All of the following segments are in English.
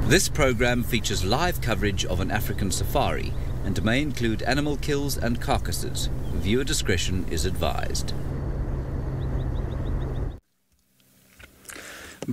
This program features live coverage of an African safari and may include animal kills and carcasses. Viewer discretion is advised.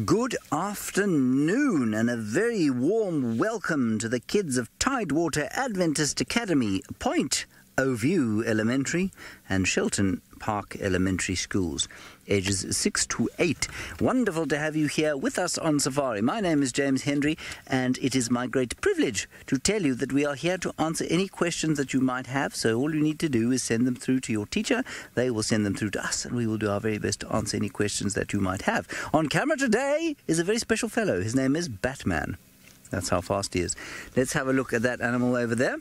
Good afternoon and a very warm welcome to the kids of Tidewater Adventist Academy, Point O'View Elementary and Shelton Park Elementary Schools, ages 6 to 8. Wonderful to have you here with us on Safari. My name is James Hendry, and it is my great privilege to tell you that we are here to answer any questions that you might have. So all you need to do is send them through to your teacher. They will send them through to us, and we will do our very best to answer any questions that you might have. On camera today is a very special fellow. His name is Batman. That's how fast he is. Let's have a look at that animal over there.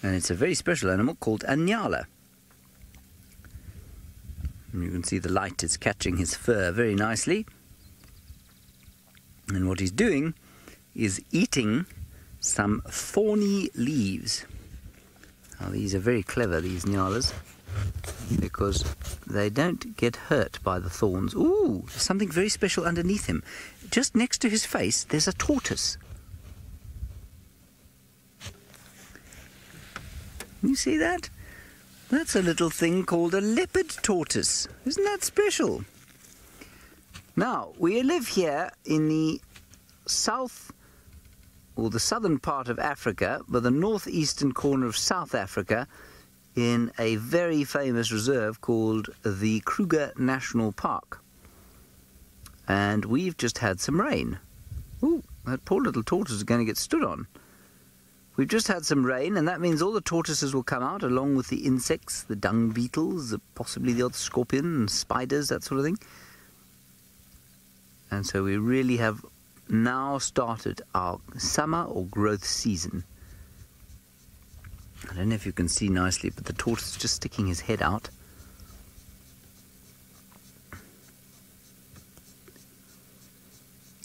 And it's a very special animal called a nyala. And you can see the light is catching his fur very nicely. And what he's doing is eating some thorny leaves. Now these are very clever, these nyalas, because they don't get hurt by the thorns. Ooh, there's something very special underneath him. Just next to his face, there's a tortoise. You see that? That's a little thing called a leopard tortoise. Isn't that special? Now, we live here in the south, or the southern part of Africa, but the northeastern corner of South Africa, in a very famous reserve called the Kruger National Park. And we've just had some rain. Ooh, that poor little tortoise is going to get stood on. We've just had some rain, and that means all the tortoises will come out, along with the insects, the dung beetles, possibly the odd scorpion, and spiders, that sort of thing. And so we really have now started our summer or growth season. I don't know if you can see nicely, but the tortoise is just sticking his head out.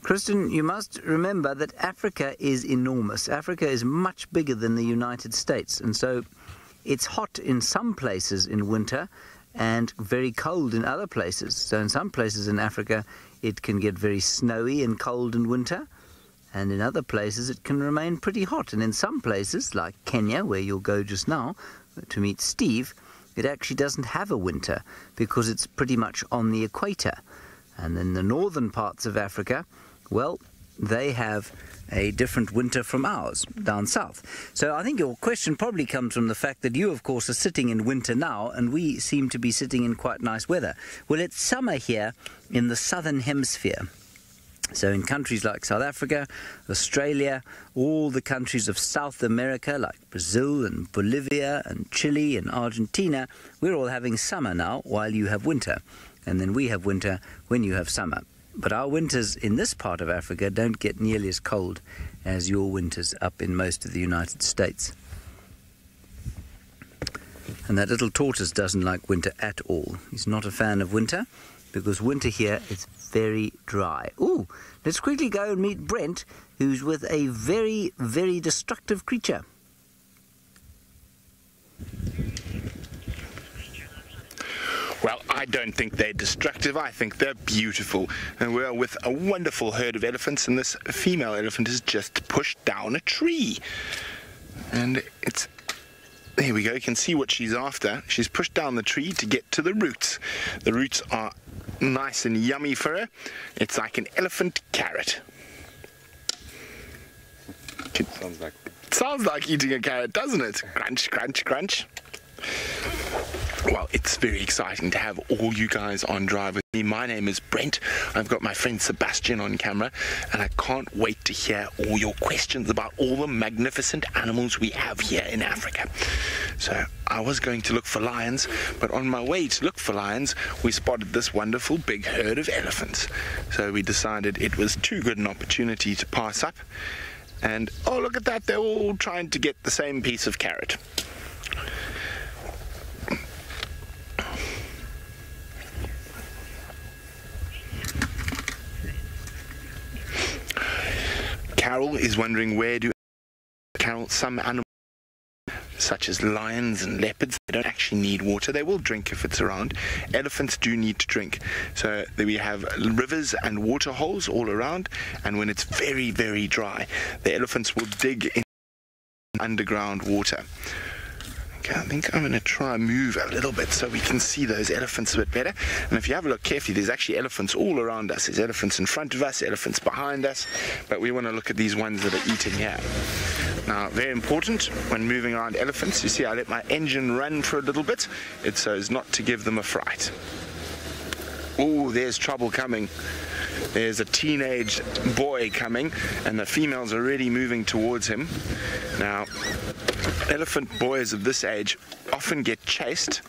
Kristen, you must remember that Africa is enormous. Africa is much bigger than the United States, and so it's hot in some places in winter and very cold in other places. So in some places in Africa it can get very snowy and cold in winter, and in other places it can remain pretty hot. And in some places, like Kenya, where you'll go just now to meet Steve, it actually doesn't have a winter because it's pretty much on the equator. And in the northern parts of Africa, well, they have a different winter from ours down south. So I think your question probably comes from the fact that you, of course, are sitting in winter now, and we seem to be sitting in quite nice weather. Well, it's summer here in the southern hemisphere. So in countries like South Africa, Australia, all the countries of South America like Brazil and Bolivia and Chile and Argentina, we're all having summer now while you have winter. And then we have winter when you have summer. But our winters in this part of Africa don't get nearly as cold as your winters up in most of the United States. And that little tortoise doesn't like winter at all. He's not a fan of winter because winter here is very dry. Ooh, let's quickly go and meet Brent, who's with a very, very destructive creature. Well, I don't think they're destructive. I think they're beautiful. And we're with a wonderful herd of elephants, and this female elephant has just pushed down a tree. And it's... There we go. You can see what she's after. She's pushed down the tree to get to the roots. The roots are nice and yummy for her. It's like an elephant carrot. Sounds like eating a carrot, doesn't it? Crunch, crunch, crunch. Well, it's very exciting to have all you guys on Drive with me. My name is Brent. I've got my friend Sebastian on camera, and I can't wait to hear all your questions about all the magnificent animals we have here in Africa. So I was going to look for lions, but on my way to look for lions, we spotted this wonderful big herd of elephants. So we decided it was too good an opportunity to pass up. And, oh, look at that, they're all trying to get the same piece of carrot. Carol is wondering, where do Carol, some animals such as lions and leopards. They don't actually need water. They will drink if it's around. Elephants do need to drink. So we have rivers and water holes all around, and when it's very, very dry, the elephants will dig in underground water. Okay, I think I'm going to try and move a little bit so we can see those elephants a bit better. And if you have a look carefully, there's actually elephants all around us. There's elephants in front of us, elephants behind us, but we want to look at these ones that are eating here. Now, very important when moving around elephants, you see I let my engine run for a little bit. It's so as not to give them a fright. Oh, there's trouble coming. There's a teenage boy coming, and the females are already moving towards him. Now, elephant boys of this age often get chased,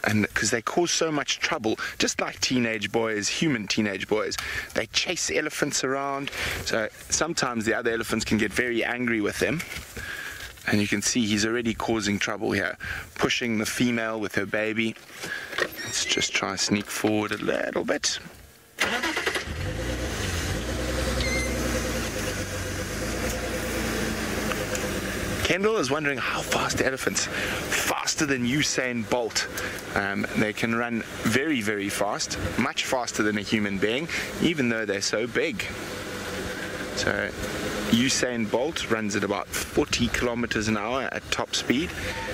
and because they cause so much trouble, just like teenage boys, human teenage boys, they chase elephants around. So sometimes the other elephants can get very angry with them. And you can see he's already causing trouble here, pushing the female with her baby. Let's just try and sneak forward a little bit. Kendall is wondering how fast the elephants, faster than Usain Bolt. They can run very, very fast, much faster than a human being, even though they're so big. So Usain Bolt runs at about 40 kilometers an hour at top speed.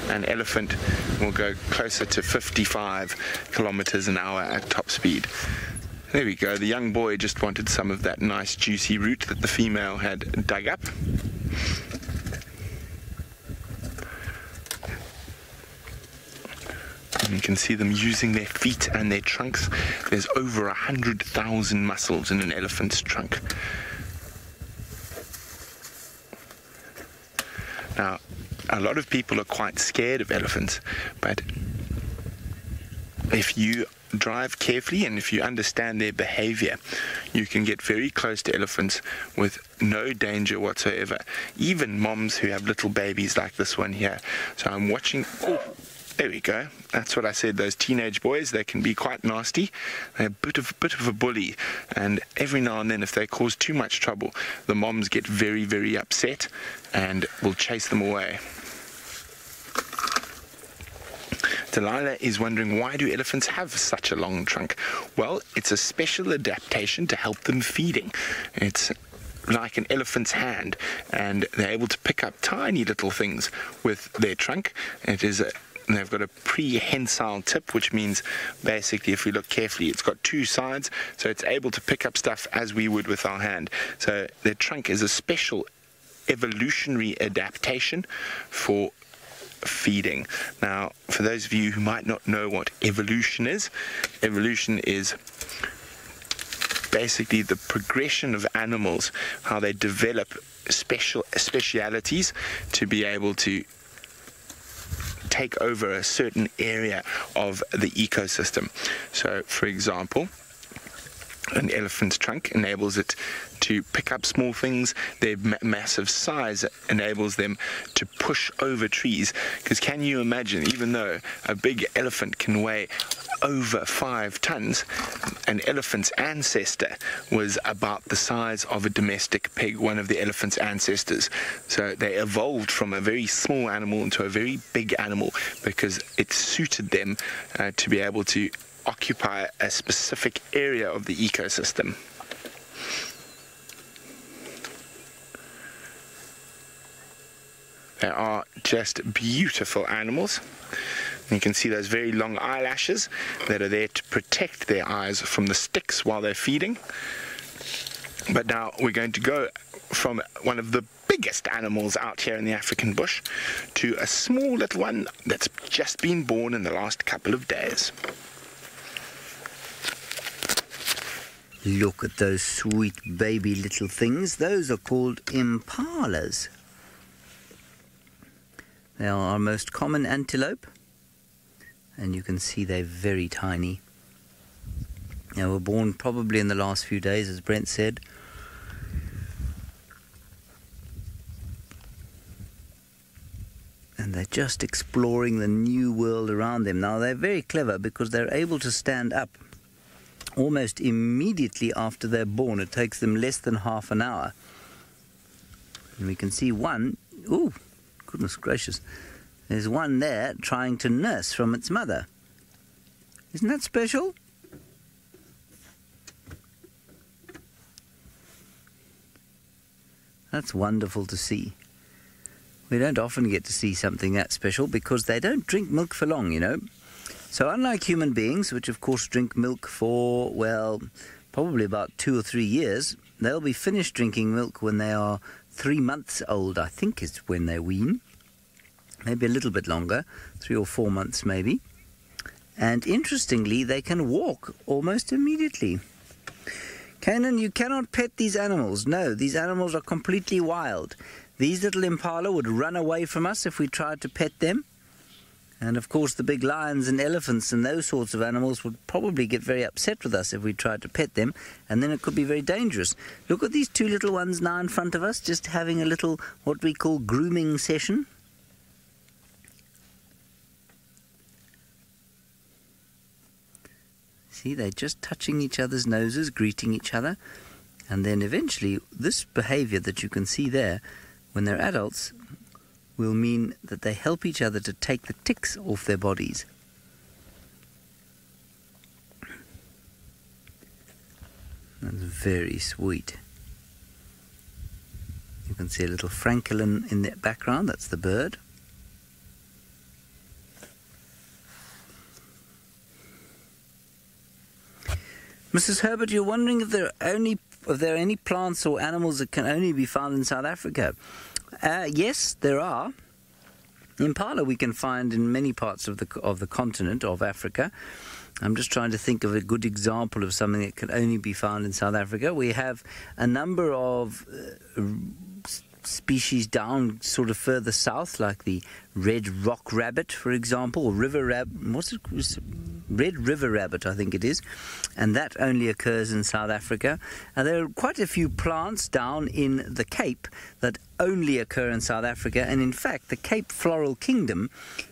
An elephant will go closer to 55 kilometers an hour at top speed. There we go. The young boy just wanted some of that nice juicy root that the female had dug up. And you can see them using their feet and their trunks. There's over 100,000 muscles in an elephant's trunk. Now, a lot of people are quite scared of elephants, but if you drive carefully and if you understand their behavior, you can get very close to elephants with no danger whatsoever. Even moms who have little babies like this one here. So I'm watching. Oh, there we go. That's what I said. Those teenage boys, they can be quite nasty. They're a bit of a bully, and every now and then, if they cause too much trouble, the moms get very, very upset and will chase them away. Delilah is wondering, why do elephants have such a long trunk? Well, it's a special adaptation to help them feeding. It's like an elephant's hand, and they're able to pick up tiny little things with their trunk. They've got a prehensile tip, which means basically, if we look carefully, it's got two sides, so it's able to pick up stuff as we would with our hand. So their trunk is a special evolutionary adaptation for feeding. Now, for those of you who might not know what evolution is basically the progression of animals, how they develop specialities to be able to take over a certain area of the ecosystem. So, for example, an elephant's trunk enables it to pick up small things. Their massive size enables them to push over trees. Because can you imagine, even though a big elephant can weigh over 5 tons, an elephant's ancestor was about the size of a domestic pig, one of the elephant's ancestors. So they evolved from a very small animal into a very big animal because it suited them to be able to occupy a specific area of the ecosystem. They are just beautiful animals. And you can see those very long eyelashes that are there to protect their eyes from the sticks while they're feeding. But now we're going to go from one of the biggest animals out here in the African bush to a small little one that's just been born in the last couple of days. Look at those sweet baby little things. Those are called impalas. They are our most common antelope, and you can see they're very tiny. They were born probably in the last few days, as Brent said. And they're just exploring the new world around them. Now, they're very clever because they're able to stand up almost immediately after they're born. It takes them less than half an hour. And we can see one, goodness gracious. There's one there trying to nurse from its mother. Isn't that special? That's wonderful to see. We don't often get to see something that special because they don't drink milk for long, you know. So unlike human beings, which of course drink milk for, well, probably about 2 or 3 years, they'll be finished drinking milk when they are 3 months old, I think is when they wean. Maybe a little bit longer, 3 or 4 months maybe. And interestingly, they can walk almost immediately. Kanan, you cannot pet these animals. No, these animals are completely wild. These little impala would run away from us if we tried to pet them. And of course the big lions and elephants and those sorts of animals would probably get very upset with us if we tried to pet them, and then it could be very dangerous. Look at these 2 little ones now in front of us, just having a little, what we call, grooming session. See, they're just touching each other's noses, greeting each other, and then eventually this behavior that you can see there, when they're adults, will mean that they help each other to take the ticks off their bodies. That's very sweet. You can see a little francolin in the background, that's the bird. Mrs. Herbert, you're wondering if there are any plants or animals that can only be found in South Africa. Yes, there are. Impala we can find in many parts of the continent of Africa. I'm just trying to think of a good example of something that can only be found in South Africa. We have a number of species down sort of further south, like the red rock rabbit, for example, or river rabbit. Red river rabbit, I think it is, and that only occurs in South Africa. And there are quite a few plants down in the Cape that only occur in South Africa, and in fact the Cape Floral Kingdom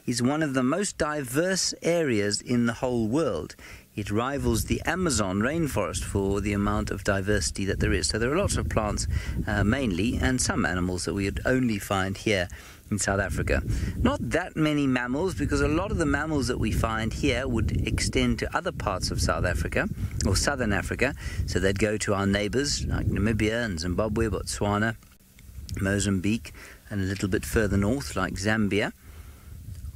is one of the most diverse areas in the whole world. It rivals the Amazon rainforest for the amount of diversity that there is. So there are lots of plants mainly, and some animals that we would only find here in South Africa. Not that many mammals, because a lot of the mammals that we find here would extend to other parts of South Africa or southern Africa. So they'd go to our neighbours like Namibia and Zimbabwe, Botswana, Mozambique, and a little bit further north like Zambia.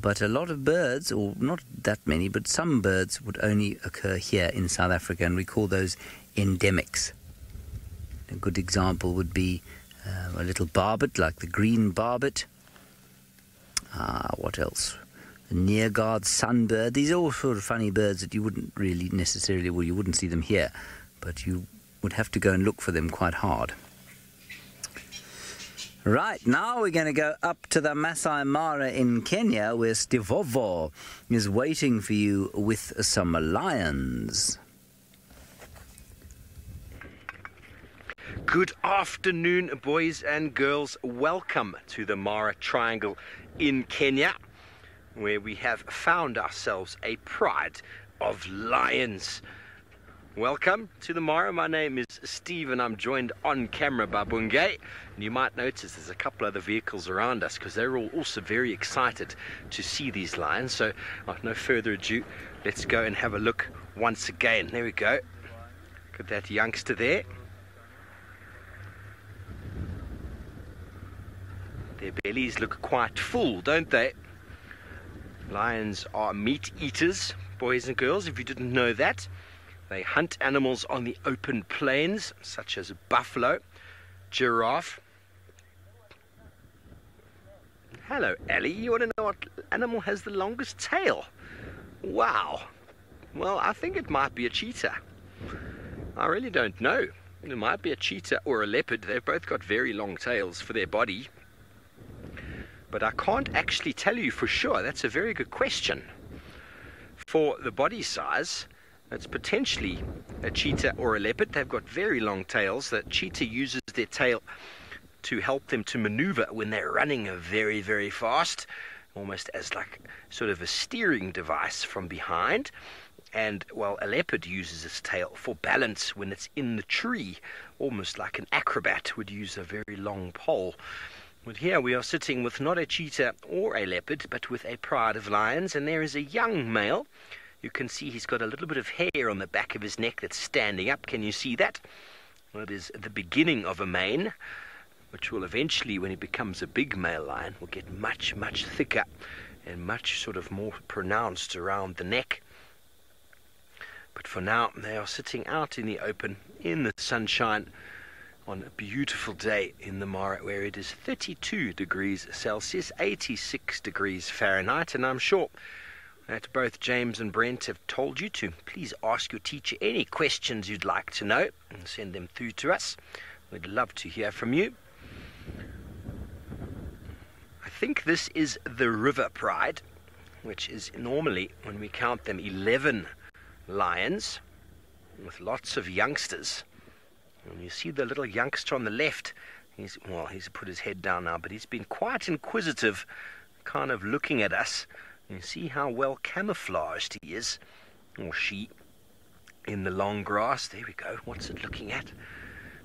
But a lot of birds, or not that many, but some birds would only occur here in South Africa, and we call those endemics. A good example would be a little barbet, like the green barbet. What else? The near-guard sunbird. These are all sort of funny birds that you wouldn't really necessarily, well, you wouldn't see them here, but you would have to go and look for them quite hard. Right, now we're going to go up to the Masai Mara in Kenya, where Stivovo is waiting for you with some lions. Good afternoon, boys and girls. Welcome to the Mara Triangle in Kenya, where we have found ourselves a pride of lions. Welcome to the Mara. My name is Steve and I'm joined on camera by Bungay. And you might notice there's a couple other vehicles around us because they're all also very excited to see these lions. So no further ado, let's go and have a look once again. There we go. Look at that youngster there. Their bellies look quite full, don't they? Lions are meat eaters, boys and girls, if you didn't know that. They hunt animals on the open plains, such as buffalo, giraffe. Hello, Ellie. You want to know what animal has the longest tail? Wow. Well, I think it might be a cheetah. I really don't know. It might be a cheetah or a leopard. They've both got very long tails for their body. But I can't actually tell you for sure. That's a very good question. For the body size, it's potentially a cheetah or a leopard. They've got very long tails. The cheetah uses their tail to help them to maneuver when they're running very, very fast, almost as like sort of a steering device from behind. And, well, a leopard uses its tail for balance when it's in the tree, almost like an acrobat would use a very long pole. But here we are sitting with not a cheetah or a leopard, but with a pride of lions, and there is a young male. You can see he's got a little bit of hair on the back of his neck that's standing up. Can you see that? Well, it is the beginning of a mane, which will eventually, when he becomes a big male lion, will get much, much thicker and much sort of more pronounced around the neck. But for now, they are sitting out in the open, in the sunshine, on a beautiful day in the Mara, where it is 32 degrees Celsius, 86 degrees Fahrenheit, and I'm sure that both James and Brent have told you to please ask your teacher any questions you'd like to know and send them through to us. We'd love to hear from you. I think this is the River Pride, which is normally, when we count them, 11 lions with lots of youngsters. And you see the little youngster on the left. He's put his head down now, but he's been quite inquisitive, kind of looking at us. You see how well camouflaged he is, or she, in the long grass. There we go. What's it looking at?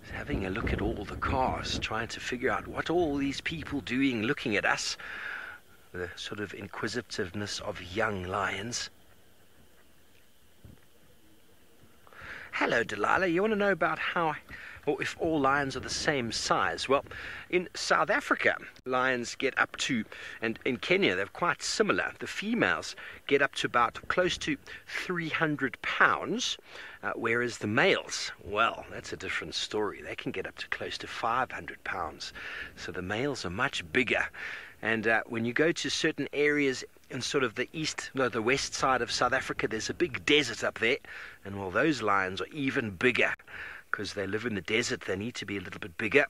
It's having a look at all the cars, trying to figure out what all these people doing looking at us. The sort of inquisitiveness of young lions. Hello, Delilah. You want to know about how, or if all lions are the same size? Well, in South Africa, lions get up to, and in Kenya, they're quite similar. The females get up to about close to 300 pounds, whereas the males, well, that's a different story. They can get up to close to 500 pounds. So the males are much bigger. And when you go to certain areas in sort of the west side of South Africa, there's a big desert up there. And well, those lions are even bigger because they live in the desert. They need to be a little bit bigger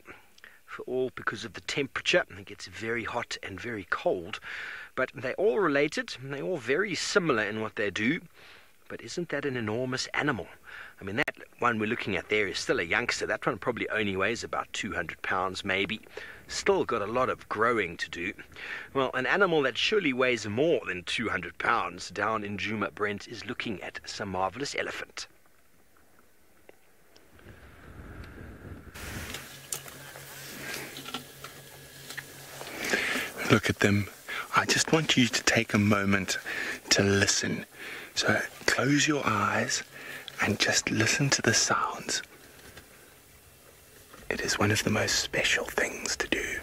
because of the temperature. It gets very hot and very cold. But they're all related. And they're all very similar in what they do. But isn't that an enormous animal? I mean, that one we're looking at there is still a youngster. That one probably only weighs about 200 pounds maybe. Still got a lot of growing to do. Well, an animal that surely weighs more than 200 pounds down in Djuma, Brent, is looking at some marvelous elephant. Look at them. I just want you to take a moment to listen. So close your eyes and just listen to the sounds. It is one of the most special things to do.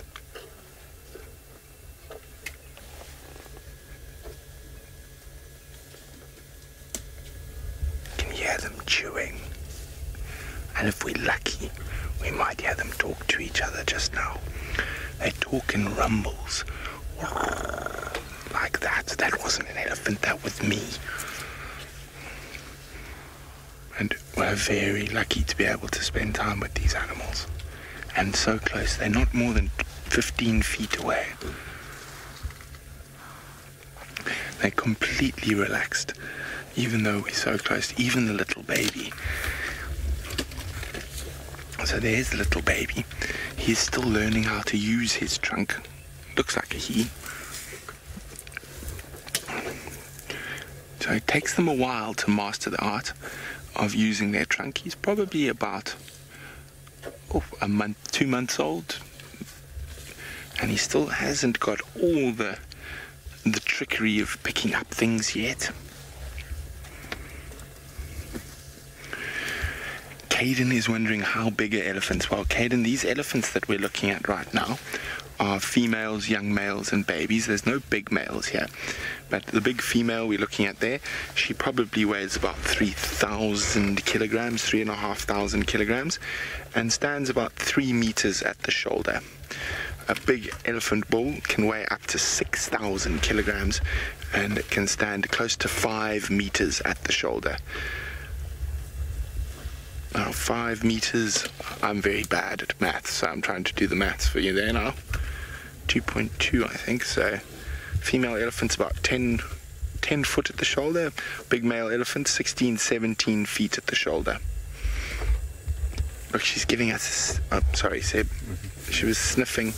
You can hear them chewing. And if we're lucky, we might hear them talk to each other just now. They talk in rumbles. Like that. That wasn't an elephant, that was me. And we're very lucky to be able to spend time with these animals. And so close, they're not more than 15 feet away. They're completely relaxed, even though we're so close, even the little baby. So there's the little baby. He's still learning how to use his trunk. Looks like a he. So it takes them a while to master the art of using their trunk. He's probably about a month, 2 months old, and he still hasn't got all the trickery of picking up things yet. Caden is wondering how big are elephants. Well, Caden, these elephants that we're looking at right now are females, young males, and babies. There's no big males here. But the big female we're looking at there, she probably weighs about 3,000 kilograms, 3,500 kilograms, and stands about 3 meters at the shoulder. A big elephant bull can weigh up to 6,000 kilograms, and it can stand close to 5 meters at the shoulder. Now, 5 meters, I'm very bad at maths, so I'm trying to do the maths for you there now. 2.2, I think, so female elephant's about 10 foot at the shoulder, big male elephant 16, 17 feet at the shoulder. Look, she's giving us, oh, sorry, Seb, she was sniffing.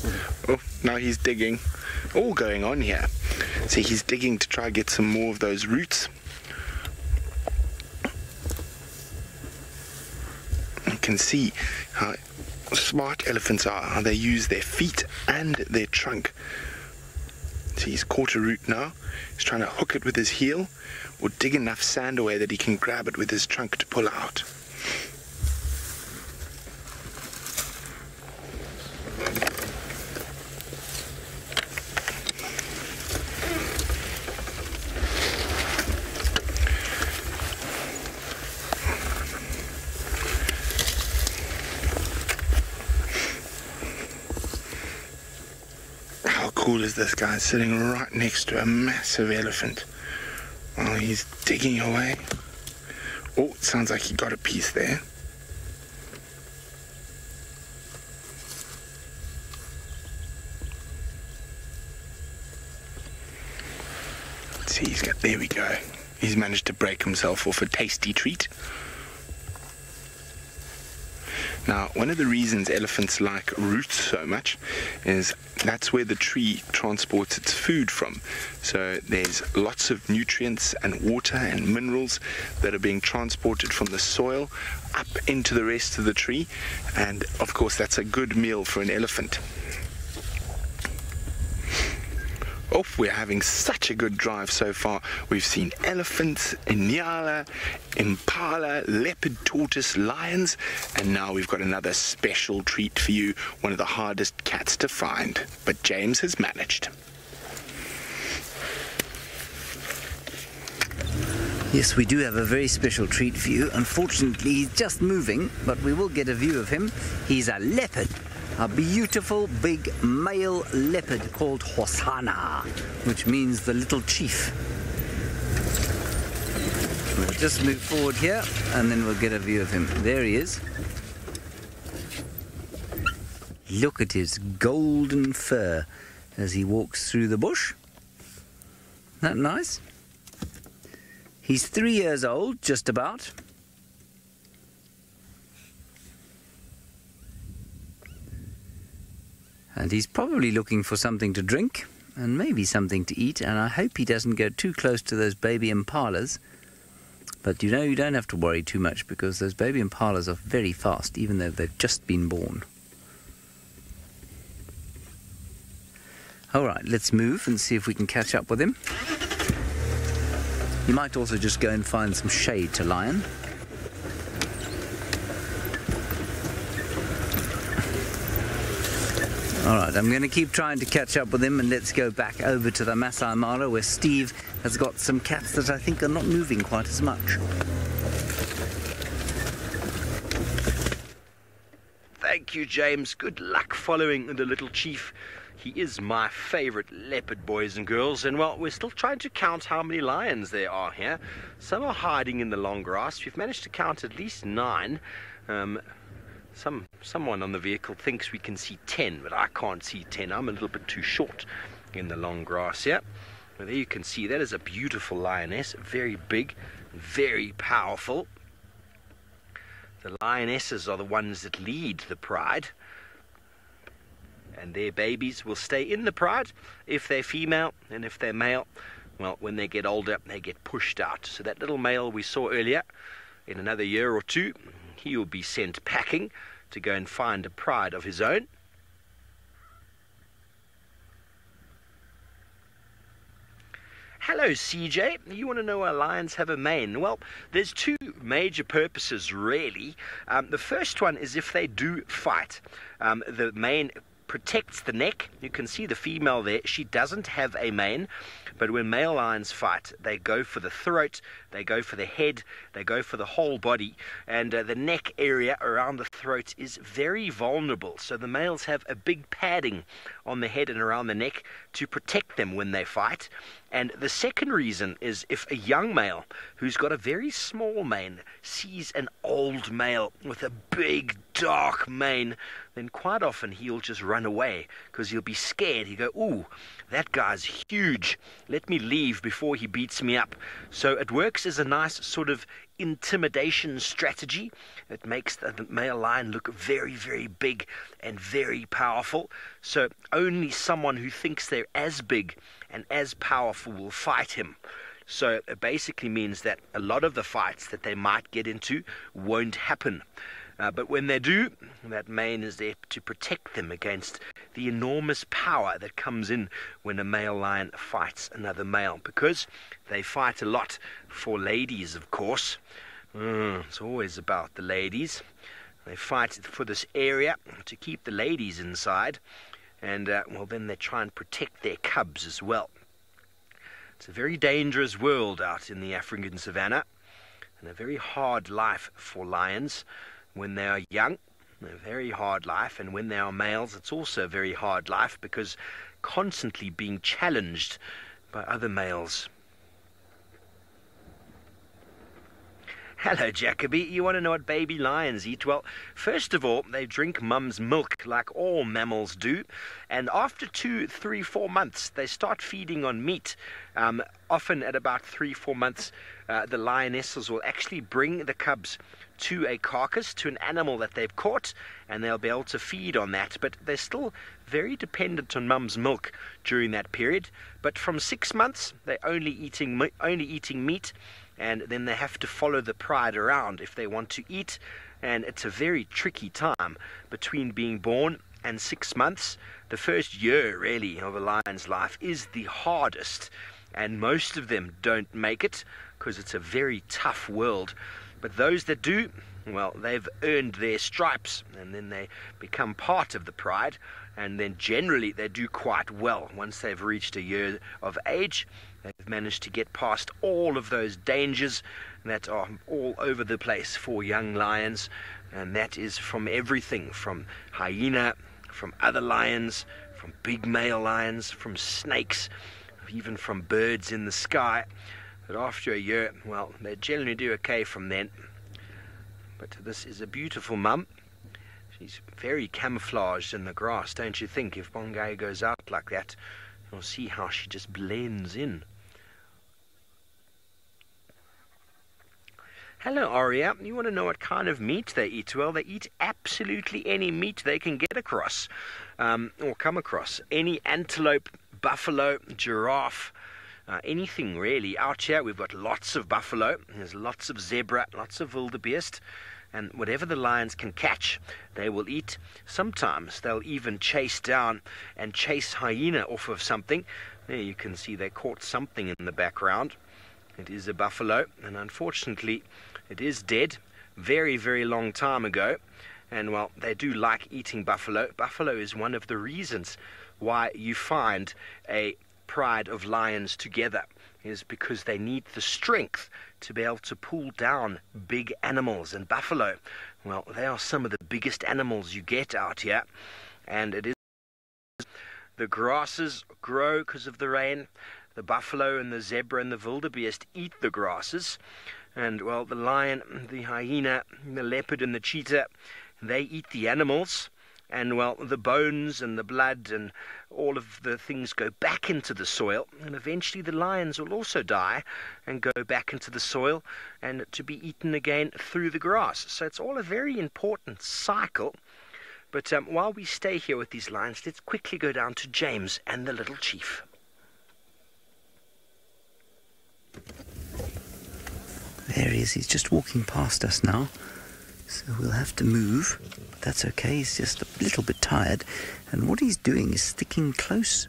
Oh, now he's digging. All going on here. See, he's digging to try and get some more of those roots. You can see how smart elephants are. They use their feet and their trunk. See, he's caught a root now. He's trying to hook it with his heel or dig enough sand away that he can grab it with his trunk to pull out. How cool is this guy sitting right next to a massive elephant while he's digging away? Oh, it sounds like he got a piece there. Let's see, there we go. He's managed to break himself off a tasty treat. Now, one of the reasons elephants like roots so much is that's where the tree transports its food from. So there's lots of nutrients and water and minerals that are being transported from the soil up into the rest of the tree. And of course, that's a good meal for an elephant. Oh, we're having such a good drive so far. We've seen elephants, inyala, impala, leopard, tortoise, lions, and now we've got another special treat for you, one of the hardest cats to find. But James has managed. Yes, we do have a very special treat for you. Unfortunately, he's just moving, but we will get a view of him. He's a leopard. A beautiful big male leopard called Hosana, which means the little chief. We'll just move forward here and then we'll get a view of him. There he is. Look at his golden fur as he walks through the bush. Isn't that nice? He's 3 years old, just about. And he's probably looking for something to drink and maybe something to eat, and I hope he doesn't go too close to those baby impalas. But you know, you don't have to worry too much because those baby impalas are very fast, even though they've just been born. All right, let's move and see if we can catch up with him. You might also just go and find some shade to lie in. All right, I'm going to keep trying to catch up with him, and let's go back over to the Masai Mara where Steve has got some cats that I think are not moving quite as much. Thank you, James. Good luck following the little chief. He is my favorite leopard, boys and girls. And, well, we're still trying to count how many lions there are here. Some are hiding in the long grass. We've managed to count at least 9. Someone on the vehicle thinks we can see 10, but I can't see 10. I'm a little bit too short in the long grass here. Well, there you can see that is a beautiful lioness, very big, very powerful. The lionesses are the ones that lead the pride, and their babies will stay in the pride if they're female, and if they're male, well, when they get older, they get pushed out. So that little male we saw earlier, in another year or two, he will be sent packing to go and find a pride of his own. Hello, CJ. You want to know why lions have a mane? Well, there's 2 major purposes, really. The first one is if they do fight. The mane protects the neck. You can see the female there. She doesn't have a mane. But when male lions fight, they go for the throat, they go for the head, they go for the whole body, and the neck area around the throat is very vulnerable. So the males have a big padding on the head and around the neck to protect them when they fight. And the second reason is if a young male who's got a very small mane sees an old male with a big dark mane, then quite often he'll just run away because he'll be scared. He'll go, ooh, that guy's huge. Let me leave before he beats me up. So it works as a nice sort of intimidation strategy. It makes the male lion look very, very big and very powerful. So only someone who thinks they're as big and as powerful will fight him. So it basically means that a lot of the fights that they might get into won't happen. But when they do, that mane is there to protect them against the enormous power that comes in when a male lion fights another male, because they fight a lot for ladies, of course. It's always about the ladies. They fight for this area to keep the ladies inside, and well, then they try and protect their cubs as well. It's a very dangerous world out in the African savannah, and a very hard life for lions when they are young. A very hard life, and when they are males, it's also a very hard life, because constantly being challenged by other males. Hello, Jacoby. You want to know what baby lions eat? Well, first of all, they drink mum's milk like all mammals do. And after 2, 3, 4 months, they start feeding on meat. Often at about 3, 4 months, the lionesses will actually bring the cubs to a carcass, to an animal that they've caught, and they'll be able to feed on that. But they're still very dependent on mum's milk during that period. But from 6 months, they're only eating meat. And then they have to follow the pride around if they want to eat. And it's a very tricky time between being born and 6 months. The first year, really, of a lion's life is the hardest. And most of them don't make it because it's a very tough world. But those that do, well, they've earned their stripes. And then they become part of the pride. And then generally they do quite well once they've reached a year of age. They've managed to get past all of those dangers that are all over the place for young lions, and that is from everything from hyena, from other lions, from big male lions, from snakes, even from birds in the sky. But after a year, well, they generally do okay from then. But this is a beautiful mum. She's very camouflaged in the grass, don't you think? If Bongay goes out like that, you'll see how she just blends in. Hello, Aria. You want to know what kind of meat they eat? Well, they eat absolutely any meat they can get across, or come across. Any antelope, buffalo, giraffe, anything really. Out here, we've got lots of buffalo. There's lots of zebra, lots of wildebeest. And whatever the lions can catch, they will eat. Sometimes they'll even chase down and chase hyena off of something. There you can see they caught something in the background. It is a buffalo, and unfortunately, it is dead. Very, very long time ago. And, well, they do like eating buffalo. Buffalo is one of the reasons why you find a pride of lions together, is because they need the strength to be able to pull down big animals. And buffalo, well, they are some of the biggest animals you get out here. And it is the grasses grow because of the rain. The buffalo and the zebra and the wildebeest eat the grasses. And, well, the lion, the hyena, the leopard and the cheetah, they eat the animals. And, well, the bones and the blood and all of the things go back into the soil. And eventually the lions will also die and go back into the soil and to be eaten again through the grass. So it's all a very important cycle. But while we stay here with these lions, let's quickly go down to James and the little chief. There he is. He's just walking past us now. So we'll have to move. But that's okay. He's just a little bit tired. And what he's doing is sticking close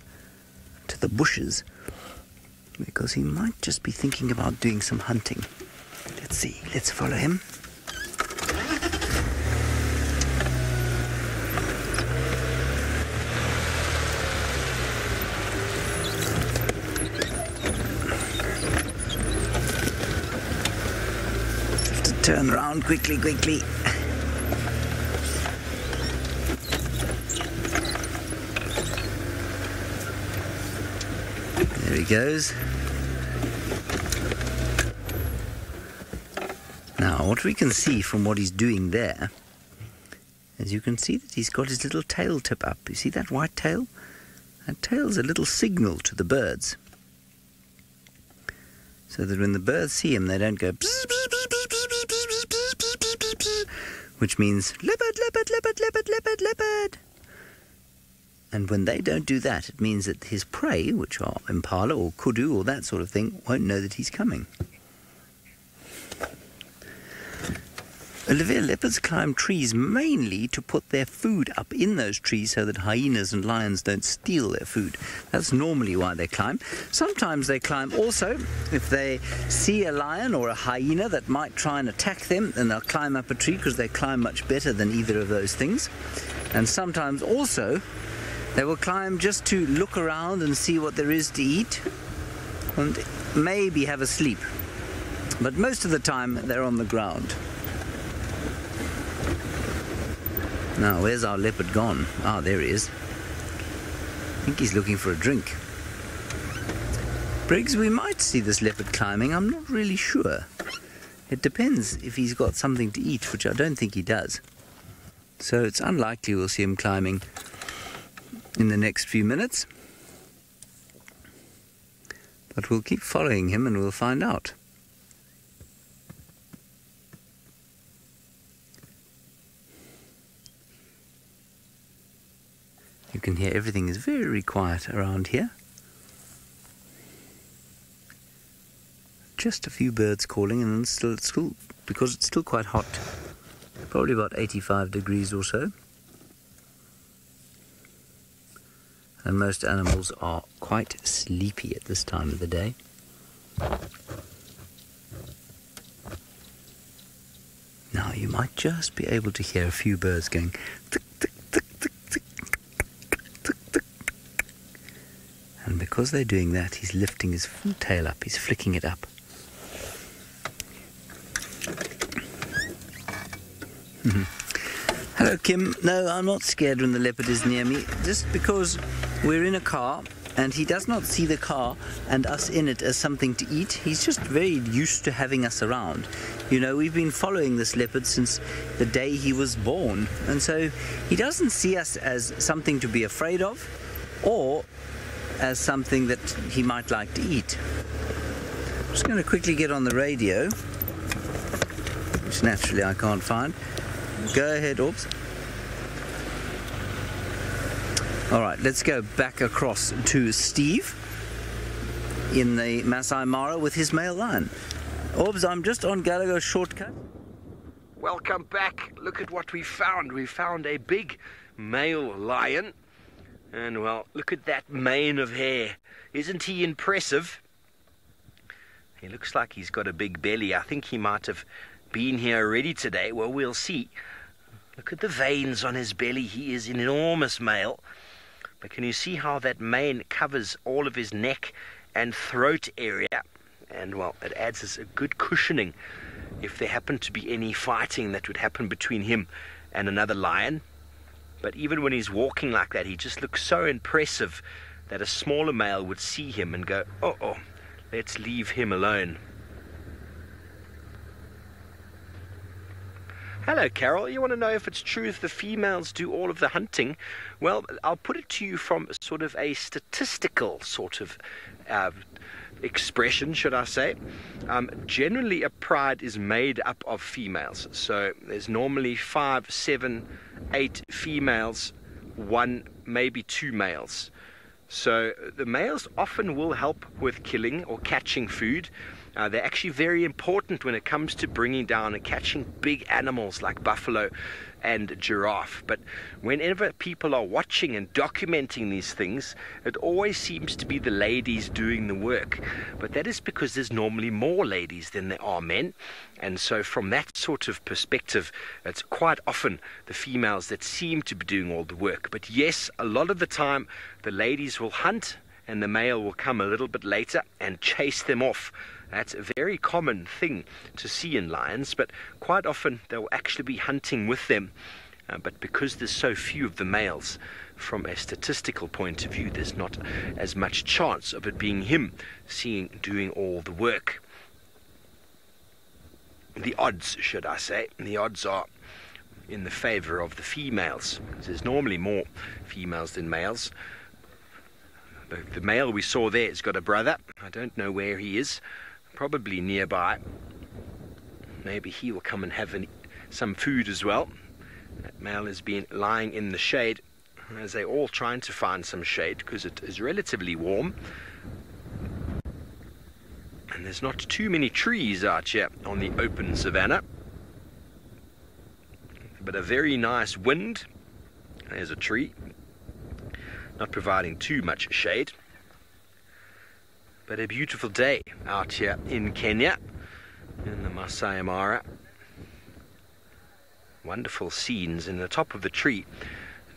to the bushes, because he might just be thinking about doing some hunting. Let's see. Let's follow him. Turn around quickly. There he goes. Now, what we can see from what he's doing there, is you can see that he's got his little tail tip up. You see that white tail? That tail's a little signal to the birds, so that when the birds see him, they don't go pss, pss, pss, pss, pss, pss, pss, pss, pss, pss, pss, which means leopard, leopard, leopard, leopard, leopard, leopard. And when they don't do that, it means that his prey, which are impala or kudu or that sort of thing, won't know that he's coming. Olivia, leopards climb trees mainly to put their food up in those trees so that hyenas and lions don't steal their food. That's normally why they climb. Sometimes they climb also if they see a lion or a hyena that might try and attack them, then they'll climb up a tree because they climb much better than either of those things. And sometimes also they will climb just to look around and see what there is to eat and maybe have a sleep. But most of the time they're on the ground. Now, where's our leopard gone? Ah, there he is. I think he's looking for a drink. Briggs, we might see this leopard climbing. I'm not really sure. It depends if he's got something to eat, which I don't think he does. So it's unlikely we'll see him climbing in the next few minutes. But we'll keep following him and we'll find out. You can hear everything is very quiet around here. Just a few birds calling, and then still, because it's still quite hot, probably about 85 degrees or so. And most animals are quite sleepy at this time of the day. Now you might just be able to hear a few birds going tick, tick, tick, tick, tick, tick, tick, tick. And because they're doing that, he's lifting his tail up, he's flicking it up. Hello, Kim. No, I'm not scared when the leopard is near me, just because we're in a car and he does not see the car and us in it as something to eat. He's just very used to having us around. You know, we've been following this leopard since the day he was born, and so he doesn't see us as something to be afraid of or as something that he might like to eat. I'm just going to quickly get on the radio, which naturally I can't find. Go ahead, Orbs. All right, let's go back across to Steve in the Masai Mara with his male lion. Orbs, I'm just on Gallagher's shortcut. Welcome back. Look at what we found. We found a big male lion. And well, look at that mane of hair. Isn't he impressive? He looks like he's got a big belly. I think he might have been here already today. Well, we'll see. Look at the veins on his belly. He is an enormous male. But can you see how that mane covers all of his neck and throat area? And well, it adds a good cushioning if there happened to be any fighting that would happen between him and another lion. But even when he's walking like that, he just looks so impressive that a smaller male would see him and go, oh, let's leave him alone. Hello, Carol. You want to know if it's true if the females do all of the hunting? Well, I'll put it to you from sort of a statistical sort of expression, should I say. Generally, a pride is made up of females. So there's normally 5, 7, 8 females, 1, maybe 2 males. So the males often will help with killing or catching food. They're actually very important when it comes to bringing down and catching big animals like buffalo and giraffe. But whenever people are watching and documenting these things, it always seems to be the ladies doing the work. But that is because there's normally more ladies than there are men. And so from that sort of perspective, it's quite often the females that seem to be doing all the work. But yes, a lot of the time the ladies will hunt and the male will come a little bit later and chase them off. That's a very common thing to see in lions, but quite often they'll actually be hunting with them. But because there's so few of the males, from a statistical point of view, there's not as much chance of it being him doing all the work. The odds, should I say, the odds are in the favor of the females. There's normally more females than males. The male we saw there has got a brother. I don't know where he is. Probably nearby. Maybe he will come and have some food as well. That male has been lying in the shade as they're all trying to find some shade because it is relatively warm. And there's not too many trees out here on the open savanna. but a very nice wind. There's a tree, not providing too much shade, but a beautiful day out here in Kenya, in the Masai Mara. Wonderful scenes in the top of the tree.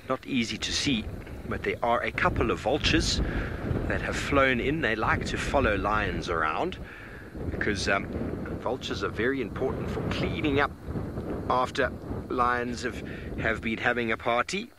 Not easy to see, but there are a couple of vultures that have flown in. They like to follow lions around because vultures are very important for cleaning up after lions have been having a party.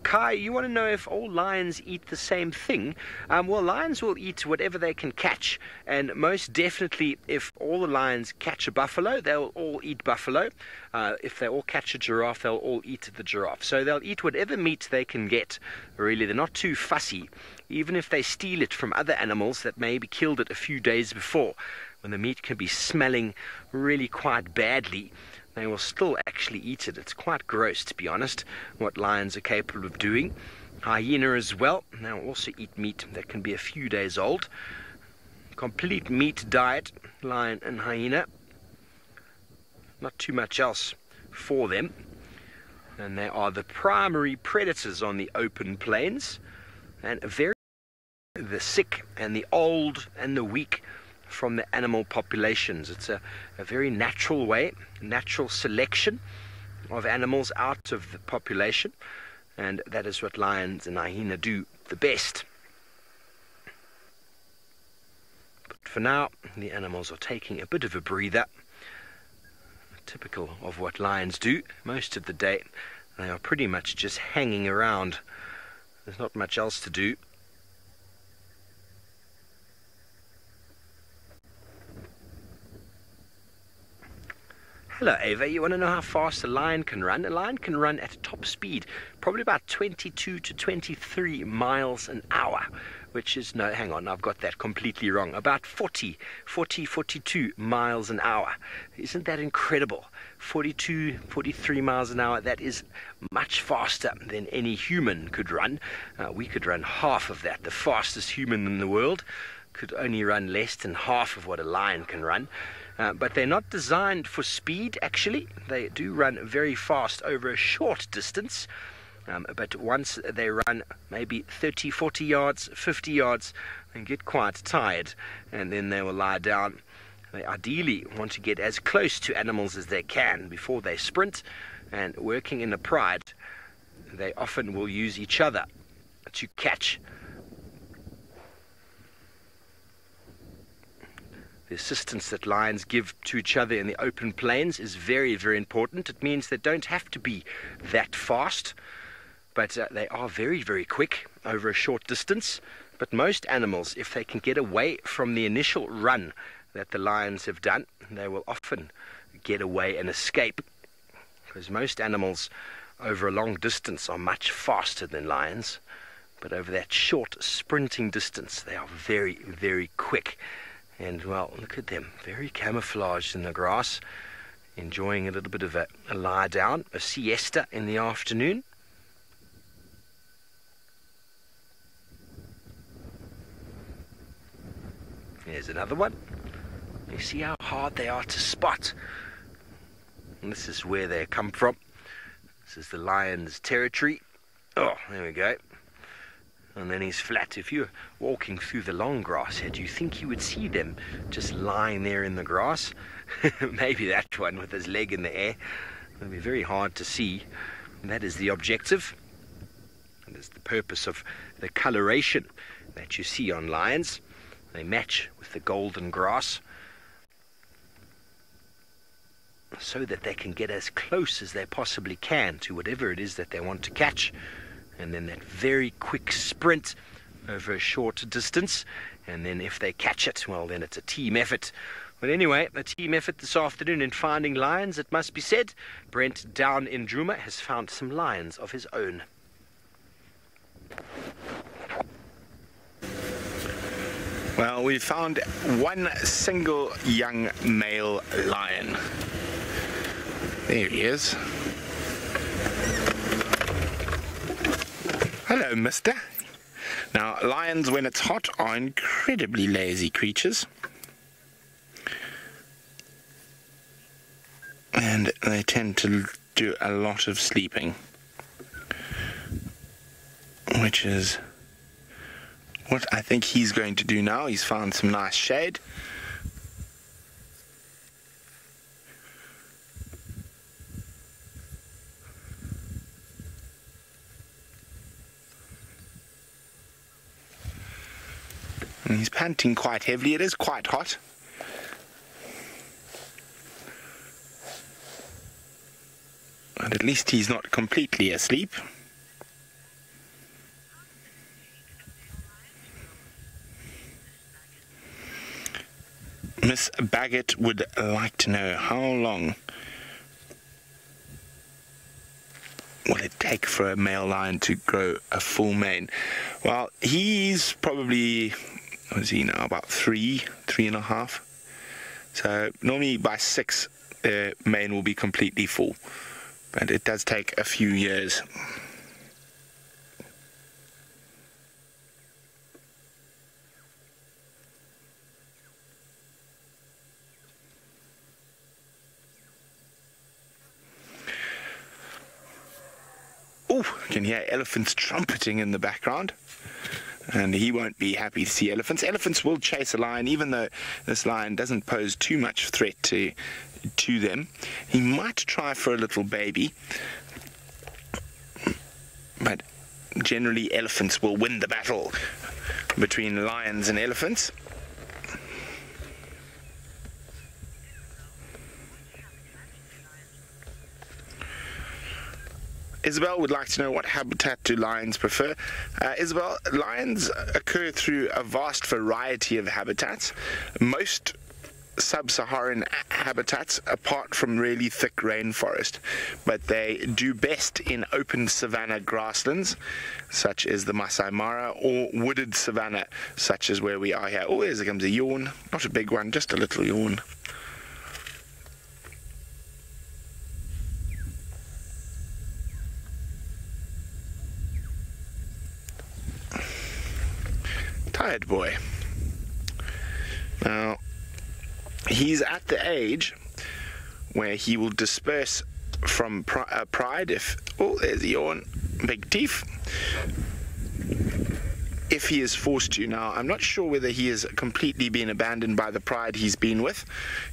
Kai, you want to know if all lions eat the same thing? Well, lions will eat whatever they can catch, and most definitely if all the lions catch a buffalo, they'll all eat buffalo. If they all catch a giraffe, they'll all eat the giraffe. So they'll eat whatever meat they can get, really. They're not too fussy, even if they steal it from other animals that maybe killed it a few days before, when the meat can be smelling really quite badly. They will still actually eat it. It's quite gross, to be honest, what lions are capable of doing. Hyena as well. They will also eat meat that can be a few days old. Complete meat diet, lion and hyena. Not too much else for them. And they are the primary predators on the open plains. And the sick and the old and the weak from the animal populations. It's a very natural way, natural selection of animals out of the population, and that is what lions and hyena do the best. But for now, the animals are taking a bit of a breather, typical of what lions do. Most of the day they are pretty much just hanging around. There's not much else to do. Hello Ava, you want to know how fast a lion can run? A lion can run at top speed, probably about 22 to 23 miles an hour, which is, no, hang on, I've got that completely wrong, about 42 miles an hour. Isn't that incredible? 43 miles an hour, that is much faster than any human could run. We could run half of that. The fastest human in the world could only run less than half of what a lion can run. But they're not designed for speed, actually. They do run very fast over a short distance. But once they run maybe 30, 40 yards, 50 yards, they get quite tired. And then they will lie down. They ideally want to get as close to animals as they can before they sprint. And working in a pride, they often will use each other to catch. The assistance that lions give to each other in the open plains is very, very important. It means they don't have to be that fast, but they are very, very quick over a short distance. But most animals, if they can get away from the initial run that the lions have done, they will often get away and escape, because most animals over a long distance are much faster than lions, but over that short sprinting distance they are very, very quick. And, well, look at them, very camouflaged in the grass, enjoying a little bit of a lie down, a siesta in the afternoon. Here's another one. You see how hard they are to spot. And this is where they come from. This is the lion's territory. Oh, there we go. And then he's flat. If you're walking through the long grass here, do you think you would see them just lying there in the grass? Maybe that one with his leg in the air. It'll be very hard to see. And that is the objective. And that's the purpose of the coloration that you see on lions. They match with the golden grass so that they can get as close as they possibly can to whatever it is that they want to catch. And then that very quick sprint over a short distance. And then if they catch it, well, then it's a team effort. But anyway, a team effort this afternoon in finding lions, it must be said. Brent down in Djuma has found some lions of his own. Well, we found one single young male lion. There he is. Hello, mister. Now, lions, when it's hot, are incredibly lazy creatures. and they tend to do a lot of sleeping, which is what I think he's going to do now. He's found some nice shade. And he's panting quite heavily. It is quite hot. But at least he's not completely asleep. Miss Baggett would like to know, how long will it take for a male lion to grow a full mane? Well, he's probably, what is he now, about 3.5. So normally by 6, the mane will be completely full. But it does take a few years. Oh, you can hear elephants trumpeting in the background. And he won't be happy to see elephants. Elephants will chase a lion, even though this lion doesn't pose too much threat to them. He might try for a little baby, but generally elephants will win the battle between lions and elephants. Isabel would like to know, what habitat do lions prefer? Isabel, lions occur through a vast variety of habitats. Most sub-Saharan habitats, apart from really thick rainforest, but they do best in open savanna grasslands, such as the Masai Mara, or wooded savanna, such as where we are here. Oh, there comes a yawn. Not a big one, just a little yawn. Tired boy. Now, he's at the age where he will disperse from pride if... Oh, there's a yawn. Big teeth. If he is forced to. Now, I'm not sure whether he has completely been abandoned by the pride he's been with.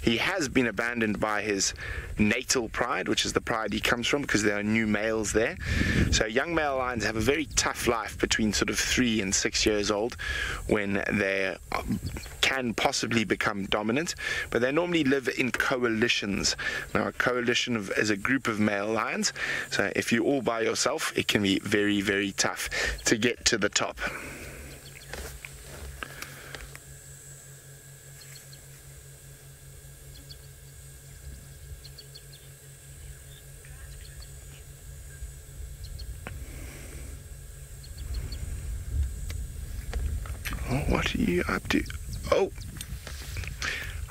He has been abandoned by his natal pride, which is the pride he comes from, because there are new males there. So young male lions have a very tough life between sort of 3 and 6 years old, when they can possibly become dominant, but they normally live in coalitions. Now, a coalition is a group of male lions, so if you're all by yourself, it can be very, very tough to get to the top. Oh, what are you up to? Oh,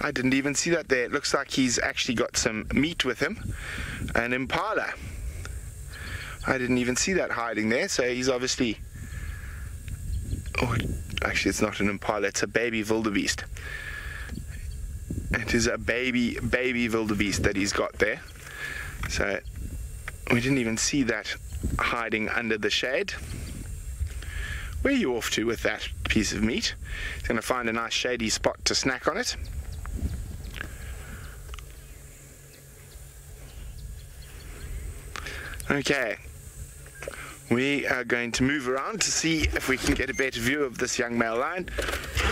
I didn't even see that there. It looks like he's actually got some meat with him. An impala. I didn't even see that hiding there, so he's obviously... Oh, actually it's not an impala, it's a baby wildebeest. It is a baby wildebeest that he's got there. So, we didn't even see that hiding under the shade. Where are you off to with that piece of meat? He's going to find a nice shady spot to snack on it. Okay, we are going to move around to see if we can get a better view of this young male lion.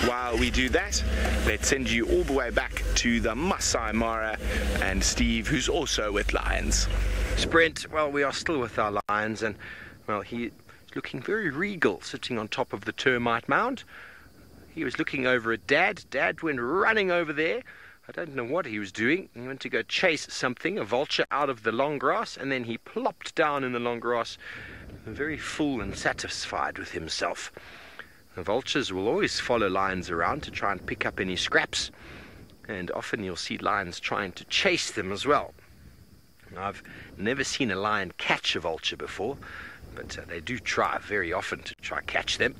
While we do that, let's send you all the way back to the Masai Mara and Steve, who's also with lions. Sprint, well, we are still with our lions, and, well, he's looking very regal, sitting on top of the termite mound. He was looking over at Dad. Dad went running over there. I don't know what he was doing. He went to go chase something, a vulture, out of the long grass, and then he plopped down in the long grass, very full and satisfied with himself. The vultures will always follow lions around to try and pick up any scraps, and often you'll see lions trying to chase them as well. I've never seen a lion catch a vulture before, but they do try very often to try to catch them.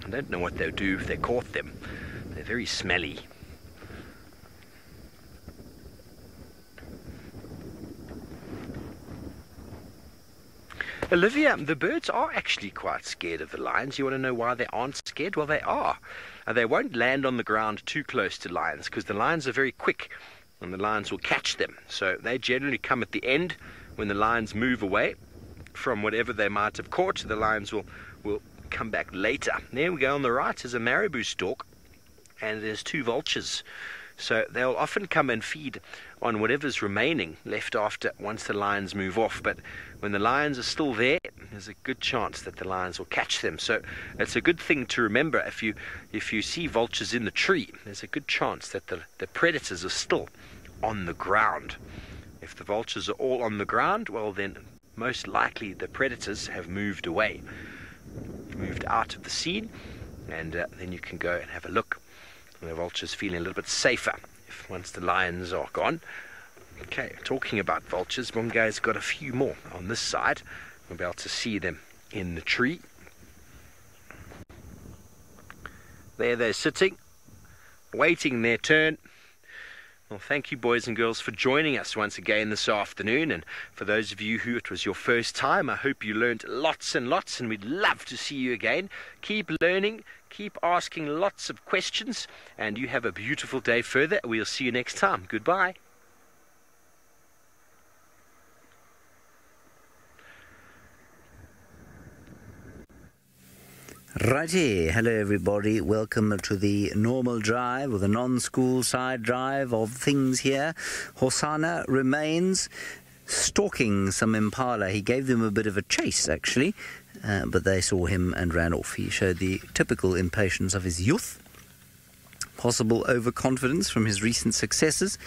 I don't know what they'll do if they caught them. They're very smelly. Olivia, the birds are actually quite scared of the lions. You want to know why they aren't scared? Well, they are. They won't land on the ground too close to lions because the lions are very quick and the lions will catch them. So they generally come at the end when the lions move away from whatever they might have caught. The lions will come back later. There we go. On the right is a marabou stalk and there's 2 vultures. So they'll often come and feed on whatever's remaining left after once the lions move off. But when the lions are still there, there's a good chance that the lions will catch them. So it's a good thing to remember. If you see vultures in the tree, there's a good chance that the predators are still on the ground. If the vultures are all on the ground, well then most likely the predators have moved away, moved out of the scene, and then you can go and have a look. The vultures feeling a little bit safer once the lions are gone. Okay, talking about vultures, Mungai's got a few more on this side. We'll be able to see them in the tree. There they're sitting, waiting their turn. Well, thank you, boys and girls, for joining us once again this afternoon. And for those of you who it was your first time, I hope you learned lots and lots, and we'd love to see you again. Keep learning, keep asking lots of questions, and you have a beautiful day further. We'll see you next time. Goodbye. Righty, hello everybody, welcome to the normal drive, or the non-school side drive of things here. Hosana remains stalking some impala. He gave them a bit of a chase actually, but they saw him and ran off. He showed the typical impatience of his youth, possible overconfidence from his recent successes,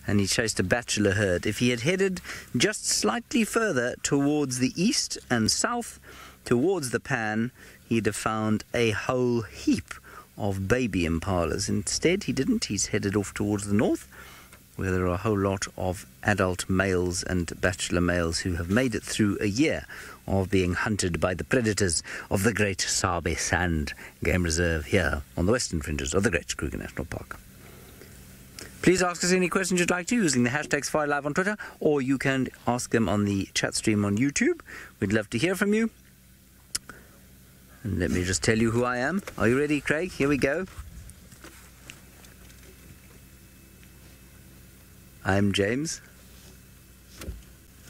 and he chased a bachelor herd. If he had headed just slightly further towards the east and south, towards the pan, he'd have found a whole heap of baby impalas. Instead, he didn't. He's headed off towards the north, where there are a whole lot of adult males and bachelor males who have made it through a year of being hunted by the predators of the Great Sabi Sand Game Reserve here on the western fringes of the Great Kruger National Park. Please ask us any questions you'd like to using the hashtag SafariLive on Twitter, or you can ask them on the chat stream on YouTube. We'd love to hear from you. And let me just tell you who I am. Are you ready, Craig? Here we go. I'm James.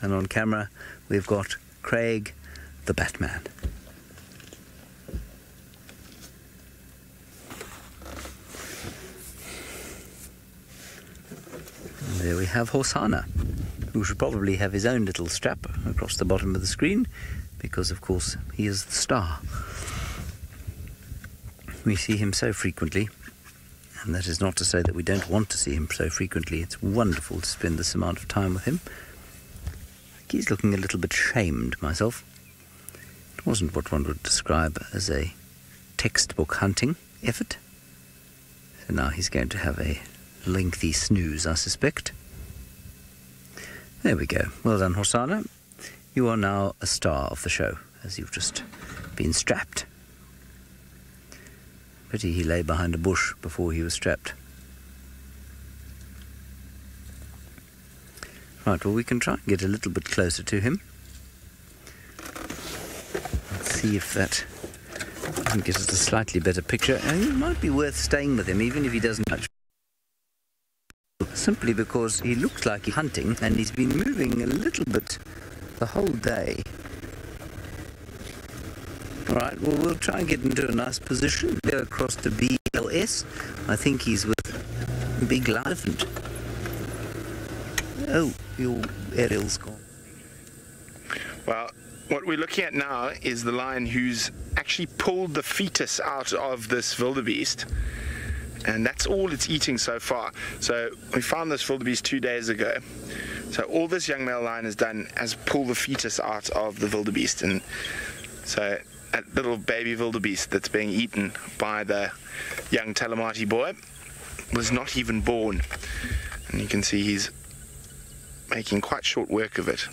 And on camera, we've got Craig the Batman. And there we have Hosana, who should probably have his own little strap across the bottom of the screen, because of course he is the star. We see him so frequently, and that is not to say that we don't want to see him so frequently. It's wonderful to spend this amount of time with him. He's looking a little bit shamed myself. It wasn't what one would describe as a textbook hunting effort. So now he's going to have a lengthy snooze, I suspect. There we go. Well done, Hosana. You are now a star of the show, as you've just been strapped. Pity he lay behind a bush before he was strapped. Right, well, we can try and get a little bit closer to him. Let's see if that can get us a slightly better picture. And it might be worth staying with him, even if he doesn't touch. Simply because he looks like he's hunting, and he's been moving a little bit the whole day. Right, well, we'll try and get into a nice position. Go across to BLS. I think he's with Big Elephant. Oh, your aerial's gone. Well, what we're looking at now is the lion who's actually pulled the fetus out of this wildebeest. And that's all it's eating so far. So we found this wildebeest 2 days ago. So all this young male lion has done is pull the fetus out of the wildebeest. And so that little baby wildebeest that's being eaten by the young Talamati boy was not even born. And you can see he's making quite short work of it.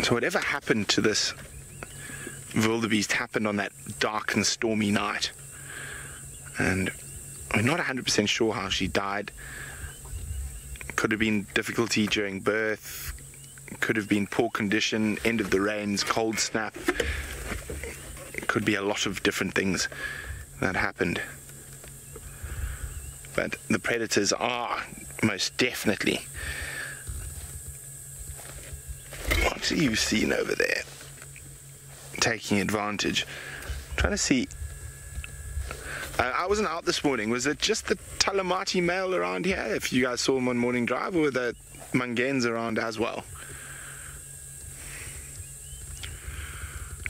So whatever happened to this wildebeest happened on that dark and stormy night. And We're not 100% sure how she died. Could have been difficulty during birth, could have been poor condition, end of the rains, cold snap. Could be a lot of different things that happened. But the predators are most definitely. What are you seeing over there? Taking advantage. I'm trying to see. I wasn't out this morning. Was it just the Talamati male around here? If you guys saw him on morning drive, or were the Mangens around as well?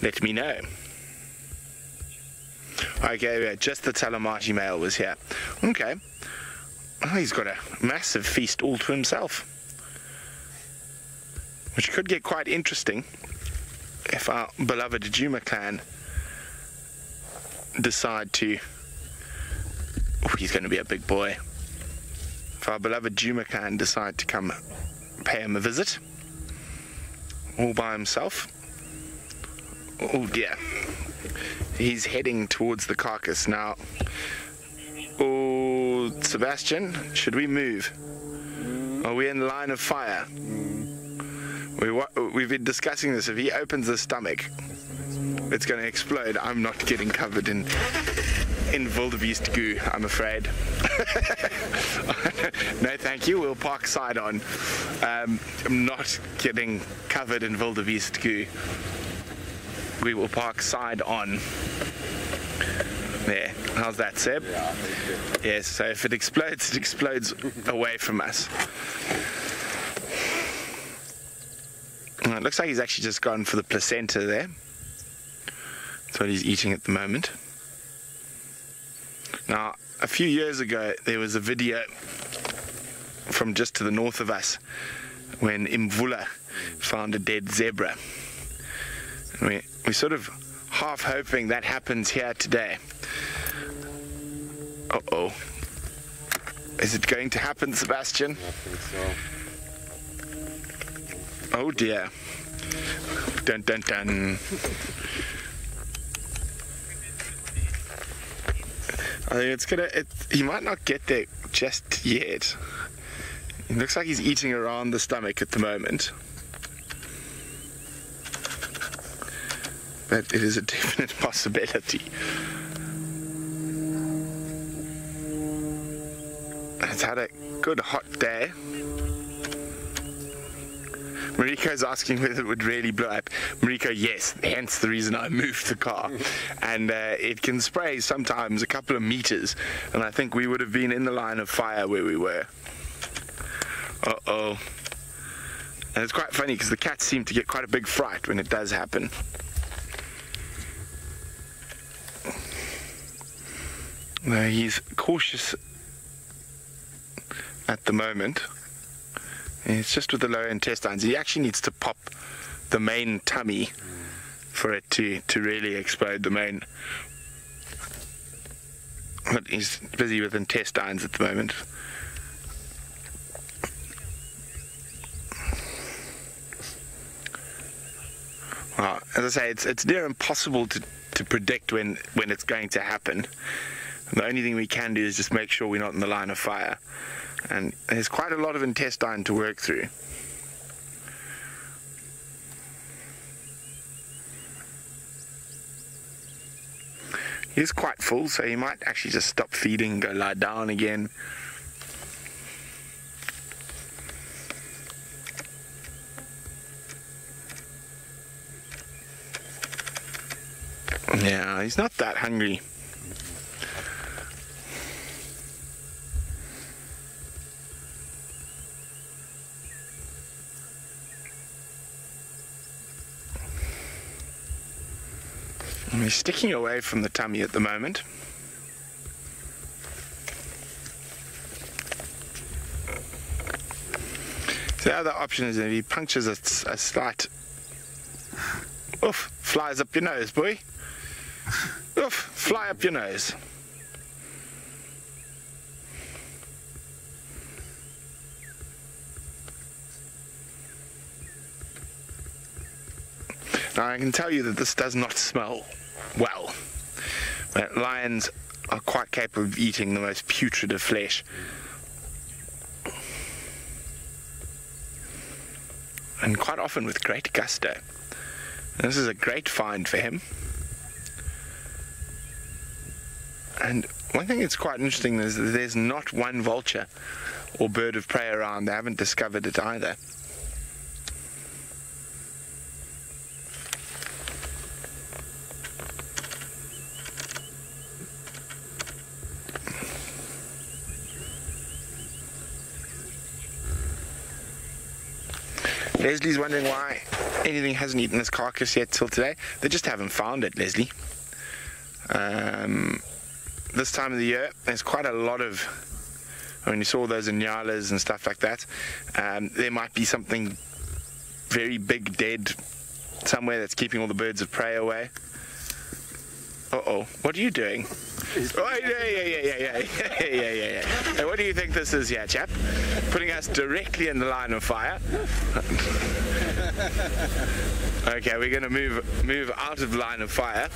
Let me know. Okay, yeah, just the Talamati male was here. Okay. Oh, he's got a massive feast all to himself, which could get quite interesting if our beloved Juma clan decide to. Oh, he's going to be a big boy. If our beloved Juma clan decide to come pay him a visit, all by himself. Oh dear. He's heading towards the carcass now. Oh, Sebastian, should we move? Are we in line of fire? We've been discussing this. If he opens the stomach, it's going to explode. I'm not getting covered in wildebeest goo, I'm afraid. No, thank you. We'll park side on. I'm not getting covered in wildebeest goo. We will park side on. There. How's that, Seb? Yeah, yes, so if it explodes away from us. It looks like he's actually just gone for the placenta there. That's what he's eating at the moment. Now, a few years ago, there was a video from just to the north of us when Imvula found a dead zebra. And we're sort of half hoping that happens here today. Uh-oh. Is it going to happen, Sebastian? I think so. Oh dear. Dun dun dun. I think he might not get there just yet. It looks like he's eating around the stomach at the moment. But it is a definite possibility. It's had a good hot day. Mariko's asking whether it would really blow up. Mariko, yes, hence the reason I moved the car. And it can spray sometimes a couple of meters, and I think we would have been in the line of fire where we were. Uh-oh. And it's quite funny because the cats seem to get quite a big fright when it does happen. No, he's cautious at the moment. It's just with the lower intestines. He actually needs to pop the main tummy for it to really explode the main. But he's busy with intestines at the moment. Well, as I say, it's near impossible to predict when it's going to happen. The only thing we can do is just make sure we're not in the line of fire. And there's quite a lot of intestine to work through. He's quite full, so he might actually just stop feeding and go lie down again. Yeah, he's not that hungry. He's sticking away from the tummy at the moment. So the other option is if he punctures a slight... Oof, flies up your nose, boy. Oof, fly up your nose. Now I can tell you that this does not smell well. But lions are quite capable of eating the most putrid of flesh. And quite often with great gusto. This is a great find for him. And one thing that's quite interesting is that there's not one vulture or bird of prey around. They haven't discovered it either. Leslie's wondering why anything hasn't eaten this carcass yet till today. They just haven't found it, Leslie. This time of the year, there's quite a lot of, when you saw those inyalas and stuff like that, there might be something very big dead somewhere that's keeping all the birds of prey away. Uh-oh, what are you doing? Oh, yeah. Hey, what do you think this is here, chap? Putting us directly in the line of fire. Okay, we're going to move out of the line of fire.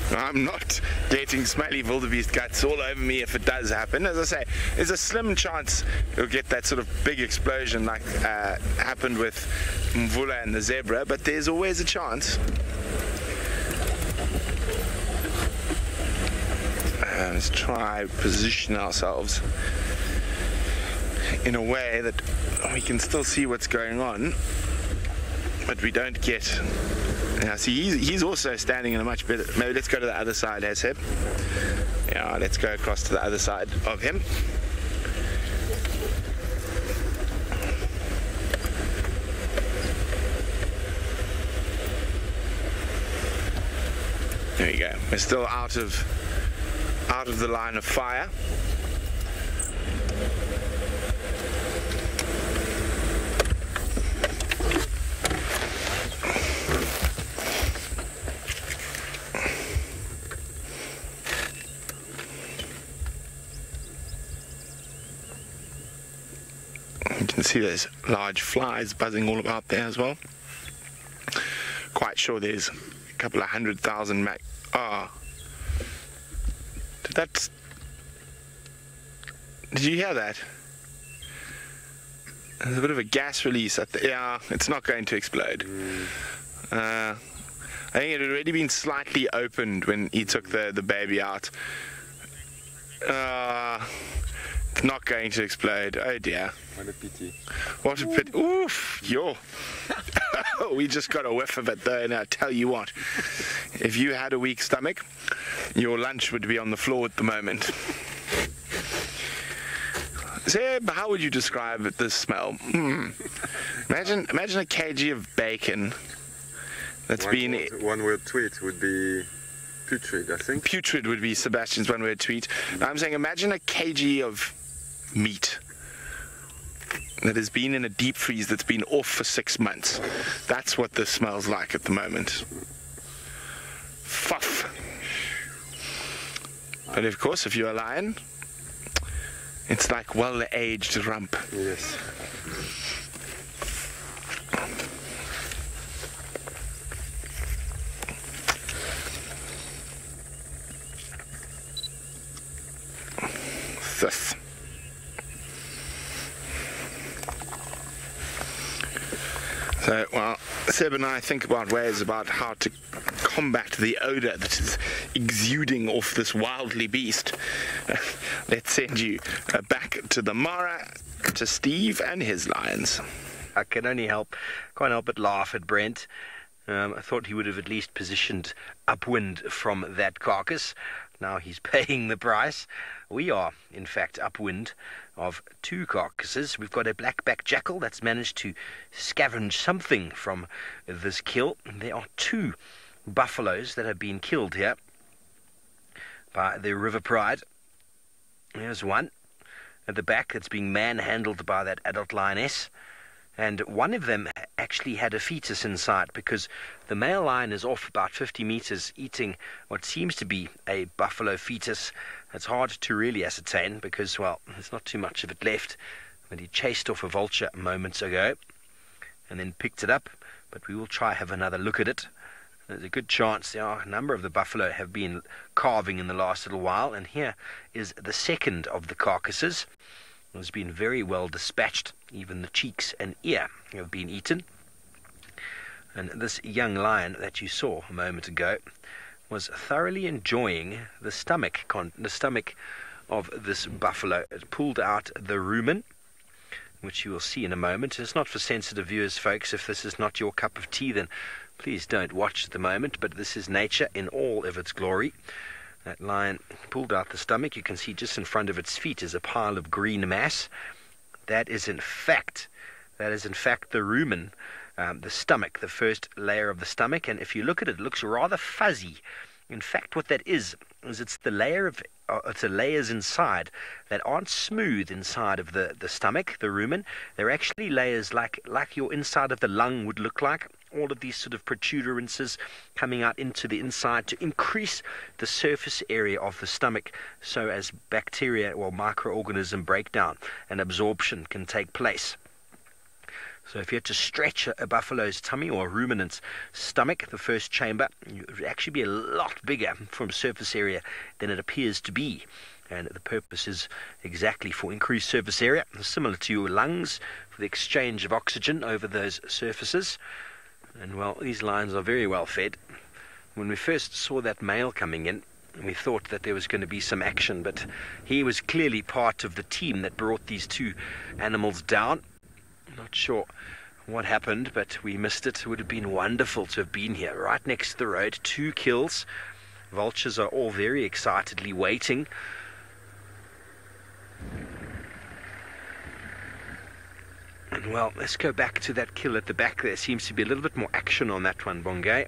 I'm not getting smelly wildebeest guts all over me if it does happen. As I say, there's a slim chance you'll get that sort of big explosion like happened with Mvula and the zebra, but there's always a chance. Let's try position ourselves in a way that we can still see what's going on, but we don't get. Now, see, he's also standing in a much better. Maybe let's go to the other side, Haseb. Yeah, let's go across to the other side of him. There we go. We're still out of the line of fire. You can see there's large flies buzzing all about there as well. Quite sure there's a couple of 100,000 Did you hear that? There's a bit of a gas release at the, yeah, it's not going to explode. I think it had already been slightly opened when he took the baby out. It's not going to explode. Oh dear. What a pity. What a pity. Oof, yo. We just got a whiff of it though, and I tell you what, if you had a weak stomach, your lunch would be on the floor at the moment. Zeb, how would you describe this smell? Imagine a kg of bacon that's one word tweet would be putrid, I think. Putrid would be Sebastian's one word tweet. Now I'm saying imagine a kg of meat that has been in a deep freeze that's been off for 6 months. That's what this smells like at the moment. Fuff. But of course, if you're a lion, it's like well-aged rump. Yes. This. So, well, Seb and I think about ways about how to combat the odour that is exuding off this wildly beast. Let's send you back to the Mara, to Steve and his lions. I can't help but laugh at Brent. I thought he would have at least positioned upwind from that carcass. Now he's paying the price. We are, in fact, upwind of 2 carcasses. We've got a black-backed jackal that's managed to scavenge something from this kill. There are 2 buffaloes that have been killed here by the River Pride. There's one at the back that's being manhandled by that adult lioness. And one of them actually had a fetus inside because the male lion is off about 50 meters eating what seems to be a buffalo fetus. It's hard to really ascertain because, well, there's not too much of it left. But he chased off a vulture moments ago and then picked it up. But we will try have another look at it. There's a good chance there are a number of the buffalo have been calving in the last little while, and here is the second of the carcasses. It has been very well dispatched. Even the cheeks and ear have been eaten. And this young lion that you saw a moment ago was thoroughly enjoying the stomach of this buffalo. It pulled out the rumen, which you will see in a moment. It's not for sensitive viewers, folks. If this is not your cup of tea, then please don't watch at the moment. But this is nature in all of its glory. That lion pulled out the stomach. You can see just in front of its feet is a pile of green mass. That is in fact the rumen, the stomach, the first layer of the stomach. And if you look at it, it looks rather fuzzy. In fact, what that is it's the layers inside that aren't smooth inside of the stomach, the rumen. They're actually layers like your inside of the lung would look like. All of these sort of protuberances coming out into the inside to increase the surface area of the stomach so as bacteria or microorganism breakdown and absorption can take place. So if you had to stretch a buffalo's tummy or a ruminant's stomach, the first chamber, it would actually be a lot bigger from surface area than it appears to be. And the purpose is exactly for increased surface area, similar to your lungs, for the exchange of oxygen over those surfaces. And well, these lions are very well fed. When we first saw that male coming in, we thought that there was going to be some action, but he was clearly part of the team that brought these two animals down. Not sure what happened, but we missed it. It would have been wonderful to have been here, right next to the road. 2 kills. Vultures are all very excitedly waiting. And well, let's go back to that kill at the back. There seems to be a little bit more action on that one, Bongay.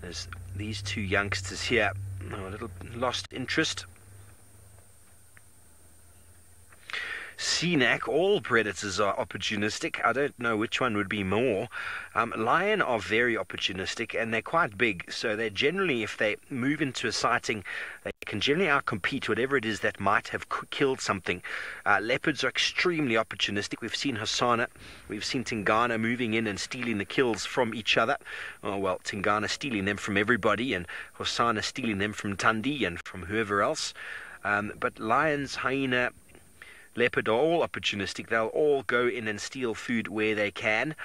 There's these 2 youngsters here. A little lost interest. CNAC, all predators are opportunistic. I don't know which one would be more. Lion are very opportunistic, and they're quite big, so they generally, if they move into a sighting, they can generally outcompete whatever it is that might have killed something. Leopards are extremely opportunistic. We've seen Hosana, we've seen Tingana moving in and stealing the kills from each other. Oh, well, Tingana stealing them from everybody, and Hosana stealing them from Tandi and from whoever else. But lions, hyena, leopard are all opportunistic. They'll all go in and steal food where they can.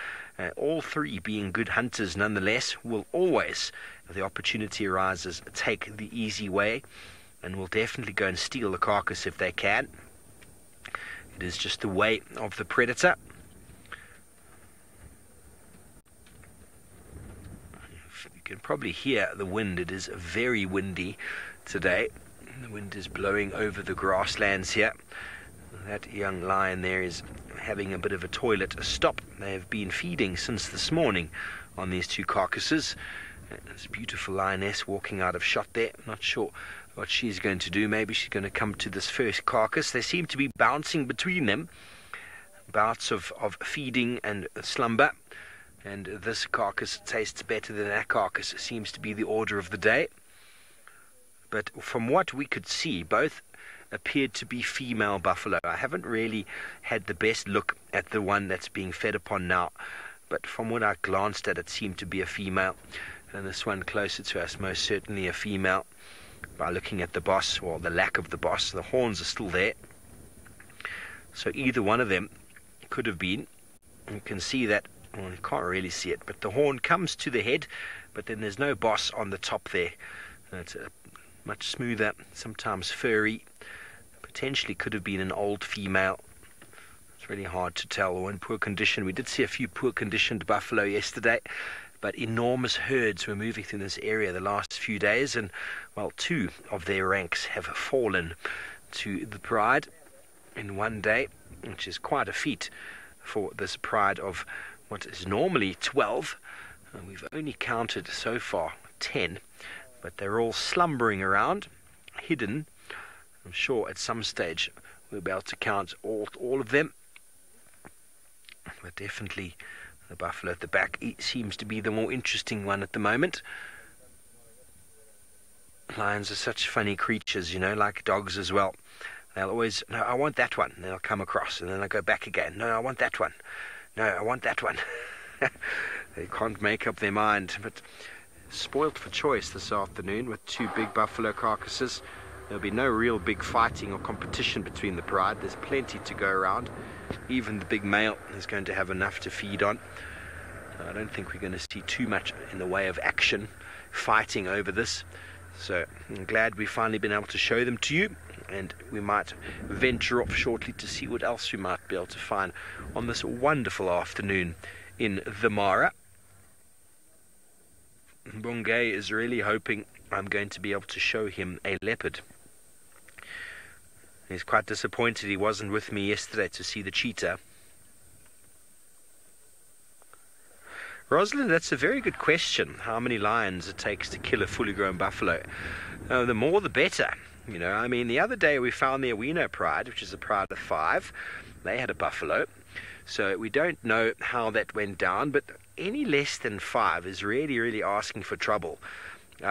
All 3 being good hunters nonetheless will always, if the opportunity arises, take the easy way and will definitely go and steal the carcass if they can. It is just the way of the predator. You can probably hear the wind. It is very windy today. The wind is blowing over the grasslands here. That young lion there is having a bit of a toilet stop. They have been feeding since this morning on these 2 carcasses. There's a beautiful lioness walking out of shot there. Not sure what she's going to do. Maybe she's going to come to this first carcass. They seem to be bouncing between them. Bouts of feeding and slumber. And this carcass tastes better than that carcass. It seems to be the order of the day. But from what we could see, both appeared to be female buffalo. I haven't really had the best look at the one that's being fed upon now, but from what I glanced at, it seemed to be a female. And this one closer to us, most certainly a female. By looking at the boss, or the lack of the boss, the horns are still there. So either one of them could have been. You can see that, well, you can't really see it, but the horn comes to the head, but then there's no boss on the top there. It's a much smoother, sometimes furry. Potentially could have been an old female. It's really hard to tell, or in poor condition. We did see a few poor conditioned buffalo yesterday, but enormous herds were moving through this area the last few days, and well, 2 of their ranks have fallen to the pride in one day, which is quite a feat for this pride of what is normally 12. We've only counted so far 10, but they're all slumbering around, hidden. I'm sure at some stage we'll be able to count all of them. But definitely the buffalo at the back seems to be the more interesting one at the moment. Lions are such funny creatures, you know, like dogs as well. They'll always, no, I want that one. And they'll come across, and then they'll go back again. No, I want that one. No, I want that one. They can't make up their mind. But spoilt for choice this afternoon with 2 big buffalo carcasses. There'll be no real big fighting or competition between the pride. There's plenty to go around. Even the big male is going to have enough to feed on. I don't think we're going to see too much in the way of action fighting over this. So I'm glad we've finally been able to show them to you, and we might venture off shortly to see what else we might be able to find on this wonderful afternoon in the Mara. Bungay is really hoping I'm going to be able to show him a leopard. He's quite disappointed he wasn't with me yesterday to see the cheetah. Rosalind, that's a very good question, how many lions it takes to kill a fully grown buffalo. The more the better. You know, I mean, the other day we found the Awino pride, which is a pride of 5. They had a buffalo. So we don't know how that went down, but any less than 5 is really, really asking for trouble.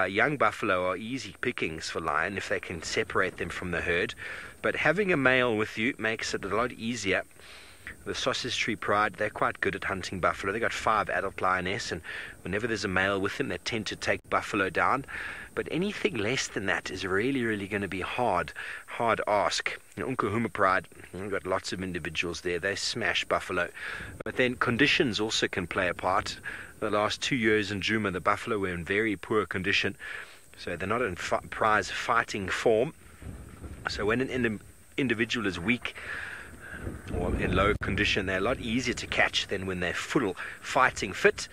Young buffalo are easy pickings for lion if they can separate them from the herd. But having a male with you makes it a lot easier. The Sausage Tree Pride, they're quite good at hunting buffalo. They've got 5 adult lioness, and whenever there's a male with them, they tend to take buffalo down. But anything less than that is really, really going to be hard ask. Unkuhuma Pride, we've got lots of individuals there. They smash buffalo. But then conditions also can play a part. The last 2 years in Djuma, the buffalo were in very poor condition. So they're not in prize fighting form. So when an individual is weak or in low condition, they're a lot easier to catch than when they're full fighting fit.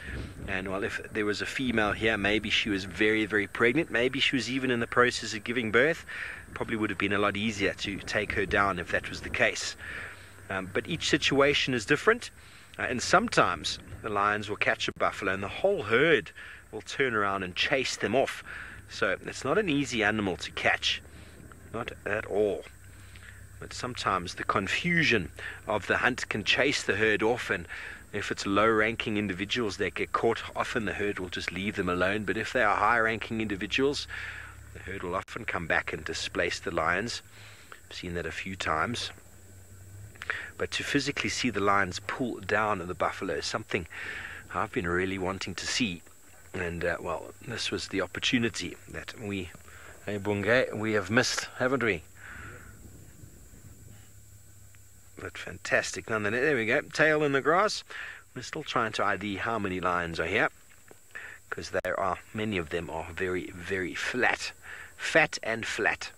And well, if there was a female here, maybe she was very, very pregnant, maybe she was even in the process of giving birth, probably would have been a lot easier to take her down if that was the case. But each situation is different, and sometimes the lions will catch a buffalo and the whole herd will turn around and chase them off. So it's not an easy animal to catch, not at all. But sometimes the confusion of the hunt can chase the herd off, and if it's low-ranking individuals that get caught, often the herd will just leave them alone. But if they are high-ranking individuals, the herd will often come back and displace the lions. I've seen that a few times. But to physically see the lions pull down the buffalo is something I've been really wanting to see. And, well, this was the opportunity that we have missed, haven't we? But fantastic nonetheless. There we go, tail in the grass. We're still trying to ID how many lions are here, because there are many of them are very, very flat and flat,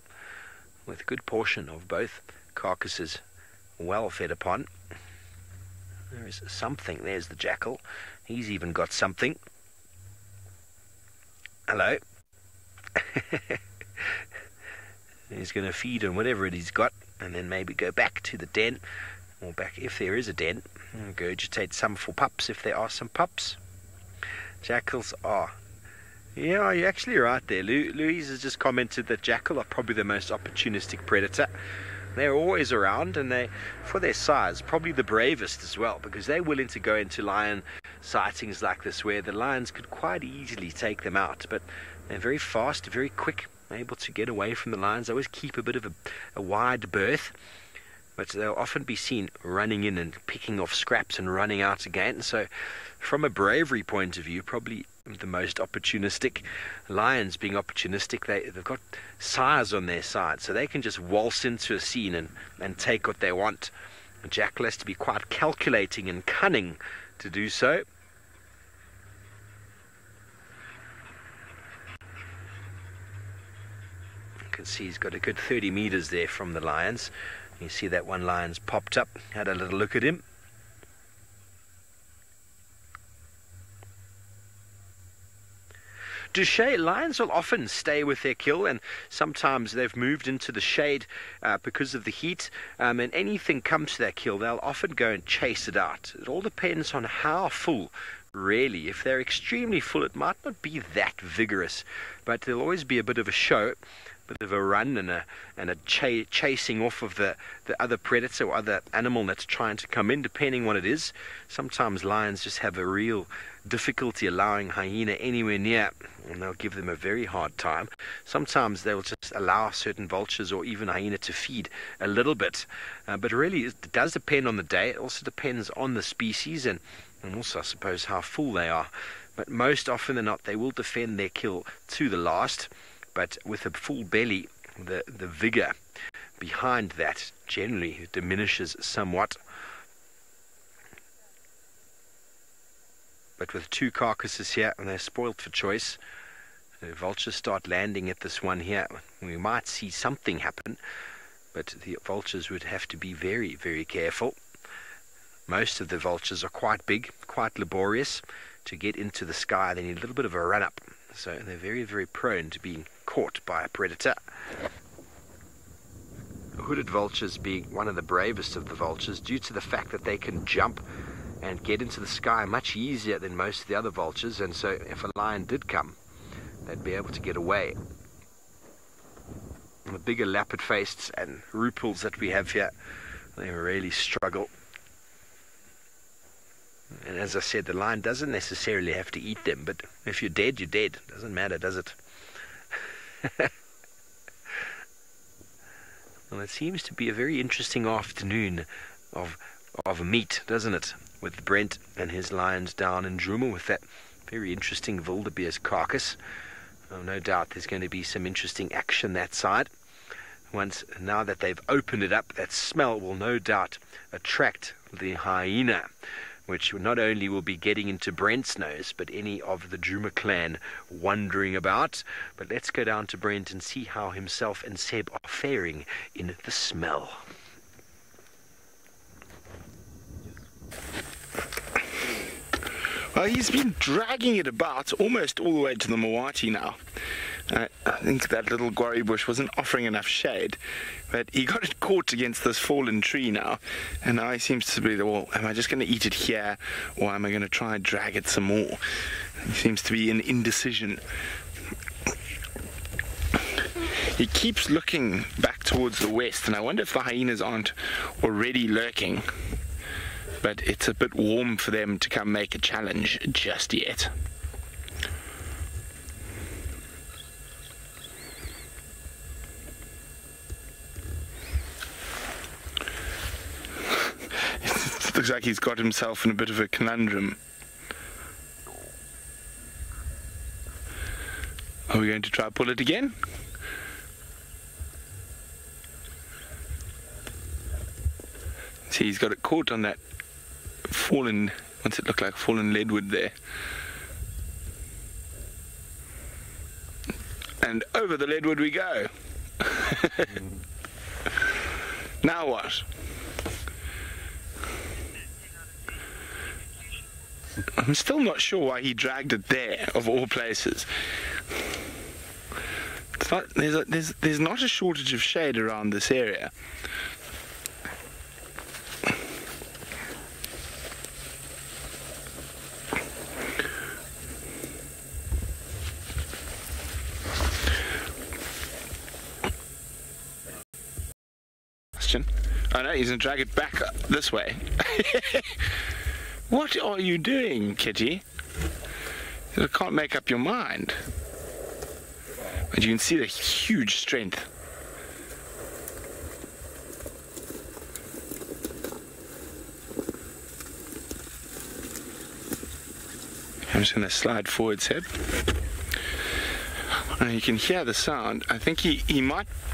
with a good portion of both carcasses well fed upon. There is something. There's the jackal. He's even got something. Hello. He's going to feed on whatever it he's got, and then maybe go back to the den, or back if there is a den, and regurgitate some for pups if there are some pups. Jackals are... Yeah, you're actually right there. Louise has just commented that jackal are probably the most opportunistic predator. They're always around, and they, for their size, probably the bravest as well, because they're willing to go into lion sightings like this, where the lions could quite easily take them out. But they're very fast, very quick, able to get away from the lions. They always keep a bit of a wide berth, but they'll often be seen running in and picking off scraps and running out again. So from a bravery point of view, probably the most opportunistic. Lions being opportunistic, they've got size on their side, so they can just waltz into a scene and take what they want. A jackal has to be quite calculating and cunning to do so. You can see he's got a good 30 meters there from the lions. You see that one lion's popped up, had a little look at him. Lions will often stay with their kill, and sometimes they've moved into the shade because of the heat, and anything comes to their kill, they'll often go and chase it out. It all depends on how full, really. If they're extremely full, it might not be that vigorous, but there'll always be a bit of a show, bit of a run and a chasing off of the other predator or other animal that's trying to come in, depending what it is. Sometimes lions just have a real difficulty allowing hyena anywhere near, and they'll give them a very hard time. Sometimes they'll just allow certain vultures or even hyena to feed a little bit, but really it does depend on the day. It also depends on the species, and also I suppose how full they are. but most often than not they will defend their kill to the last. But with a full belly, the vigor behind that generally diminishes somewhat. But with 2 carcasses here, and they're spoilt for choice, the vultures start landing at this one here. We might see something happen, but the vultures would have to be very, very careful. Most of the vultures are quite big, quite laborious. To get into the sky, they need a little bit of a run-up. So they're very, very prone to being caught by a predator. Hooded vultures being one of the bravest of the vultures due to the fact that they can jump and get into the sky much easier than most of the other vultures, and so if a lion did come, they'd be able to get away. And the bigger lappet-faced and rupels that we have here, they really struggle. And as I said, the lion doesn't necessarily have to eat them, but if you're dead, you're dead. Doesn't matter, does it? Well, it seems to be a very interesting afternoon of meat, doesn't it? With Brent and his lions down in Djuma with that very interesting wildebeest carcass. Oh, no doubt there's going to be some interesting action that side. Now that they've opened it up, that smell will no doubt attract the hyena, which not only will be getting into Brent's nose, but any of the Djuma clan wondering about. But let's go down to Brent and see how himself and Seb are faring in the smell. Well, he's been dragging it about almost all the way to the Mawati now. I think that little guarri bush wasn't offering enough shade, but he got it caught against this fallen tree now, and now he seems to be, well, am I just going to eat it here, or am I going to try and drag it some more? He seems to be in indecision. He keeps looking back towards the west, and I wonder if the hyenas aren't already lurking, but it's a bit warm for them to come make a challenge just yet. It looks like he's got himself in a bit of a conundrum. Are we going to try pull it again? See, he's got it caught on that fallen, what's it look like, fallen leadwood there. And over the leadwood we go. Now what? I'm still not sure why he dragged it there, of all places. It's not, there's not a shortage of shade around this area. Oh no, he's going to drag it back this way. What are you doing, Kitty? You can't make up your mind. But you can see the huge strength. I'm just going to slide forward, Seb. You can hear the sound. I think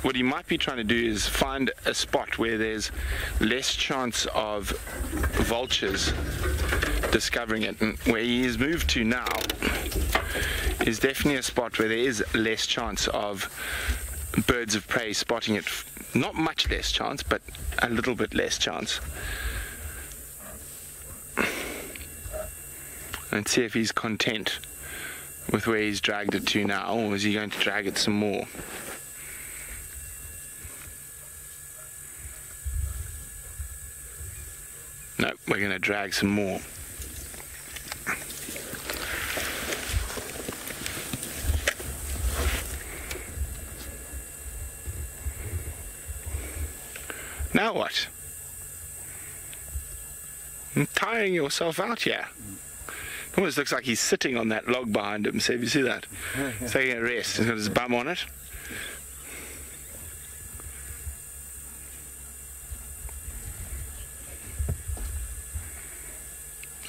what he might be trying to do is find a spot where there's less chance of vultures discovering it, and where he has moved to now is definitely a spot where there is less chance of birds of prey spotting it. Not much less chance, but a little bit less chance. And see if he's content with where he's dragged it to now, or is he going to drag it some more? No, we're going to drag some more. Now what? You're tiring yourself out here. It almost looks like he's sitting on that log behind him. So if you see that, he's taking a rest. He's got his bum on it.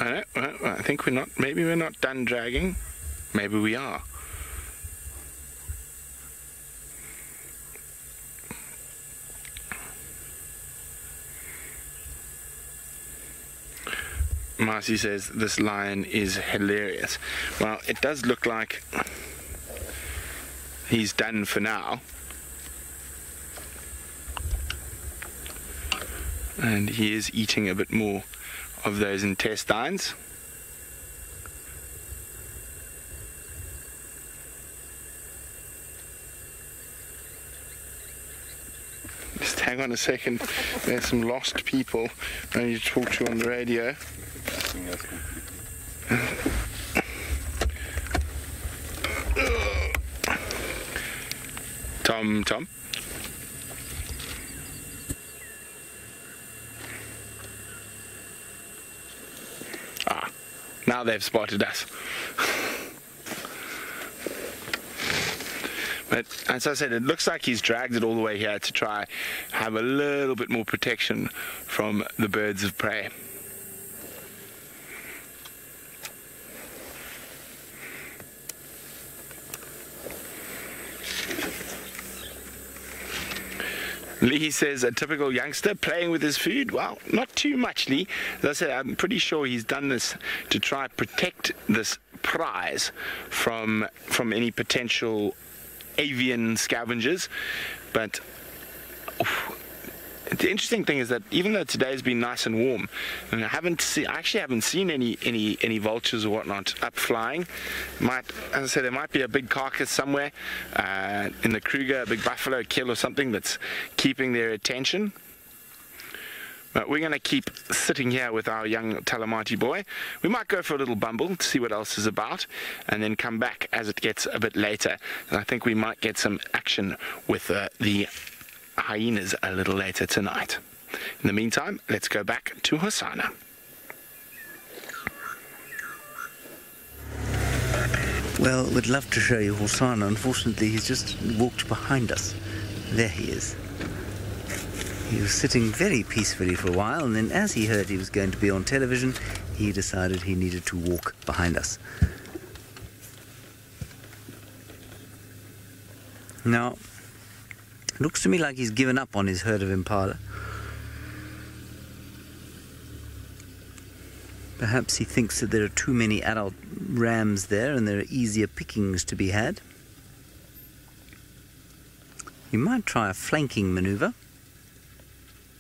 I think we're not, maybe we're not done dragging. Maybe we are. Marcy says this lion is hilarious. Well, it does look like he's done for now. And he is eating a bit more of those intestines. Just hang on a second. There's some lost people I need to talk to on the radio. Tom. Now they've spotted us. But as I said, it looks like he's dragged it all the way here to try have a little bit more protection from the birds of prey. Lee says, a typical youngster playing with his food. Well, not too much, Lee. As I said, I'm pretty sure he's done this to try protect this prize from any potential avian scavengers. But the interesting thing is that even though today's been nice and warm, and I actually haven't seen any vultures or whatnot up flying. As I said, there might be a big carcass somewhere in the Kruger, a big buffalo kill or something that's keeping their attention. But we're going to keep sitting here with our young Talamati boy. We might go for a little bumble to see what else is about, and then come back as it gets a bit later. And I think we might get some action with the hyenas a little later tonight. In the meantime, let's go back to Hosana. Well, we'd love to show you Hosana. Unfortunately, he's just walked behind us. There he is. He was sitting very peacefully for a while, and then as he heard he was going to be on television, he decided he needed to walk behind us. Now, looks to me like he's given up on his herd of impala. Perhaps he thinks that there are too many adult rams there and there are easier pickings to be had. You might try a flanking maneuver.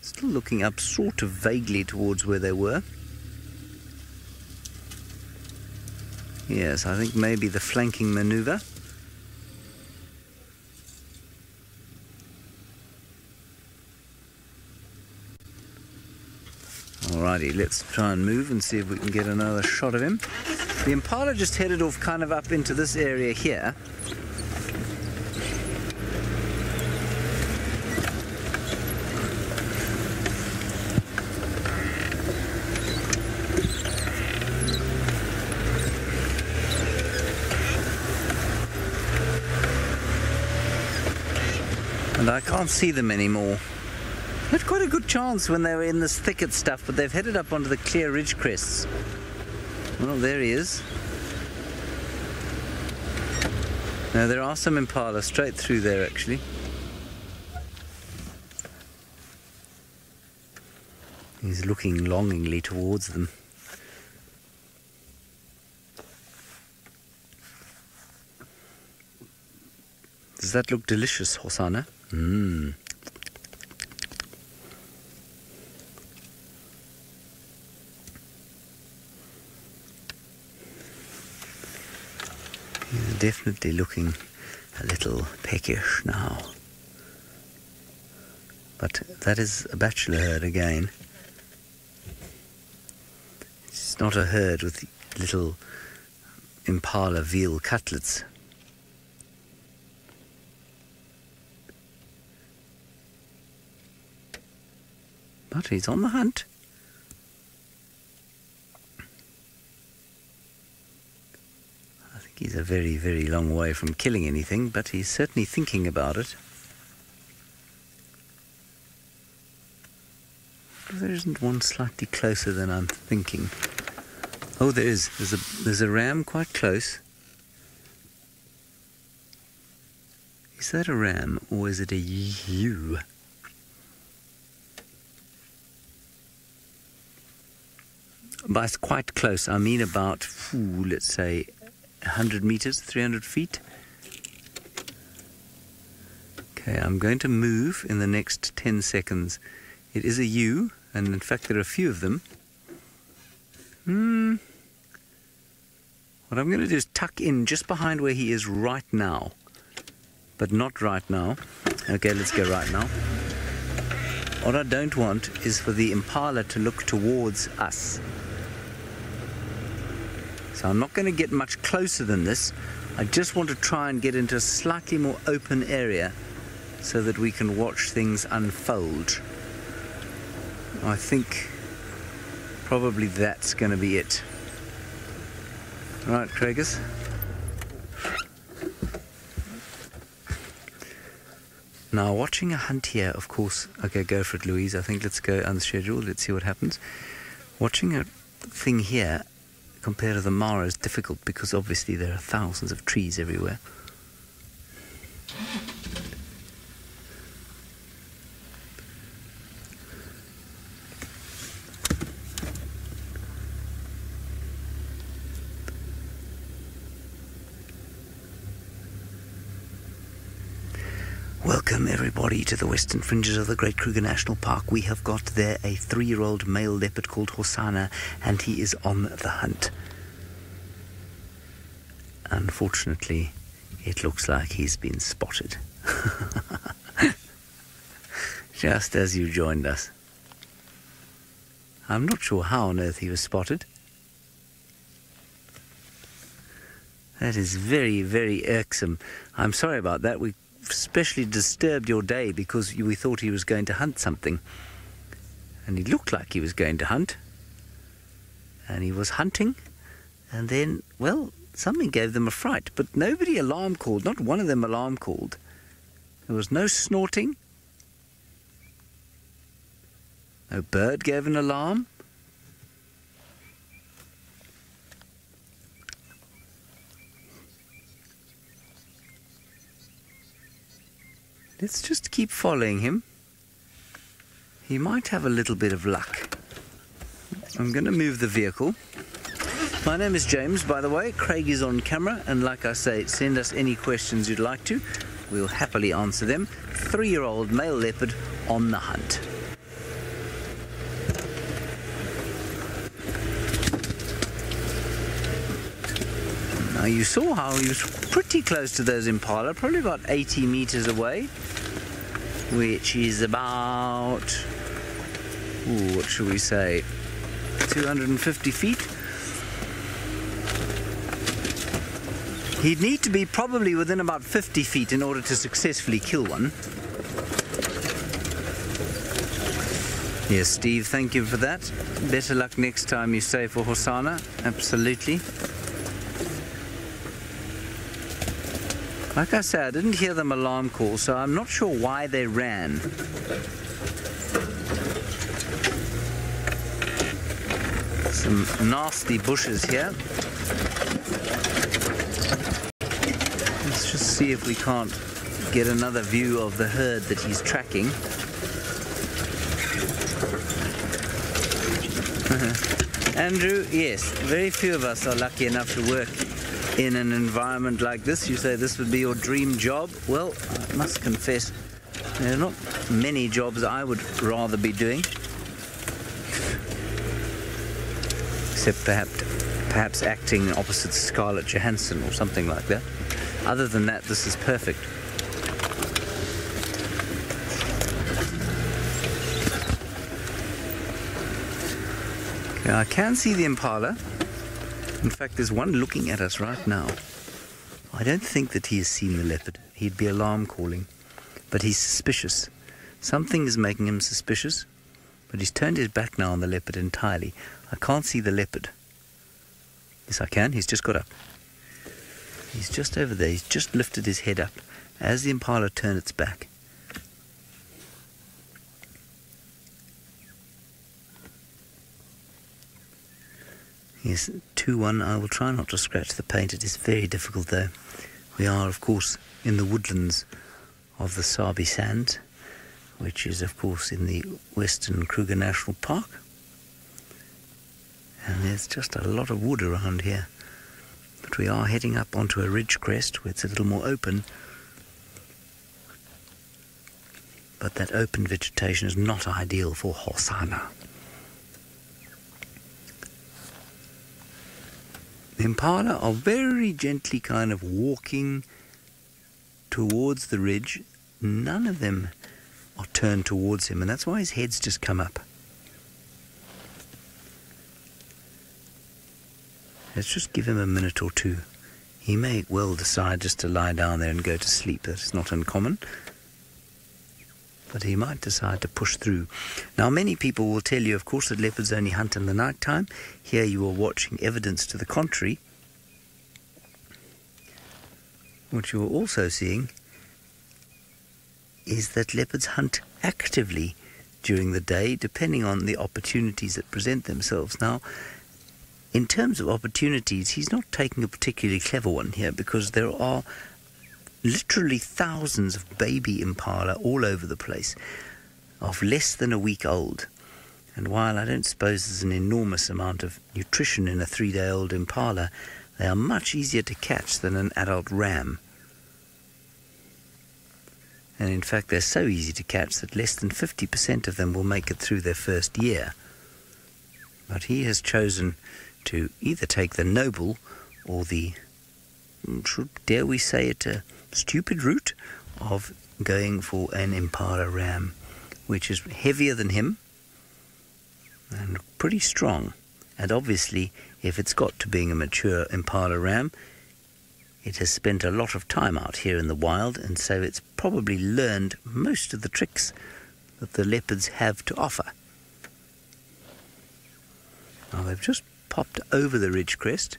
Still looking up sort of vaguely towards where they were. Yes, I think maybe the flanking maneuver. Alrighty, let's try and move and see if we can get another shot of him. The impala just headed off kind of up into this area here. And I can't see them anymore. They had quite a good chance when they were in this thicket stuff, but they've headed up onto the clear ridge crests. Well, there he is. Now, there are some impala straight through there, actually. He's looking longingly towards them. Does that look delicious, Hosana? Mmm. He's definitely looking a little peckish now. But that is a bachelor herd again. It's not a herd with little impala veal cutlets. But he's on the hunt. I think he's a very, very long way from killing anything, but he's certainly thinking about it. There isn't one slightly closer than I'm thinking. Oh, there is. There's a ram quite close. Is that a ram or is it a ewe? But it's quite close. I mean about, let's say, 100 meters, 300 feet. Okay, I'm going to move in the next 10 seconds. It is a ewe, and in fact there are a few of them. What I'm going to do is tuck in just behind where he is right now. But not right now. Okay, let's go right now. What I don't want is for the impala to look towards us. So I'm not going to get much closer than this. I just want to try and get into a slightly more open area so that we can watch things unfold. I think probably that's going to be it. Right, Craigus. Now, watching a hunt here, of course... Okay, go for it, Louise. I think let's go unscheduled. Let's see what happens. Watching a thing here compared to the Mara is difficult because obviously there are thousands of trees everywhere. Welcome everybody to the western fringes of the Great Kruger National Park. We have got there a 3-year-old male leopard called Hosanna, and he is on the hunt. Unfortunately, it looks like he's been spotted. Just as you joined us. I'm not sure how on earth he was spotted. That is very, very irksome. I'm sorry about that. We especially disturbed your day because we thought he was going to hunt something. And he looked like he was going to hunt. And he was hunting. And then, well, something gave them a fright. But nobody alarm called. Not one of them alarm called. There was no snorting. No bird gave an alarm. Let's just keep following him. He might have a little bit of luck. I'm going to move the vehicle. My name is James, by the way. Craig is on camera, and like I say, send us any questions you'd like to. We'll happily answer them. 3-year-old male leopard on the hunt. Now you saw how he was pretty close to those impala, probably about 80 meters away, which is about, what should we say, 250 feet. He'd need to be probably within about 50 feet in order to successfully kill one. Yes, Steve, thank you for that. Better luck next time, you say, for Hosanna. Absolutely. Like I said, I didn't hear them alarm call, so I'm not sure why they ran. Some nasty bushes here. Let's just see if we can't get another view of the herd that he's tracking. Andrew, yes, very few of us are lucky enough to work in an environment like this. You say this would be your dream job. Well, I must confess, there are not many jobs I would rather be doing. Except perhaps acting opposite Scarlett Johansson or something like that. Other than that, this is perfect. Okay, I can see the impala. In fact, there's one looking at us right now. I don't think that he has seen the leopard. He'd be alarm calling. But he's suspicious. Something is making him suspicious. But he's turned his back now on the leopard entirely. I can't see the leopard. Yes, I can. He's just got up. He's just over there. He's just lifted his head up as the impala turned its back. Yes, 2-1. I will try not to scratch the paint. It is very difficult though. We are, of course, in the woodlands of the Sabi Sand, which is, of course, in the Western Kruger National Park. And there's just a lot of wood around here. But we are heading up onto a ridge crest where it's a little more open. But that open vegetation is not ideal for Hosana. The impala are very gently kind of walking towards the ridge. None of them are turned towards him, and that's why his head's just come up. Let's just give him a minute or two. He may well decide just to lie down there and go to sleep. That's not uncommon. But he might decide to push through. Now, many people will tell you, of course, that leopards only hunt in the night time. Here you are watching evidence to the contrary. What you're also seeing is that leopards hunt actively during the day, depending on the opportunities that present themselves. Now, in terms of opportunities, he's not taking a particularly clever one here, because there are literally thousands of baby impala all over the place, of less than a week old. And while I don't suppose there's an enormous amount of nutrition in a 3-day-old impala, they are much easier to catch than an adult ram. And in fact, they're so easy to catch that less than 50% of them will make it through their first year. But he has chosen to either take the noble or the, dare we say it, stupid route of going for an impala ram, which is heavier than him and pretty strong. And obviously, if it's got to being a mature impala ram, it has spent a lot of time out here in the wild, and so it's probably learned most of the tricks that the leopards have to offer. Now, they've just popped over the ridge crest.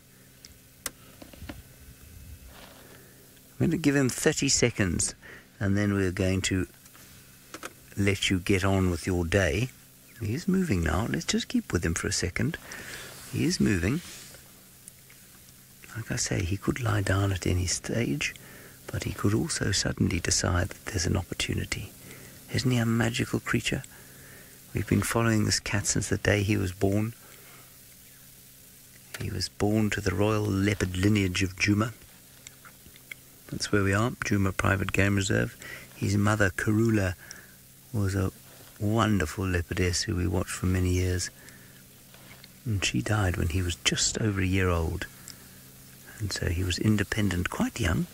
I'm going to give him 30 seconds, and then we're going to let you get on with your day. He is moving now. Let's just keep with him for a second. He is moving. Like I say, he could lie down at any stage, but he could also suddenly decide that there's an opportunity. Isn't he a magical creature? We've been following this cat since the day he was born. He was born to the royal leopard lineage of Juma. That's where we are, Juma Private Game Reserve. His mother, Karula, was a wonderful leopardess who we watched for many years. And she died when he was just over a year old. And so he was independent quite young,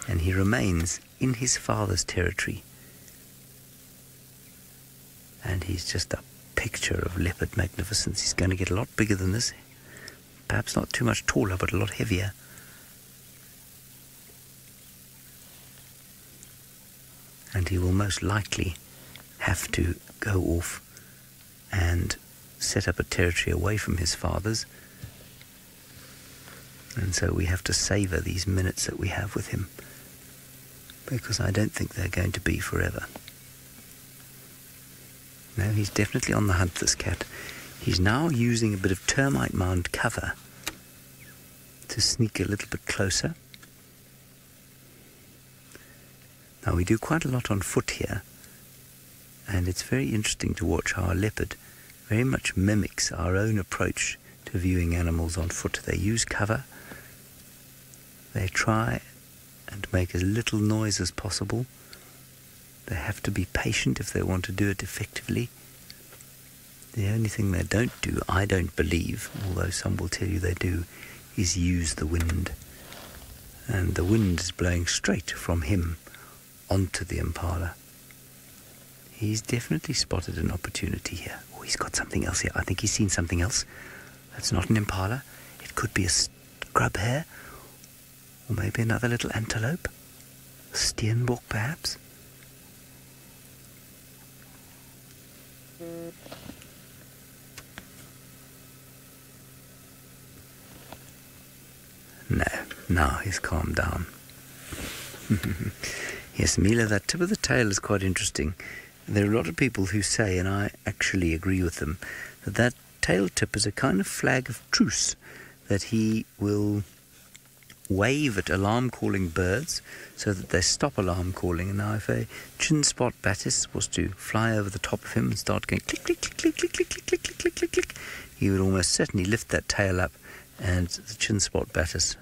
and he remains in his father's territory. And he's just a picture of leopard magnificence. He's going to get a lot bigger than this. Perhaps not too much taller, but a lot heavier. And he will most likely have to go off and set up a territory away from his father's. And so we have to savour these minutes that we have with him, because I don't think they're going to be forever. No, he's definitely on the hunt, this cat. He's now using a bit of termite mound cover to sneak a little bit closer. Now, we do quite a lot on foot here, and it's very interesting to watch how a leopard very much mimics our own approach to viewing animals on foot. They use cover. They try and make as little noise as possible. They have to be patient if they want to do it effectively. The only thing they don't do, I don't believe, although some will tell you they do, is use the wind. And the wind is blowing straight from him onto the impala. He's definitely spotted an opportunity here. Oh, he's got something else here. I think he's seen something else. That's not an impala. It could be a scrub hare, or maybe another little antelope. A steenbok, perhaps. No, now he's calmed down. Yes, Mila, that tip of the tail is quite interesting. There are a lot of people who say, and I actually agree with them, that tail tip as a kind of flag of truce, that he will wave at alarm calling birds so that they stop alarm calling. And now if a chin spot batis was to fly over the top of him and start going click, click, click, click, click, click, click, click, click, click, click, click, he would almost certainly lift that tail up, and the chin spot batis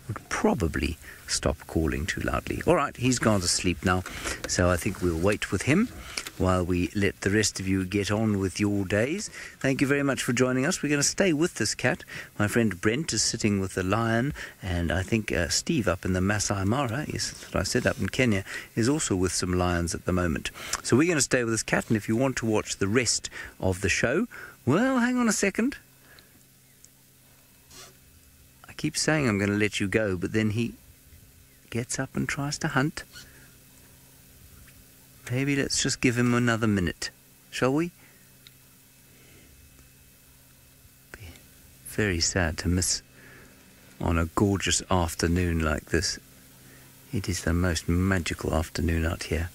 would probably stop calling too loudly. All right, he's gone to sleep now, so I think we'll wait with him while we let the rest of you get on with your days. Thank you very much for joining us. We're going to stay with this cat. My friend Brent is sitting with the lion, and I think Steve up in the Masai Mara, yes, that's what I said, up in Kenya, is also with some lions at the moment. So we're going to stay with this cat, and if you want to watch the rest of the show, well, hang on a second. I keep saying I'm going to let you go, but then he gets up and tries to hunt. Maybe let's just give him another minute, shall we? Be very sad to miss on a gorgeous afternoon like this. It is the most magical afternoon out here.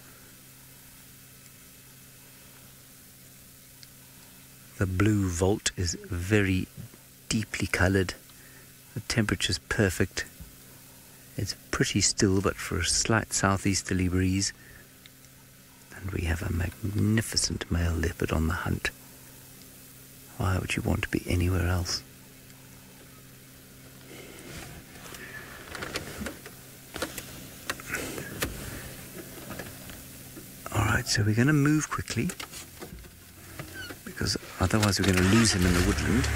The blue vault is very deeply coloured. The temperature's perfect. It's pretty still, but for a slight southeasterly breeze. And we have a magnificent male leopard on the hunt. Why would you want to be anywhere else? Alright, so we're going to move quickly, because otherwise we're going to lose him in the woodland.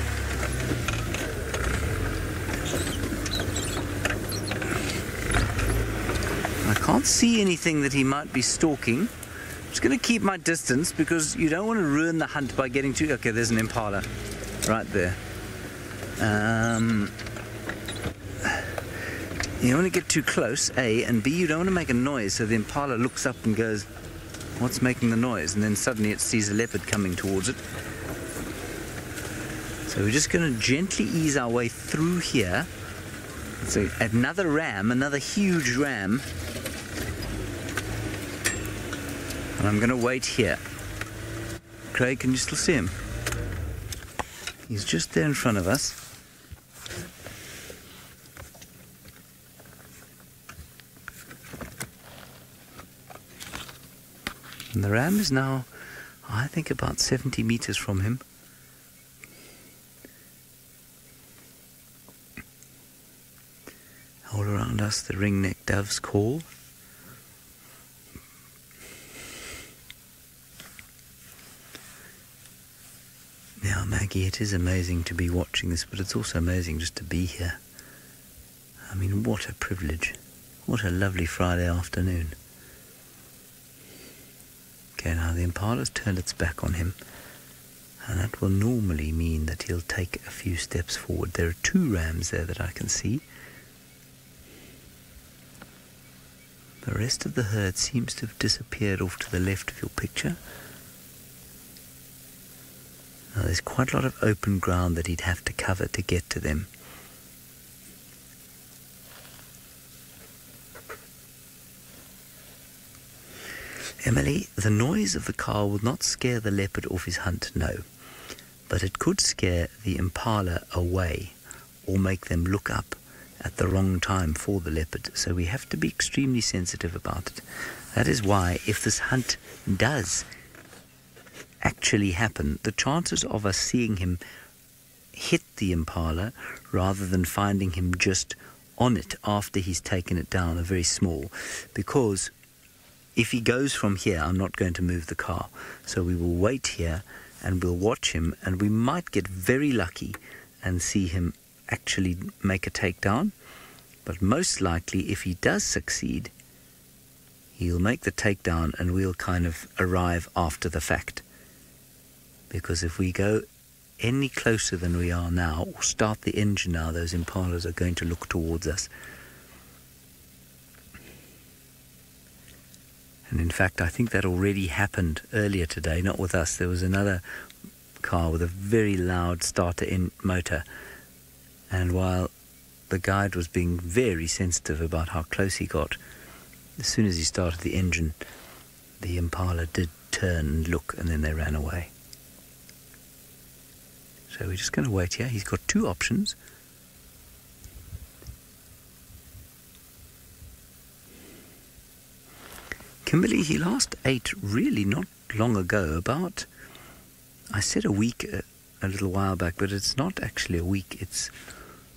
I can't see anything that he might be stalking. I'm just going to keep my distance, because you don't want to ruin the hunt by getting too... Okay, there's an impala right there. You don't want to get too close, A, and B, you don't want to make a noise so the impala looks up and goes, what's making the noise? And then suddenly it sees a leopard coming towards it. So we're just going to gently ease our way through here. So another ram, another huge ram. And I'm going to wait here. Craig, can you still see him? He's just there in front of us. And the ram is now, I think, about 70 meters from him. All around us, the ring-necked doves call. Now, Maggie, it is amazing to be watching this, but it's also amazing just to be here. I mean, what a privilege. What a lovely Friday afternoon. Okay, now the impala's turned its back on him, and that will normally mean that he'll take a few steps forward. There are two rams there that I can see. The rest of the herd seems to have disappeared off to the left of your picture. Now, there's quite a lot of open ground that he'd have to cover to get to them. Emily, the noise of the car will not scare the leopard off his hunt, no. But it could scare the impala away or make them look up at the wrong time for the leopard. So we have to be extremely sensitive about it. That is why, if this hunt does actually happen, the chances of us seeing him hit the impala rather than finding him just on it after he's taken it down are very small, because if he goes from here, I'm not going to move the car. So we will wait here and we'll watch him, and we might get very lucky and see him actually make a takedown. But most likely, if he does succeed, he'll make the takedown and we'll kind of arrive after the fact. Because if we go any closer than we are now, or start the engine now, those impalas are going to look towards us. And in fact, I think that already happened earlier today, not with us. There was another car with a very loud starter-in motor. And while the guide was being very sensitive about how close he got, as soon as he started the engine, the impala did turn and look, and then they ran away. So we're just going to wait here. He's got two options. Kimberley, he last ate really not long ago, about, I said a week a little while back, but it's not actually a week. It's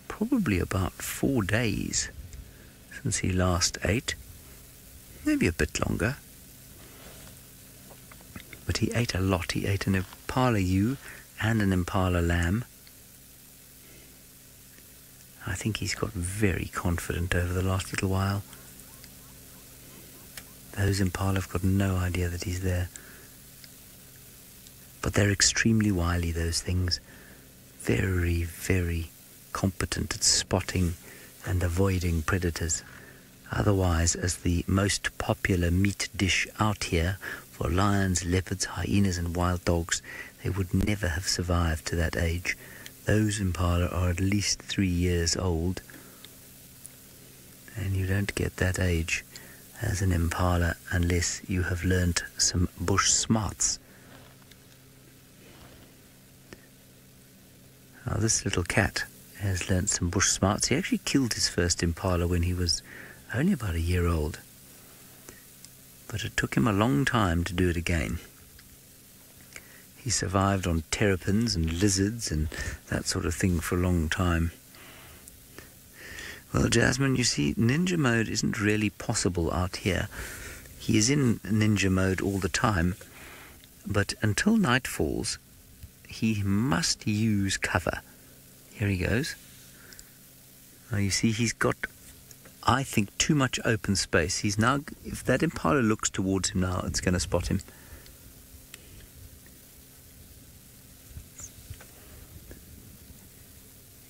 probably about 4 days since he last ate. Maybe a bit longer. But he ate a lot. He ate an impala ewe and an impala lamb. I think he's got very confident over the last little while. Those impala have got no idea that he's there. But they're extremely wily, those things. Very, very competent at spotting and avoiding predators. Otherwise, as the most popular meat dish out here for lions, leopards, hyenas and wild dogs, they would never have survived to that age. Those impala are at least 3 years old. And you don't get that age as an impala unless you have learnt some bush smarts. Now this little cat has learnt some bush smarts. He actually killed his first impala when he was only about 1 year old. But it took him a long time to do it again. He survived on terrapins and lizards and that sort of thing for a long time. Well, Jasmine, you see, ninja mode isn't really possible out here. He is in ninja mode all the time, but until night falls, he must use cover. Here he goes. Now you see he's got, I think, too much open space. He's now, if that impala looks towards him now, it's going to spot him.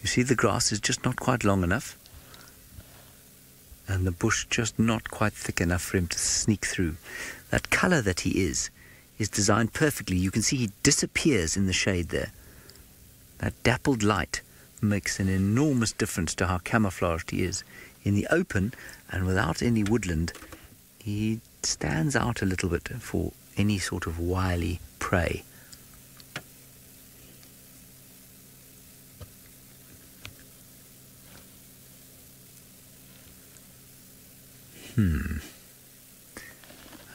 You see the grass is just not quite long enough, and the bush just not quite thick enough for him to sneak through. That colour that he is designed perfectly. You can see he disappears in the shade there. That dappled light makes an enormous difference to how camouflaged he is. In the open and without any woodland, he stands out a little bit for any sort of wily prey.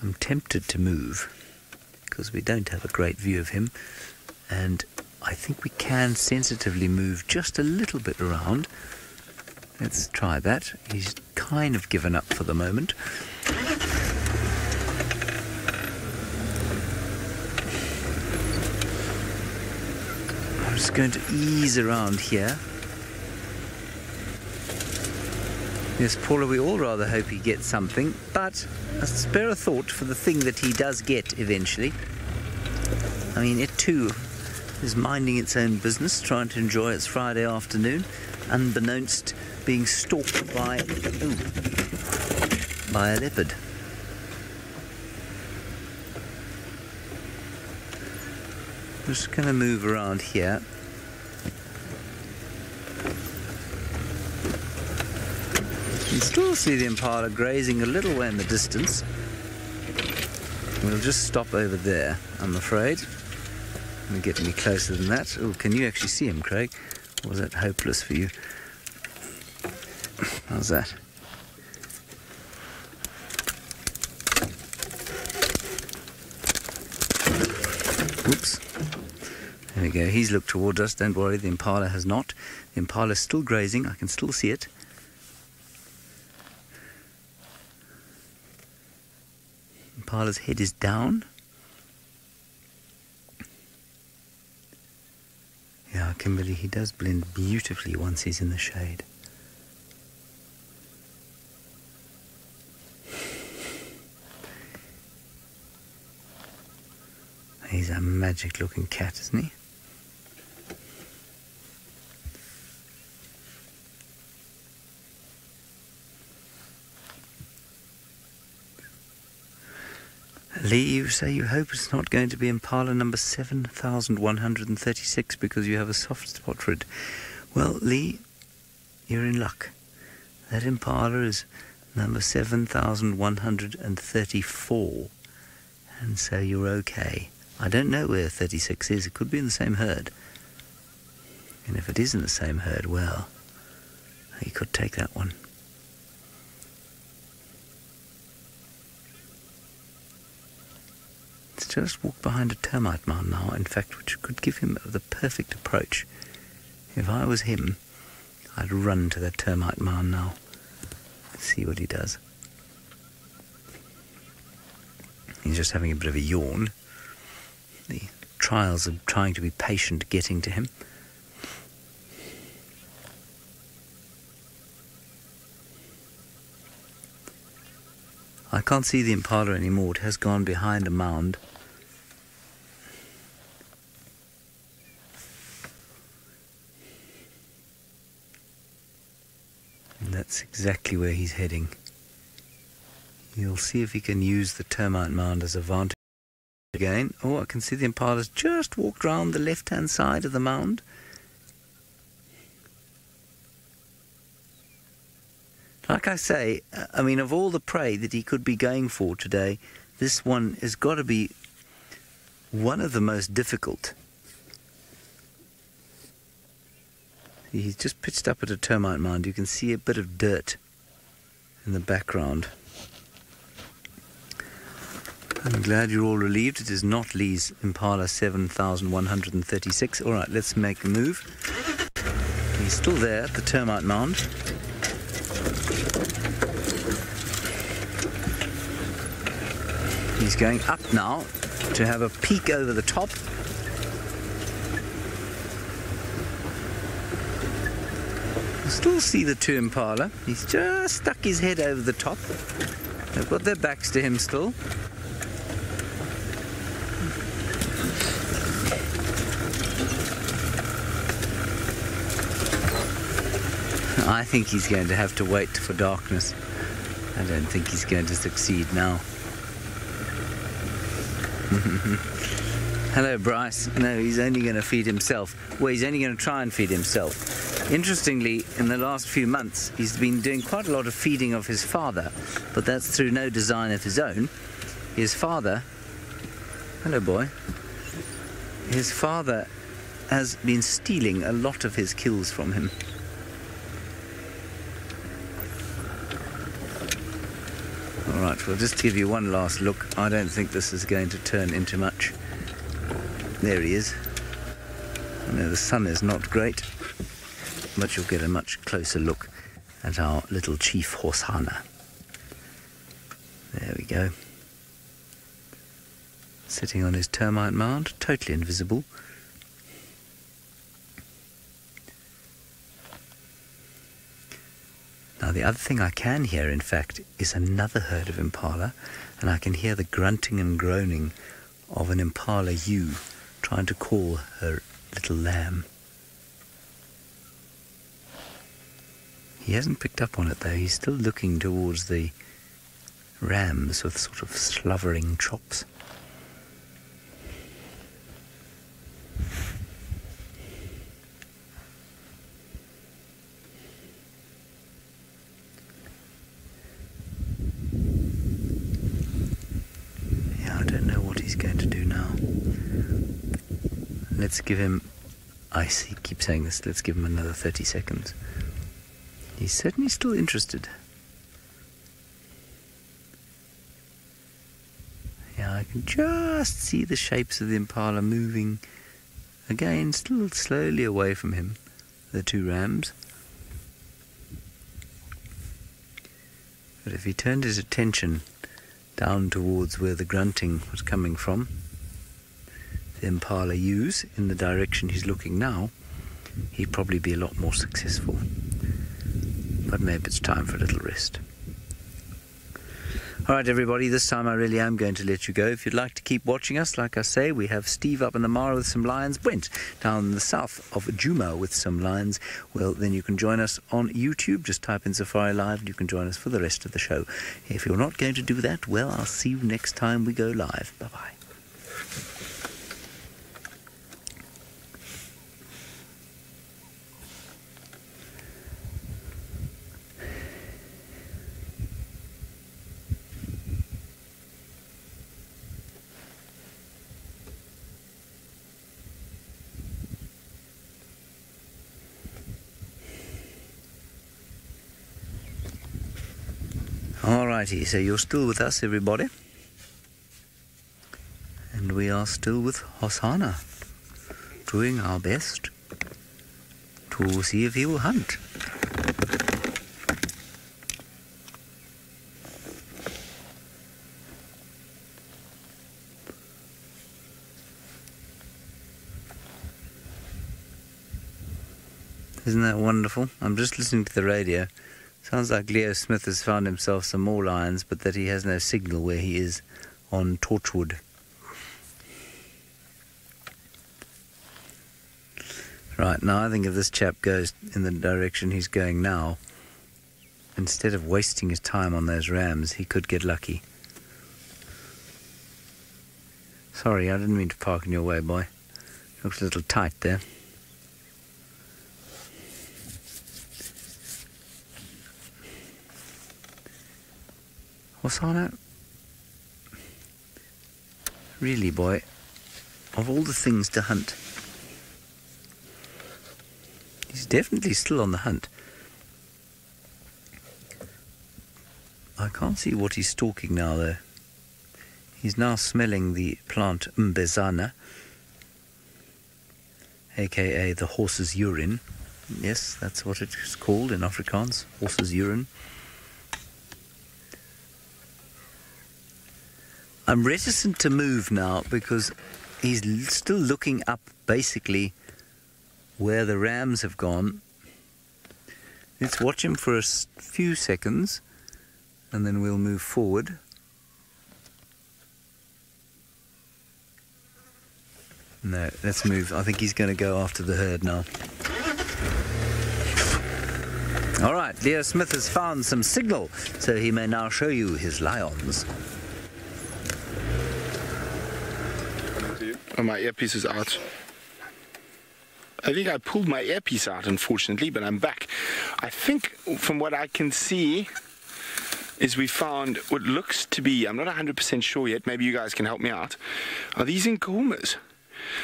I'm tempted to move because we don't have a great view of him, and I think we can sensitively move just a little bit around. Let's try that. He's kind of given up for the moment. I'm just going to ease around here. Yes, Paula, we all rather hope he gets something, but a spare a thought for the thing that he does get eventually. I mean, it too is minding its own business, trying to enjoy its Friday afternoon, unbeknownst being stalked by a leopard. I'm just going to move around here. You can still see the impala grazing a little way in the distance. We'll just stop over there, I'm afraid. Let me get any closer than that. Oh, can you actually see him, Craig? Or was that hopeless for you? How's that? Oops. There we go. He's looked towards us. Don't worry, the impala has not. The impala is still grazing. I can still see it. Impala's head is down. Yeah, Kimberly, he does blend beautifully once he's in the shade. He's a magic looking cat, isn't he? Lee, you say you hope it's not going to be impala number 7,136 because you have a soft spot for it. Well, Lee, you're in luck. That impala is number 7,134, and so you're okay. I don't know where 36 is. It could be in the same herd. And if it isn't the same herd, well, he could take that one. Let's just walk behind a termite mound now, in fact, which could give him the perfect approach. If I was him, I'd run to that termite mound now. See what he does. He's just having a bit of a yawn. The trials of trying to be patient getting to him. I can't see the impala anymore. It has gone behind a mound. And that's exactly where he's heading. You'll see if he can use the termite mound as a vantage again. Oh, I can see the impala's just walked round the left-hand side of the mound. Like I say, I mean, of all the prey that he could be going for today, this one has got to be one of the most difficult. He's just pitched up at a termite mound. You can see a bit of dirt in the background. I'm glad you're all relieved. It is not Lee's Impala 7136. All right, let's make a move. He's still there at the termite mound. He's going up now to have a peek over the top. You still see the two impala. He's just stuck his head over the top. They've got their backs to him still. I think he's going to have to wait for darkness. I don't think he's going to succeed now. Hello, Bryce. No, he's only going to feed himself. Well, he's only going to try and feed himself. Interestingly, in the last few months, he's been doing quite a lot of feeding of his father, but that's through no design of his own. His father... Hello, boy. His father has been stealing a lot of his kills from him. All right, well, just to give you one last look, I don't think this is going to turn into much. There he is. I know the sun is not great, but you'll get a much closer look at our little chief horsehana. There we go. Sitting on his termite mound, totally invisible. Now the other thing I can hear, in fact, is another herd of impala, and I can hear the grunting and groaning of an impala ewe trying to call her little lamb. He hasn't picked up on it though. He's still looking towards the rams with sort of slavering chops. Going to do now. Let's give him, I keep saying this, let's give him another 30 seconds. He's certainly still interested. Yeah, I can just see the shapes of the impala moving again, still slowly away from him, the two rams. But if he turned his attention down towards where the grunting was coming from, the impala ewes, in the direction he's looking now, he'd probably be a lot more successful. But maybe it's time for a little rest. All right, everybody, this time I really am going to let you go. If you'd like to keep watching us, like I say, we have Steve up in the Mara with some lions, Brent down in the south of Djuma with some lions. Well, then you can join us on YouTube. Just type in SafariLive and you can join us for the rest of the show. If you're not going to do that, well, I'll see you next time we go live. Bye-bye. Alrighty, so you're still with us, everybody. And we are still with Hosanna, doing our best to see if he will hunt. Isn't that wonderful? I'm just listening to the radio. Sounds like Leo Smith has found himself some more lions, but that he has no signal where he is on Torchwood. Right, now I think if this chap goes in the direction he's going now, instead of wasting his time on those rams, he could get lucky. Sorry, I didn't mean to park in your way, boy. Looks a little tight there. Hosanna, really, boy, of all the things to hunt, he's definitely still on the hunt. I can't see what he's stalking now, though. He's now smelling the plant mbezana, aka the horse's urine. Yes, that's what it is called in Afrikaans, horse's urine. I'm reticent to move now because he's still looking up basically where the rams have gone. Let's watch him for a few seconds and then we'll move forward. No, let's move. I think he's going to go after the herd now. All right, Leo Smith has found some signal, so he may now show you his lions. Oh, my earpiece is out. I think I pulled my earpiece out, unfortunately, but I'm back. I think from what I can see is we found what looks to be, I'm not 100% sure yet, maybe you guys can help me out, are these Nkuhumas.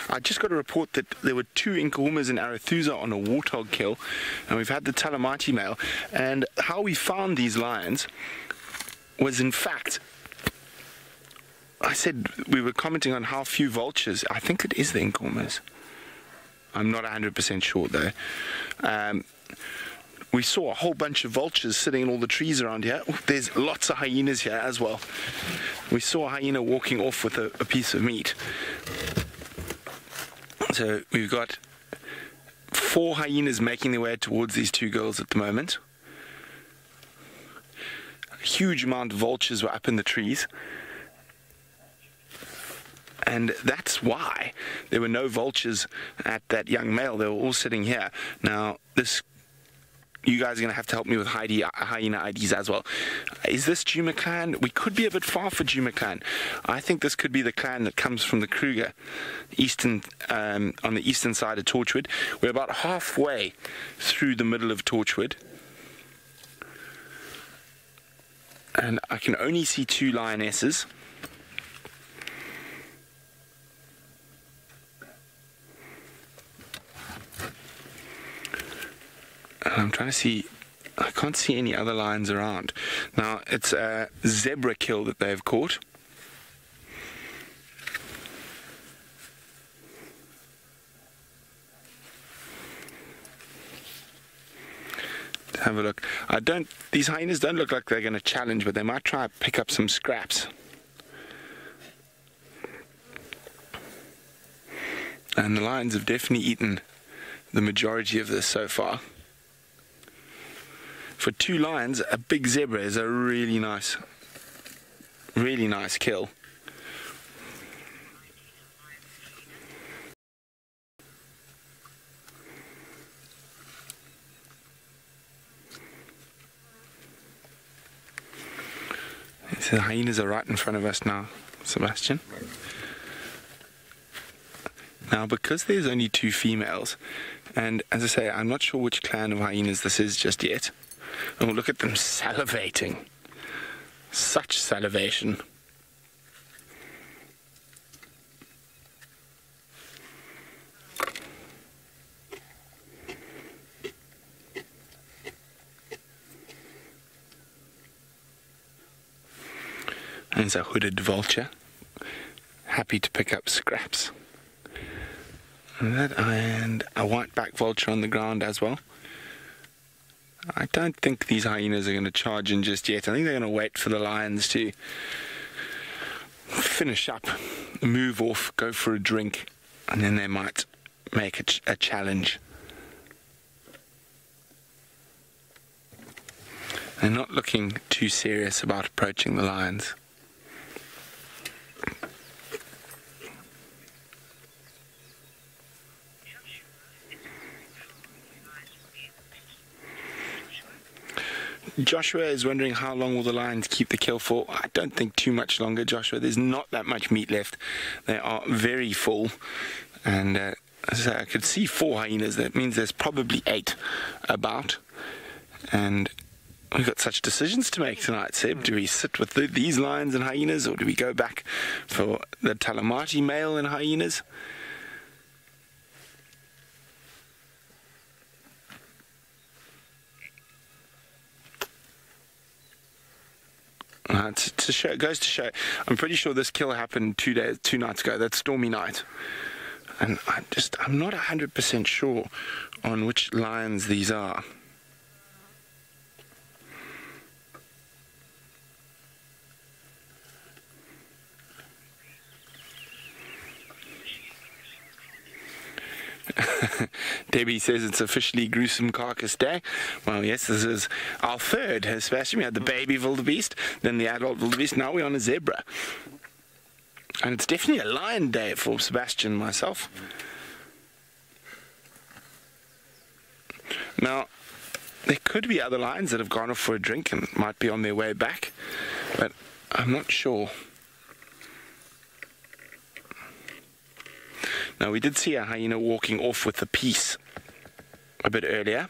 I just got a report that there were 2 Nkuhumas in Arathusa on a warthog kill, and we've had the Talamati mail, and how we found these lions was in fact, I said we were commenting on how few vultures. I think it is the Nkuhumas. I'm not 100% sure though. We saw a whole bunch of vultures sitting in all the trees around here. There's lots of hyenas here as well. We saw a hyena walking off with a piece of meat. So we've got 4 hyenas making their way towards these 2 girls at the moment. A huge amount of vultures were up in the trees. And that's why there were no vultures at that young male. They were all sitting here. Now, you guys are going to have to help me with hyena IDs as well. Is this Juma clan? We could be a bit far for Juma clan. I think this could be the clan that comes from the Kruger, on the eastern side of Torchwood. We're about halfway through the middle of Torchwood. And I can only see 2 lionesses. I'm trying to see, I can't see any other lions around. Now, it's a zebra kill that they've caught. Have a look. These hyenas don't look like they're going to challenge, but they might try to pick up some scraps. And the lions have definitely eaten the majority of this so far. For 2 lions, a big zebra is a really nice kill. So the hyenas are right in front of us now, Sebastian. Now, because there's only 2 females, and as I say, I'm not sure which clan of hyenas this is just yet. Oh, look at them salivating. Such salivation. There's a hooded vulture, happy to pick up scraps. And a white-backed vulture on the ground as well. I don't think these hyenas are going to charge in just yet. I think they're going to wait for the lions to finish up, move off, go for a drink, and then they might make a challenge. They're not looking too serious about approaching the lions. Joshua is wondering how long will the lions keep the kill for. I don't think too much longer, Joshua. There's not that much meat left. They are very full. And as I say, I could see 4 hyenas. That means there's probably 8 about. And we've got such decisions to make tonight, Seb. Do we sit with these lions and hyenas, or do we go back for the Talamati male and hyenas? It goes to show, I'm pretty sure this kill happened 2 nights ago. That's Stormy Night. And I'm not 100% sure on which lions these are. Debbie says it's officially gruesome carcass day. Well, yes, this is our third, Sebastian. We had the baby wildebeest, then the adult wildebeest, now we're on a zebra. And it's definitely a lion day for Sebastian and myself. Now, there could be other lions that have gone off for a drink and might be on their way back, but I'm not sure. Now, we did see a hyena walking off with a piece a bit earlier.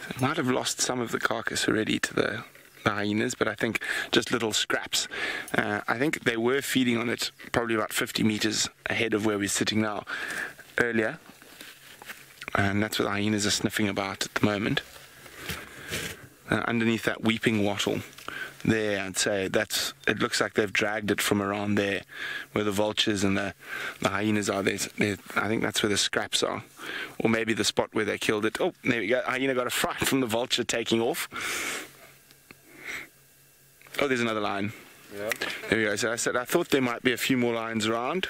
So might have lost some of the carcass already to the hyenas, but I think just little scraps. I think they were feeding on it probably about 50 meters ahead of where we're sitting now earlier. And that's what the hyenas are sniffing about at the moment. Underneath that weeping wattle there, I'd say it looks like they've dragged it from around there where the vultures and the hyenas are. I think that's where the scraps are, or maybe the spot where they killed it. Oh, there we go. Hyena got a fright from the vulture taking off. Oh, there's another lion. Yeah. There we go. So I thought there might be a few more lions around.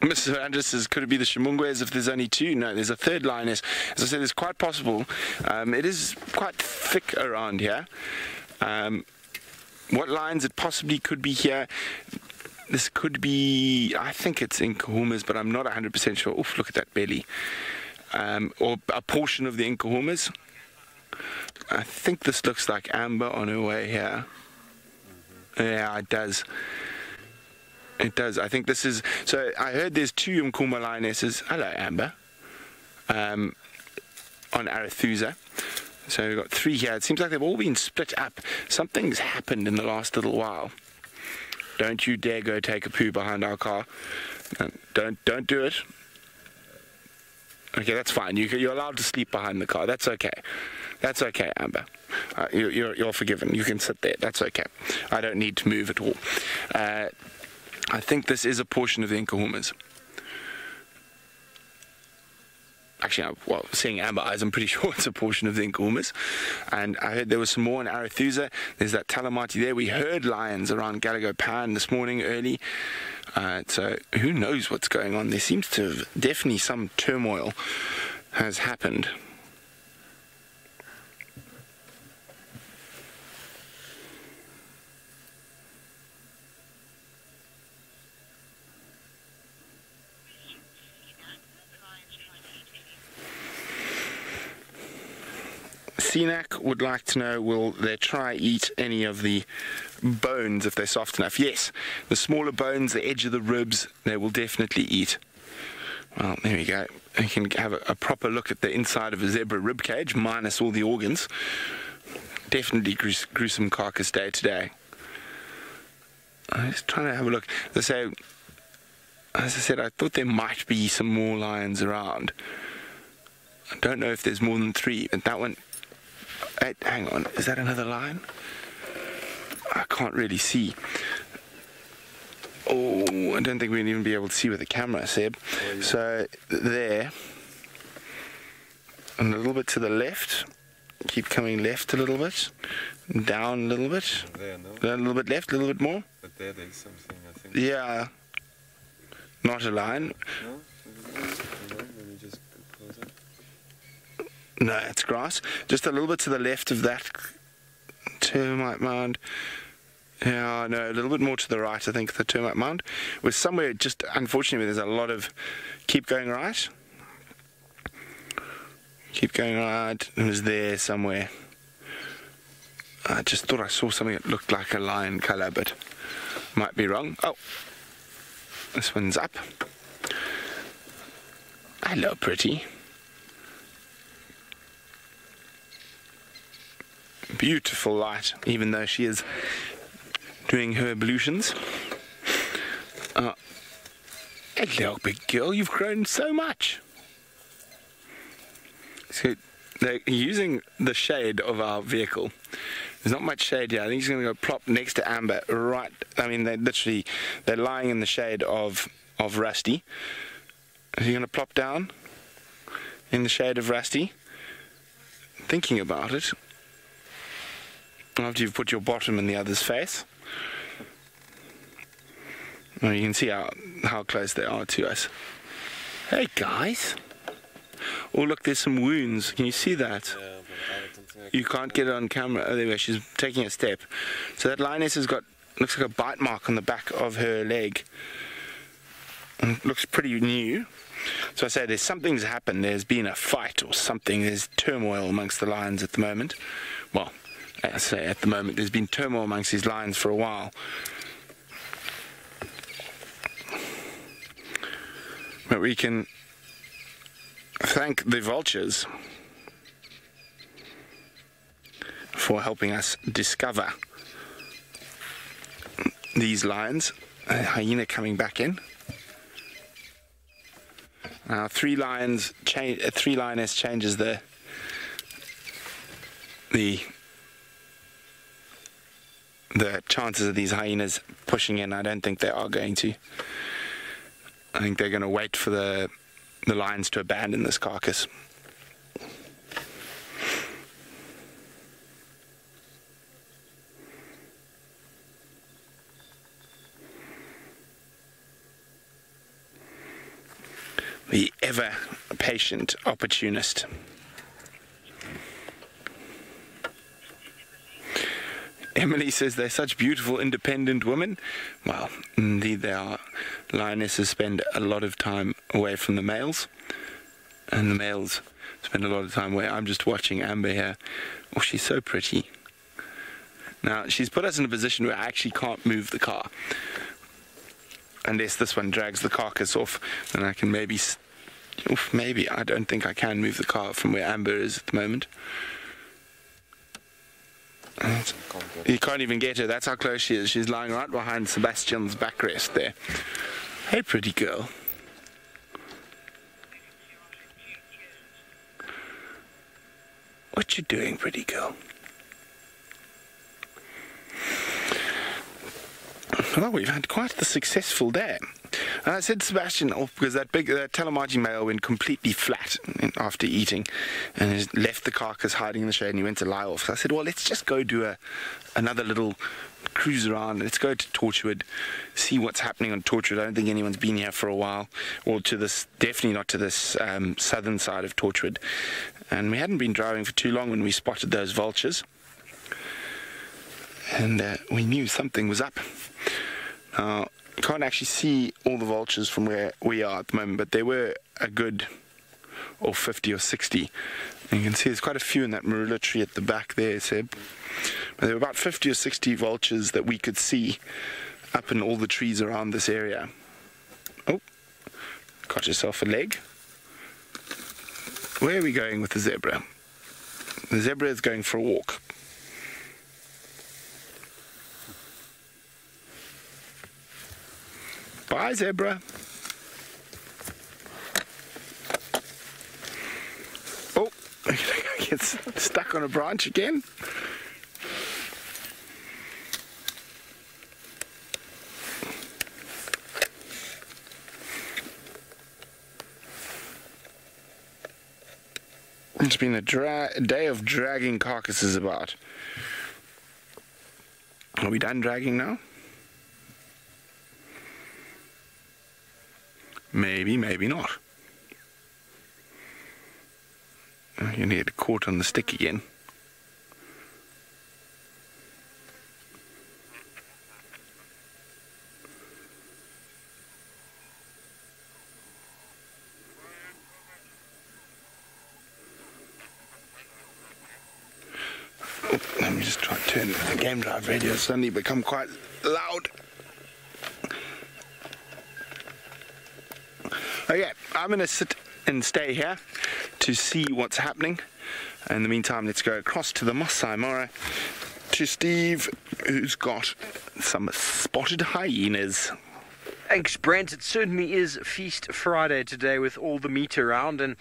Mr. Andrews says, could it be the Shimungwes if there's only 2? No, there's a third lioness. As I said, it's quite possible. It is quite thick around here. What lions it possibly could be here? This could be, I think it's Inkahumas, but I'm not 100% sure. Oof, look at that belly. Or a portion of the Inkahumas. I think this looks like Amber on her way here. Yeah, it does. It does. I think this is... So I heard there's 2 Umkuma lionesses. Hello, Amber. On Arethusa. So we've got 3 here. It seems like they've all been split up. Something's happened in the last little while. Don't you dare go take a poo behind our car. Don't do it. Okay, that's fine. You're allowed to sleep behind the car. That's okay. That's okay, Amber. You're forgiven. You can sit there. That's okay. I don't need to move at all. I think this is a portion of the Inkahumas. Actually, well, seeing Amber eyes, I'm pretty sure it's a portion of the Inkahumas. And I heard there was some more in Arethusa. There's that Talamati there. We heard lions around Gallagher Pan this morning early. So who knows what's going on? There seems to have definitely some turmoil has happened. Cenac would like to know, will they try eat any of the bones if they're soft enough? Yes, the smaller bones, the edge of the ribs, they will definitely eat. Well, there we go. You can have a proper look at the inside of a zebra rib cage, minus all the organs. Definitely gruesome carcass day today. I'm just trying to have a look. They say As I said, I thought there might be some more lions around. I don't know if there's more than 3, but that one... hang on, is that another lion? I can't really see. Oh, I don't think we'll even be able to see with the camera, Seb. Oh, yeah. So, there. And a little bit to the left. Keep coming left a little bit. Down a little bit. There, no? A little bit left, a little bit more. But there's something, I think. Yeah. Not a lion. No? Let me just go closer. No, it's grass. Just a little bit to the left of that termite mound. Yeah, no, a little bit more to the right, I think, the termite mound. Was somewhere just, unfortunately, there's a lot of... Keep going right. Keep going right. It was there somewhere. I just thought I saw something that looked like a lion colour, but might be wrong. Oh, this one's up. Hello, pretty. Beautiful light, even though she is doing her ablutions. Hello, big girl, you've grown so much. So they're using the shade of our vehicle. There's not much shade here. I think he's going to go plop next to Amber, right? I mean, they're lying in the shade of Rusty. Is he going to plop down in the shade of Rusty? Thinking about it. After you've put your bottom in the other's face. Well, you can see how close they are to us. Hey guys. Oh look, there's some wounds. Can you see that? Yeah, but I don't think You can't get it on camera. Oh, there we go. She's taking a step. So that lioness has got, looks like a bite mark on the back of her leg. And it looks pretty new. So I say there's something's happened. There's been a fight or something. There's turmoil amongst the lions at the moment. Well, I say at the moment, there's been turmoil amongst these lions for a while. But we can thank the vultures for helping us discover these lions. A hyena coming back in. Now, 3 lioness changes the chances of these hyenas pushing in. I don't think they are going to. I think they're going to wait for the lions to abandon this carcass. The ever patient opportunist. Emily says they're such beautiful, independent women. Well, indeed they are. Lionesses spend a lot of time away from the males, and the males spend a lot of time away. I'm just watching Amber here. Oh, she's so pretty. Now, she's put us in a position where I actually can't move the car. Unless this one drags the carcass off, then I can maybe... maybe. I don't think I can move the car from where Amber is at the moment. You can't even get her. That's how close she is. She's lying right behind Sebastian's backrest there. Hey, pretty girl. What you doing, pretty girl? Well, we've had quite the successful day. And I said to Sebastian, because that Talamagi male went completely flat after eating and has left the carcass hiding in the shade and he went to lie off. So I said, well, let's just go do another little cruise around. Let's go to Torchwood, see what's happening on Torchwood. I don't think anyone's been here for a while, or to this, definitely not to this southern side of Torchwood. And we hadn't been driving for too long when we spotted those vultures. And we knew something was up. Now, you can't actually see all the vultures from where we are at the moment, but there were a good 50 or 60. And you can see there's quite a few in that marula tree at the back there, Seb. But there were about 50 or 60 vultures that we could see up in all the trees around this area. Oh, got yourself a leg. Where are we going with the zebra? The zebra is going for a walk. Bye, zebra. gets stuck on a branch again. It's been a day of dragging carcasses about. Are we done dragging now? Maybe, maybe not. You need it caught on the stick again. Let me just try to turn the game drive radio. It's suddenly become quite loud. Okay, I'm going to sit and stay here to see what's happening. In the meantime, let's go across to the Masai Mara to Steve, who's got some spotted hyenas. Thanks, Brent. It certainly is Feast Friday today with all the meat around. And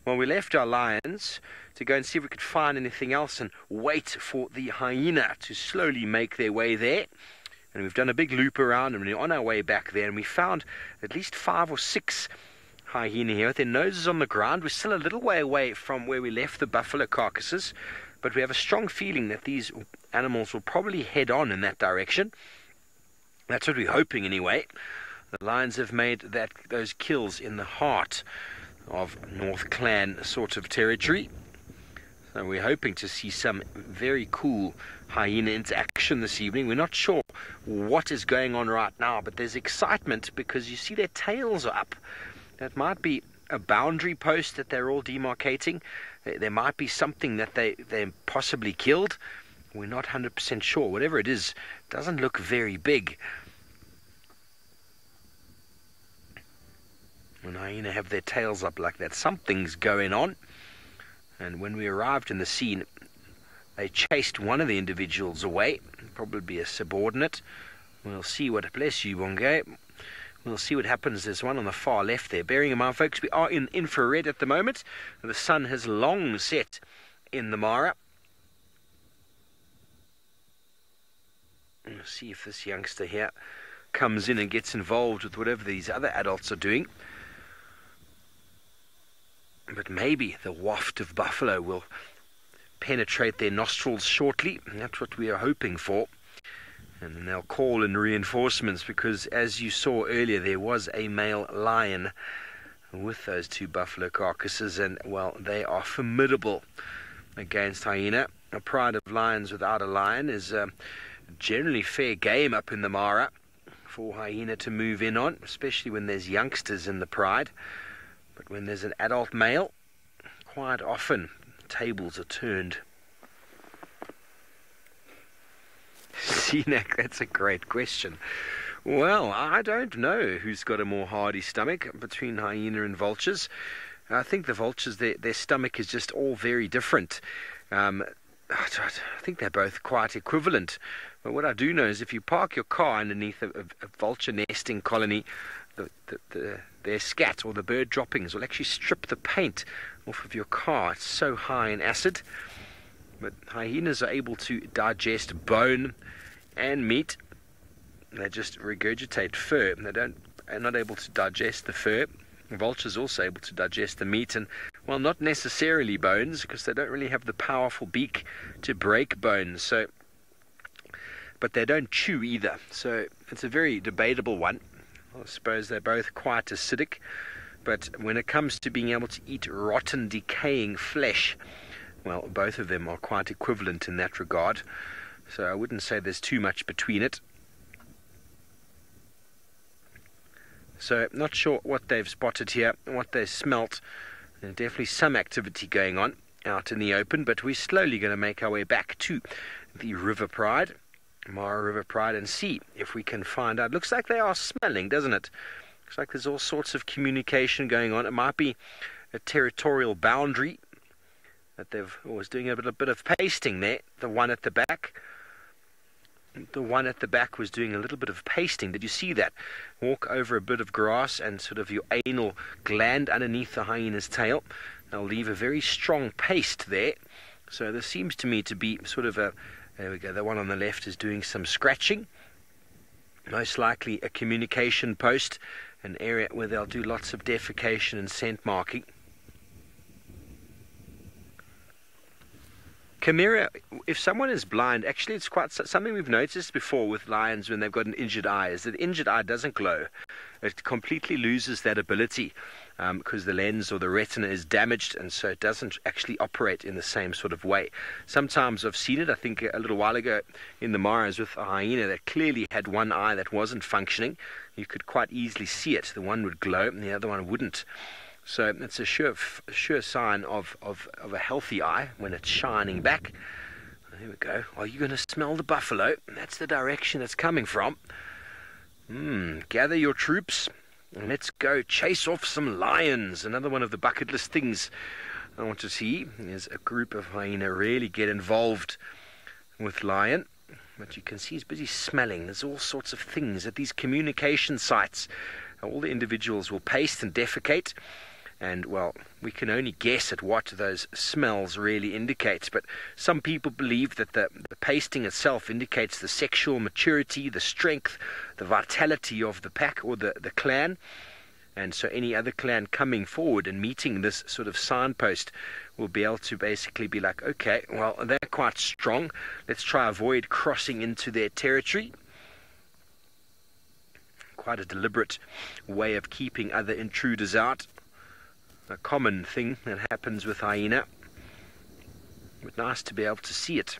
well, we left our lions to go and see if we could find anything else and wait for the hyena to slowly make their way there. And we've done a big loop around and we're on our way back there, and we found at least 5 or 6 hyena here with their noses on the ground. We're still a little way away from where we left the buffalo carcasses, but we have a strong feeling that these animals will probably head on in that direction. That's what we're hoping anyway. The lions have made those kills in the heart of North Clan sort of territory. So we're hoping to see some very cool hyena interaction this evening. We're not sure what is going on right now, but there's excitement because you see their tails are up. That might be a boundary post that they're all demarcating. There might be something that they possibly killed. We're not 100% sure. Whatever it is, doesn't look very big. When hyena have their tails up like that, something's going on. And when we arrived in the scene, they chased one of the individuals away, probably a subordinate. We'll see what, bless you, Bonge. We'll see what happens. There's one on the far left there. Bearing in mind, folks, we are in infrared at the moment. The sun has long set in the Mara. We'll see if this youngster here comes in and gets involved with whatever these other adults are doing. But maybe the waft of buffalo will penetrate their nostrils shortly. That's what we are hoping for. And then they'll call in reinforcements because, as you saw earlier, there was a male lion with those 2 buffalo carcasses. And, well, they are formidable against hyena. A pride of lions without a lion is generally fair game up in the Mara for hyena to move in on, especially when there's youngsters in the pride. But when there's an adult male, quite often tables are turned. Cenac, that's a great question. Well, I don't know who's got a more hardy stomach between hyena and vultures. I think the vultures, their stomach is just all very different. I think they're both quite equivalent. But what I do know is if you park your car underneath a vulture nesting colony, their scat or the bird droppings will actually strip the paint off of your car. It's so high in acid. But hyenas are able to digest bone and meat. They just regurgitate fur. They're not able to digest the fur. Vultures are also able to digest the meat, and, well, not necessarily bones, because they don't really have the powerful beak to break bones. But they don't chew either. So it's a very debatable one. I suppose they're both quite acidic, but when it comes to being able to eat rotten, decaying flesh, well, both of them are quite equivalent in that regard. So I wouldn't say there's too much between it. So not sure what they've spotted here, what they smelt. There's definitely some activity going on out in the open, but we're slowly going to make our way back to the River Pride, Mara River Pride, and see if we can find out. Looks like they are smelling, doesn't it? Looks like there's all sorts of communication going on. It might be a territorial boundary that they've was doing a bit of pasting there. The one at the back was doing a little bit of pasting. Did you see that? Walk over a bit of grass and sort of your anal gland underneath the hyena's tail. They'll leave a very strong paste there. So this seems to me to be sort of a, there we go, the one on the left is doing some scratching. Most likely a communication post, an area where they'll do lots of defecation and scent marking. Chimera, if someone is blind, actually it's quite something we've noticed before with lions when they've got an injured eye, is that the injured eye doesn't glow. It completely loses that ability because the lens or the retina is damaged, and so it doesn't actually operate in the same sort of way. Sometimes I've seen it, I think a little while ago in the Maras with a hyena that clearly had one eye that wasn't functioning. You could quite easily see it. The one would glow and the other one wouldn't. So it's a sure sign of a healthy eye when it's shining back. There we go. Are you going to smell the buffalo? That's the direction it's coming from. Gather your troops and let's go chase off some lions. Another one of the bucket list things I want to see is a group of hyena really get involved with lion. But you can see he's busy smelling. There's all sorts of things at these communication sites. All the individuals will paste and defecate. And, well, we can only guess at what those smells really indicate. But some people believe that the pasting itself indicates the sexual maturity, the strength, the vitality of the pack or the clan. And so any other clan coming forward and meeting this sort of signpost will be able to basically be like, okay, well, they're quite strong. Let's try avoid crossing into their territory. Quite a deliberate way of keeping other intruders out. A common thing that happens with hyena, but nice to be able to see it.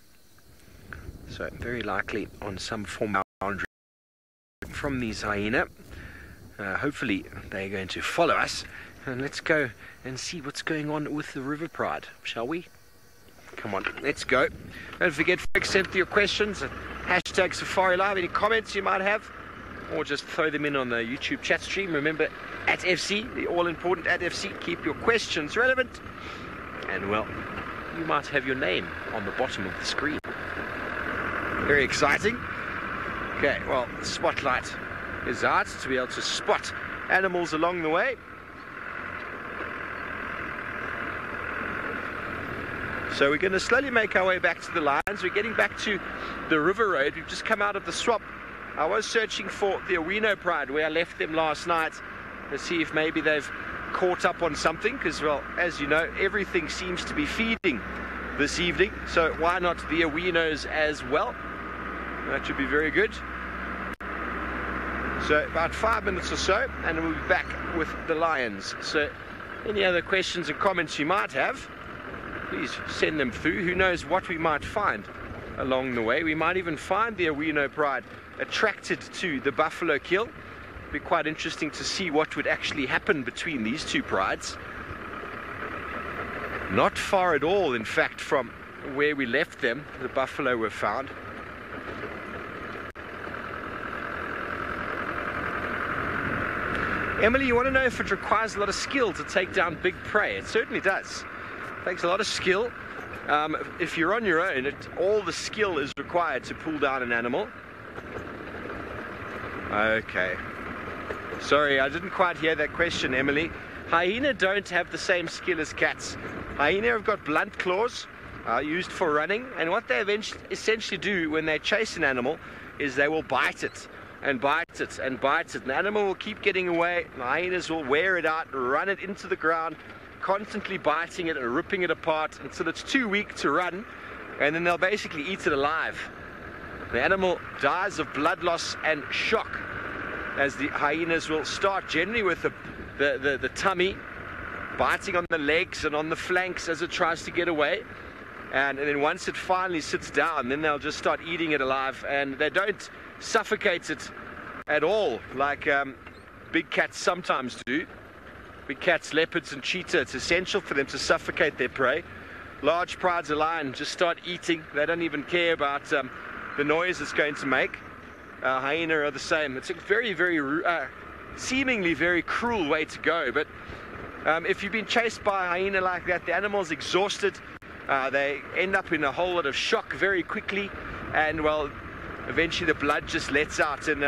So very likely on some form of boundary from these hyena. Hopefully they're going to follow us, and let's go and see what's going on with the river pride, shall we? Come on, let's go. Don't forget to send your questions at #SafariLive. Any comments you might have, or just throw them in on the YouTube chat stream. Remember, at FC, the all-important at FC, keep your questions relevant. And, well, you might have your name on the bottom of the screen. Very exciting. Okay, well, the spotlight is out to be able to spot animals along the way. So we're going to slowly make our way back to the lions. We're getting back to the river road. We've just come out of the swamp. I was searching for the Owino pride where I left them last night to see if maybe they've caught up on something, because, well, as you know, everything seems to be feeding this evening, so why not the Owinos as well? That should be very good. So about 5 minutes or so and we'll be back with the lions. So any other questions and comments you might have, please send them through. Who knows what we might find along the way. We might even find the Owino pride attracted to the buffalo kill. It'd be quite interesting to see what would actually happen between these two prides. Not far at all, in fact, from where we left them, the buffalo were found. Emily, you want to know if it requires a lot of skill to take down big prey? It certainly does. It takes a lot of skill. If you're on your own, all the skill is required to pull down an animal. Okay. Sorry, I didn't quite hear that question, Emily. Hyena don't have the same skill as cats. Hyena have got blunt claws used for running, and what they essentially do when they chase an animal is they will bite it and bite it and bite it. And the animal will keep getting away. The hyenas will wear it out, run it into the ground, constantly biting it and ripping it apart until it's too weak to run, and then they'll basically eat it alive. The animal dies of blood loss and shock, as the hyenas will start generally with the tummy, biting on the legs and on the flanks as it tries to get away, and then once it finally sits down, then they'll just start eating it alive, and they don't suffocate it at all like big cats sometimes do. Big cats, leopards and cheetah, it's essential for them to suffocate their prey. Large prides of lion just start eating. They don't even care about the noise it's going to make. Hyena are the same. It's a very, very seemingly very cruel way to go, but if you've been chased by a hyena like that, the animal's exhausted. They end up in a whole lot of shock very quickly, and, well, eventually the blood just lets out, and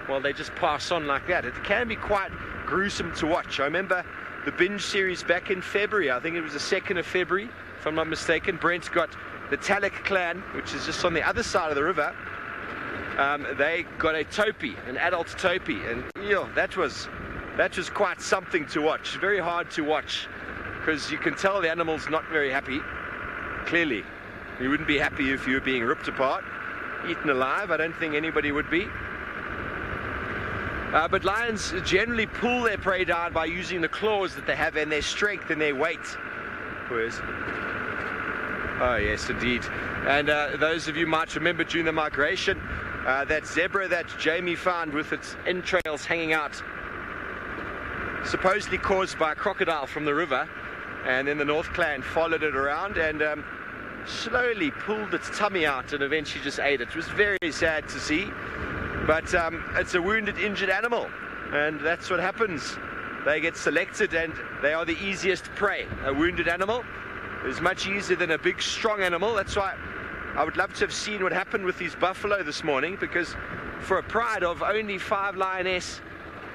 well, they just pass on like that. It can be quite gruesome to watch. I remember the binge series back in February. I think it was the 2nd of February, if I'm not mistaken. Brent got the Talek clan, which is just on the other side of the river. They got a topi, an adult topi, and that was quite something to watch. Very hard to watch, because you can tell the animal's not very happy. Clearly, you wouldn't be happy if you were being ripped apart, eaten alive. I don't think anybody would be. But lions generally pull their prey down by using the claws that they have and their strength and their weight. Where is it? Oh yes, indeed. And those of you might remember during the migration, that zebra that Jamie found with its entrails hanging out, supposedly caused by a crocodile from the river, and then the North Clan followed it around and slowly pulled its tummy out and eventually just ate it. It was very sad to see, but it's a wounded, injured animal, and that's what happens. They get selected and they are the easiest prey. A wounded animal is much easier than a big, strong animal. That's why I would love to have seen what happened with these buffalo this morning, because for a pride of only 5 lioness,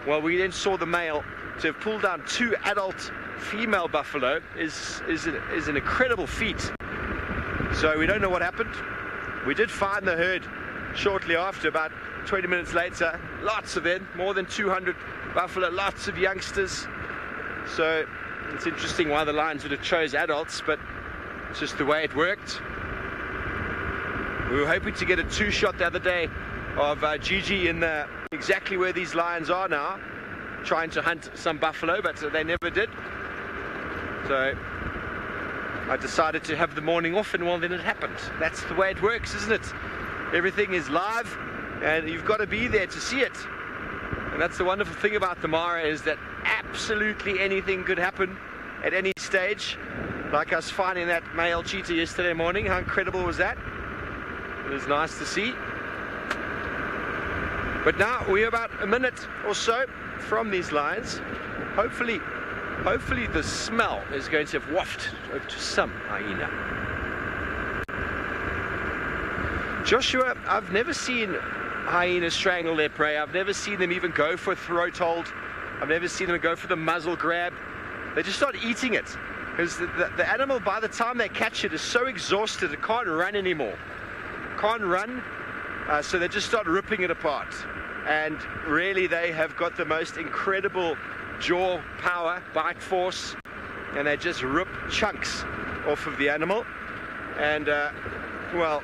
well, we then saw the male, to have pulled down 2 adult female buffalo is an incredible feat. So we don't know what happened. We did find the herd shortly after, about 20 minutes later. Lots of them, more than 200 buffalo, lots of youngsters. So it's interesting why the lions would have chose adults, but it's just the way it worked. We were hoping to get a 2-shot the other day of Gigi in exactly where these lions are now, trying to hunt some buffalo, but they never did. So I decided to have the morning off, and well, then it happened. That's the way it works, isn't it? Everything is live, and you've got to be there to see it. And that's the wonderful thing about the Mara, is that absolutely anything could happen at any stage. Like us finding that male cheetah yesterday morning. How incredible was that? It was nice to see. But now we're about a minute or so from these lions. Hopefully the smell is going to have wafted over to some hyena. Joshua, I've never seen hyenas strangle their prey. I've never seen them even go for a throat hold. I've never seen them go for the muzzle grab. They just start eating it, because the animal, by the time they catch it, is so exhausted it can't run anymore. Can't run, so they just start ripping it apart. And really, they have got the most incredible jaw power, bite force, and they just rip chunks off of the animal. And well,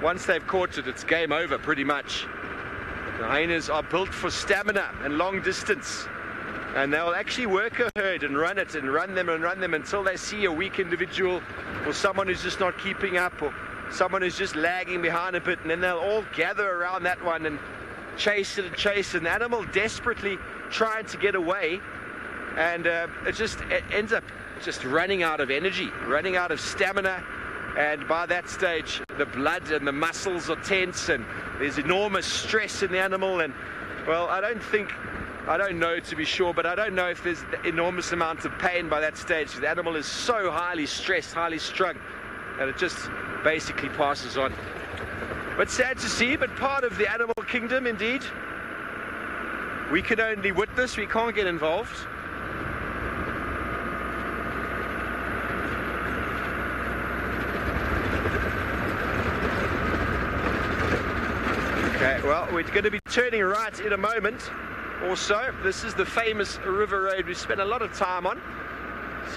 once they've caught it, it's game over pretty much. The hyenas are built for stamina and long distance, and they'll actually work a herd and run it and run them until they see a weak individual or someone who's just not keeping up, or someone who's just lagging behind a bit, and then they'll all gather around that one and chase it and chase, and the animal desperately trying to get away, and it ends up just running out of energy, running out of stamina. And by that stage, the blood and the muscles are tense, and there's enormous stress in the animal. And well, I don't know to be sure, but I don't know if there's enormous amounts of pain by that stage. The animal is so highly stressed, highly strung, and it just basically passes on. But sad to see, but part of the animal kingdom indeed. We can only witness, we can't get involved. Okay, well, we're going to be turning right in a moment or so. This is the famous river road we spent a lot of time on.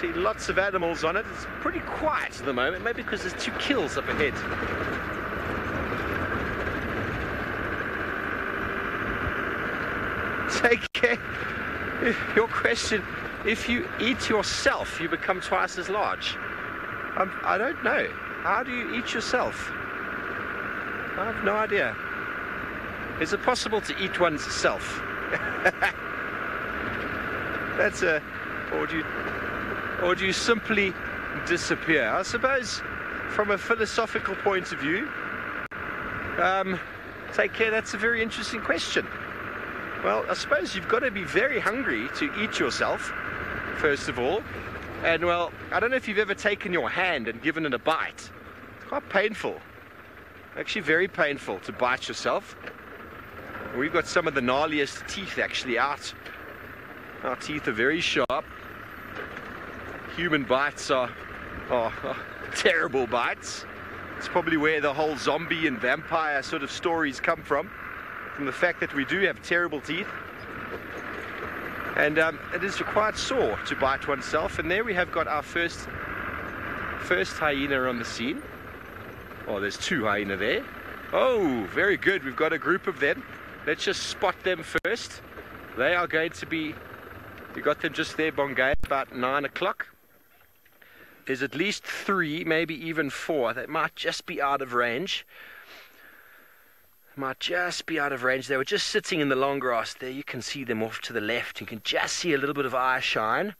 See lots of animals on it. It's pretty quiet at the moment, maybe because there's 2 kills up ahead. Take care. Your question, if you eat yourself, you become twice as large. I don't know. How do you eat yourself? I have no idea. Is it possible to eat one's self? That's or do you simply disappear? I suppose from a philosophical point of view, take care, that's a very interesting question. Well, I suppose you've got to be very hungry to eat yourself, first of all. And well, I don't know if you've ever taken your hand and given it a bite. It's quite painful. Actually very painful to bite yourself. We've got some of the gnarliest teeth actually out. Our teeth are very sharp. human bites are terrible bites. It's probably where the whole zombie and vampire sort of stories come from the fact that we do have terrible teeth. And it is quite sore to bite oneself. And there we have got our first hyena on the scene. Oh, there's two hyena there. Oh, very good. We've got a group of them. Let's just spot them first. They are going to be, you got them just there, Bongay, about 9 o'clock. There's at least 3, maybe even 4. They might just be out of range. Might just be out of range. They were just sitting in the long grass there. You can see them off to the left. You can just see a little bit of eye shine.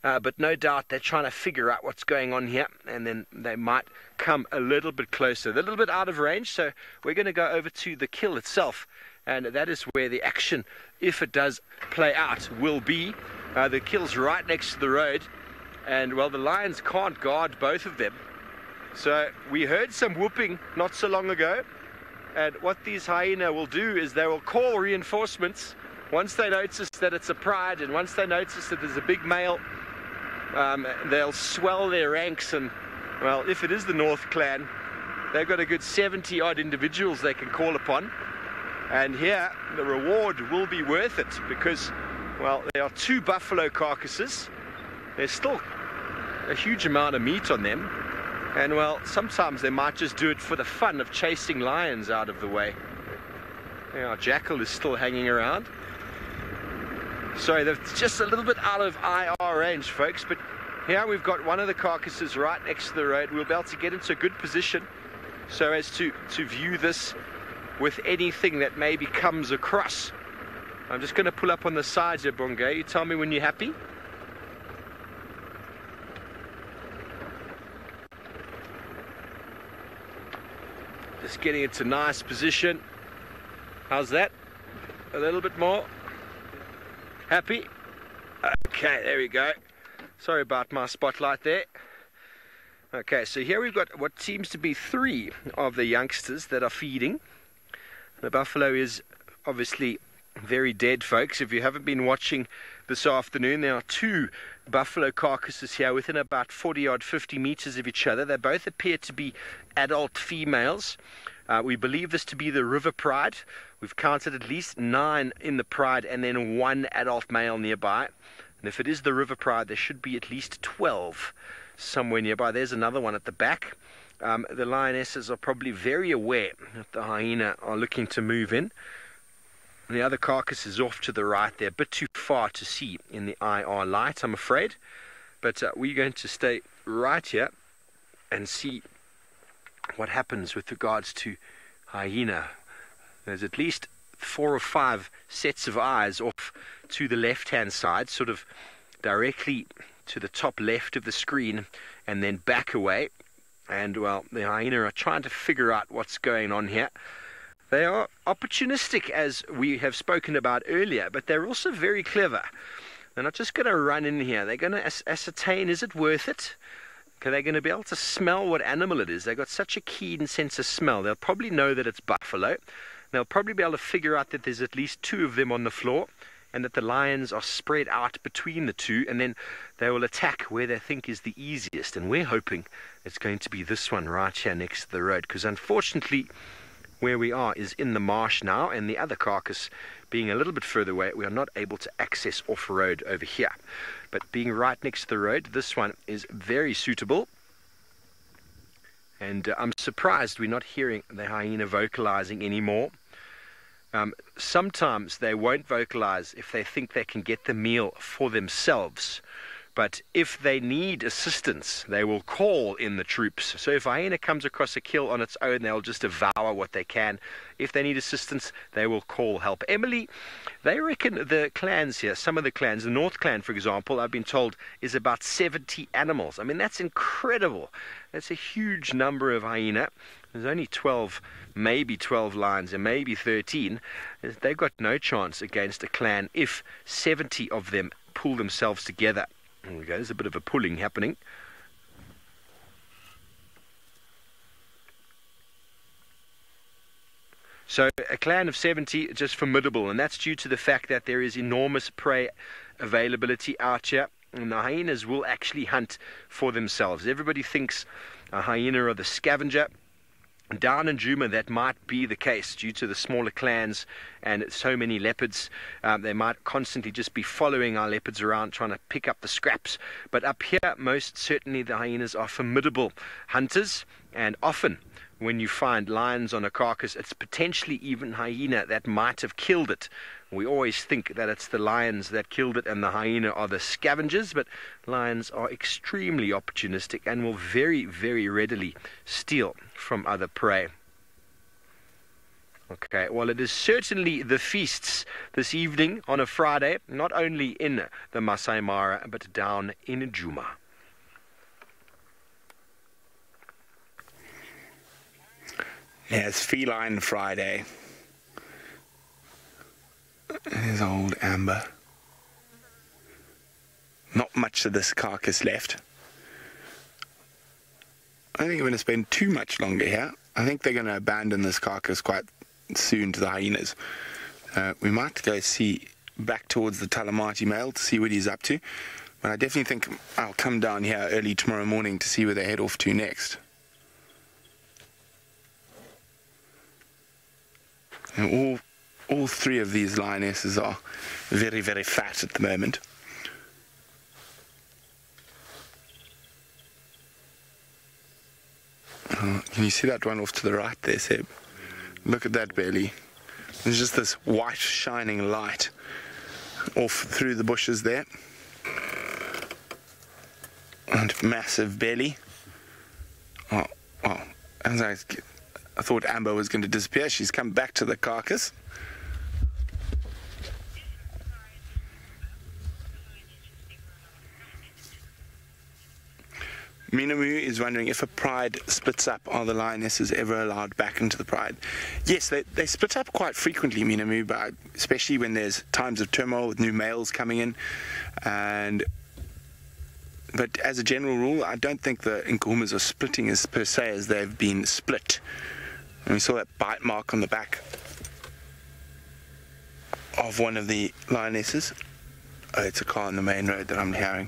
But no doubt they're trying to figure out what's going on here. And then they might come a little bit closer. They're a little bit out of range. So we're going to go over to the kill itself. And that is where the action, if it does play out, will be. The kill's right next to the road. And, well, the lions can't guard both of them. So we heard some whooping not so long ago. And what these hyena will do is they will call reinforcements once they notice that it's a pride, and once they notice that there's a big male, they'll swell their ranks. And, well, if it is the North Clan, they've got a good 70-odd individuals they can call upon. And here, the reward will be worth it because, well, there are 2 buffalo carcasses. There's still a huge amount of meat on them. And, well, sometimes they might just do it for the fun of chasing lions out of the way. Yeah, our jackal is still hanging around. Sorry, they're just a little bit out of IR range, folks. But here we've got one of the carcasses right next to the road. We'll be able to get into a good position so as to view this with anything that maybe comes across. I'm just going to pull up on the sides here, Bongay. You tell me when you're happy. Just getting into nice position. How's that? A little bit more. Happy? Okay, there we go. Sorry about my spotlight there. Okay, so here we've got what seems to be 3 of the youngsters that are feeding. The buffalo is obviously very dead, folks. If you haven't been watching this afternoon, there are 2 buffalo carcasses here within about 40 50 meters of each other. They both appear to be adult females. We believe this to be the river pride. We've counted at least 9 in the pride and then 1 adult male nearby. And if it is the river pride, there should be at least 12 somewhere nearby. There's another one at the back. The lionesses are probably very aware that the hyena are looking to move in. And the other carcass is off to the right there, a bit too far to see in the IR light, I'm afraid. But we're going to stay right here and see what happens with regards to hyena. There's at least 4 or 5 sets of eyes off to the left-hand side, sort of directly to the top left of the screen, and then back away. And, well, the hyena are trying to figure out what's going on here. They are opportunistic, as we have spoken about earlier, but they're also very clever. They're not just going to run in here. They're going to ascertain, is it worth it? They're going to be able to smell what animal it is. They've got such a keen sense of smell. They'll probably know that it's buffalo. They'll probably be able to figure out that there's at least 2 of them on the floor and that the lions are spread out between the 2, and then they will attack where they think is the easiest. And we're hoping it's going to be this one right here next to the road, because unfortunately where we are is in the marsh now, and the other carcass being a little bit further away, we are not able to access off-road over here. But being right next to the road, this one is very suitable. And I'm surprised we're not hearing the hyena vocalizing anymore. Sometimes they won't vocalize if they think they can get the meal for themselves. But if they need assistance, they will call in the troops. So if a hyena comes across a kill on its own, they'll just devour what they can. If they need assistance, they will call help. Emily, they reckon the clans here, some of the clans, the North Clan, for example, I've been told, is about 70 animals. I mean, that's incredible. That's a huge number of hyena. There's only 12, maybe 12 lions, and maybe 13. They've got no chance against a clan if 70 of them pull themselves together. There we go, there's a bit of a pulling happening. So a clan of 70 is just formidable, and that's due to the fact that there is enormous prey availability out here. And the hyenas will actually hunt for themselves. Everybody thinks a hyena are the scavenger. Down in Djuma, that might be the case due to the smaller clans and so many leopards. They might constantly just be following our leopards around trying to pick up the scraps. But up here, most certainly the hyenas are formidable hunters, and often when you find lions on a carcass, it's potentially even hyena that might have killed it. We always think that it's the lions that killed it and the hyena are the scavengers, but lions are extremely opportunistic and will very, very readily steal from other prey. Okay, well, it is certainly the feasts this evening on a Friday, not only in the Masai Mara, but down in Djuma. Yeah, it's Feline Friday. There's old Amber. Not much of this carcass left. I think I'm going to spend too much longer here. I think they're going to abandon this carcass quite soon to the hyenas. We might go see back towards the Talamati male to see what he's up to. But I definitely think I'll come down here early tomorrow morning to see where they head off to next. And all three of these lionesses are very, very fat at the moment. Can you see that one off to the right there, Seb? Look at that belly. There's just this white shining light off through the bushes there. And massive belly. Oh, as I thought Amber was going to disappear. She's come back to the carcass. Minamu is wondering if a pride splits up, are the lionesses ever allowed back into the pride? Yes, they split up quite frequently, Minamu, but especially when there's times of turmoil with new males coming in. But as a general rule, I don't think the Nkuhumas are splitting as per se as they've been split. And we saw that bite mark on the back of one of the lionesses. Oh, it's a car on the main road that I'm hearing.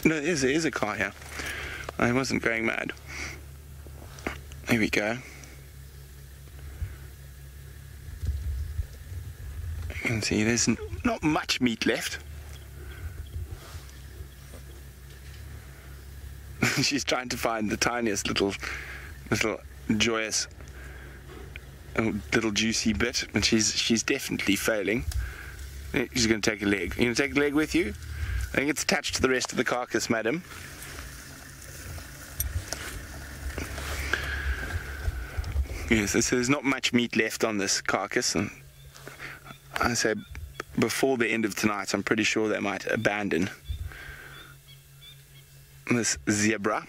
No, there is a car here. I wasn't going mad. Here we go. You can see there's not much meat left. She's trying to find the tiniest little joyous little juicy bit, and she's definitely failing. She's going to take a leg. You going to take a leg with you? I think it's attached to the rest of the carcass, madam. Yes, so there's not much meat left on this carcass, and I say before the end of tonight, I'm pretty sure they might abandon this zebra.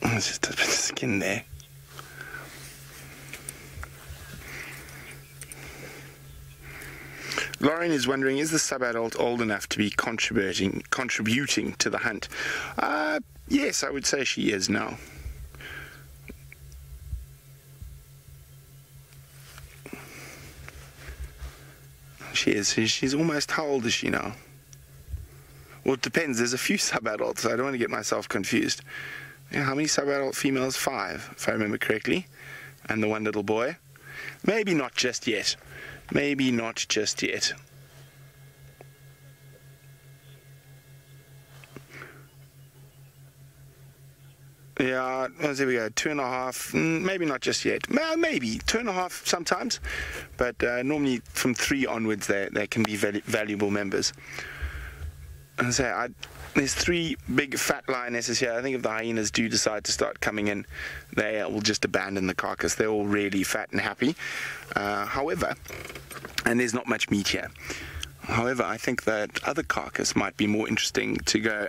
There's just a bit of skin there. Lauren is wondering, is the sub-adult old enough to be contributing to the hunt? Yes, I would say she is now. She is. She's almost, how old is she now? Well, it depends. There's a few sub-adults, so I don't want to get myself confused. Yeah, how many sub-adult females? 5, if I remember correctly. And the one little boy. Maybe not just yet. Maybe not just yet. Yeah, well, there we go. 2.5, maybe not just yet. Maybe 2.5 sometimes, but normally from 3 onwards, they can be valuable members. And so there's 3 big fat lionesses here. I think if the hyenas do decide to start coming in, they will just abandon the carcass. They're all really fat and happy. However, and there's not much meat here. However, I think that other carcass might be more interesting to go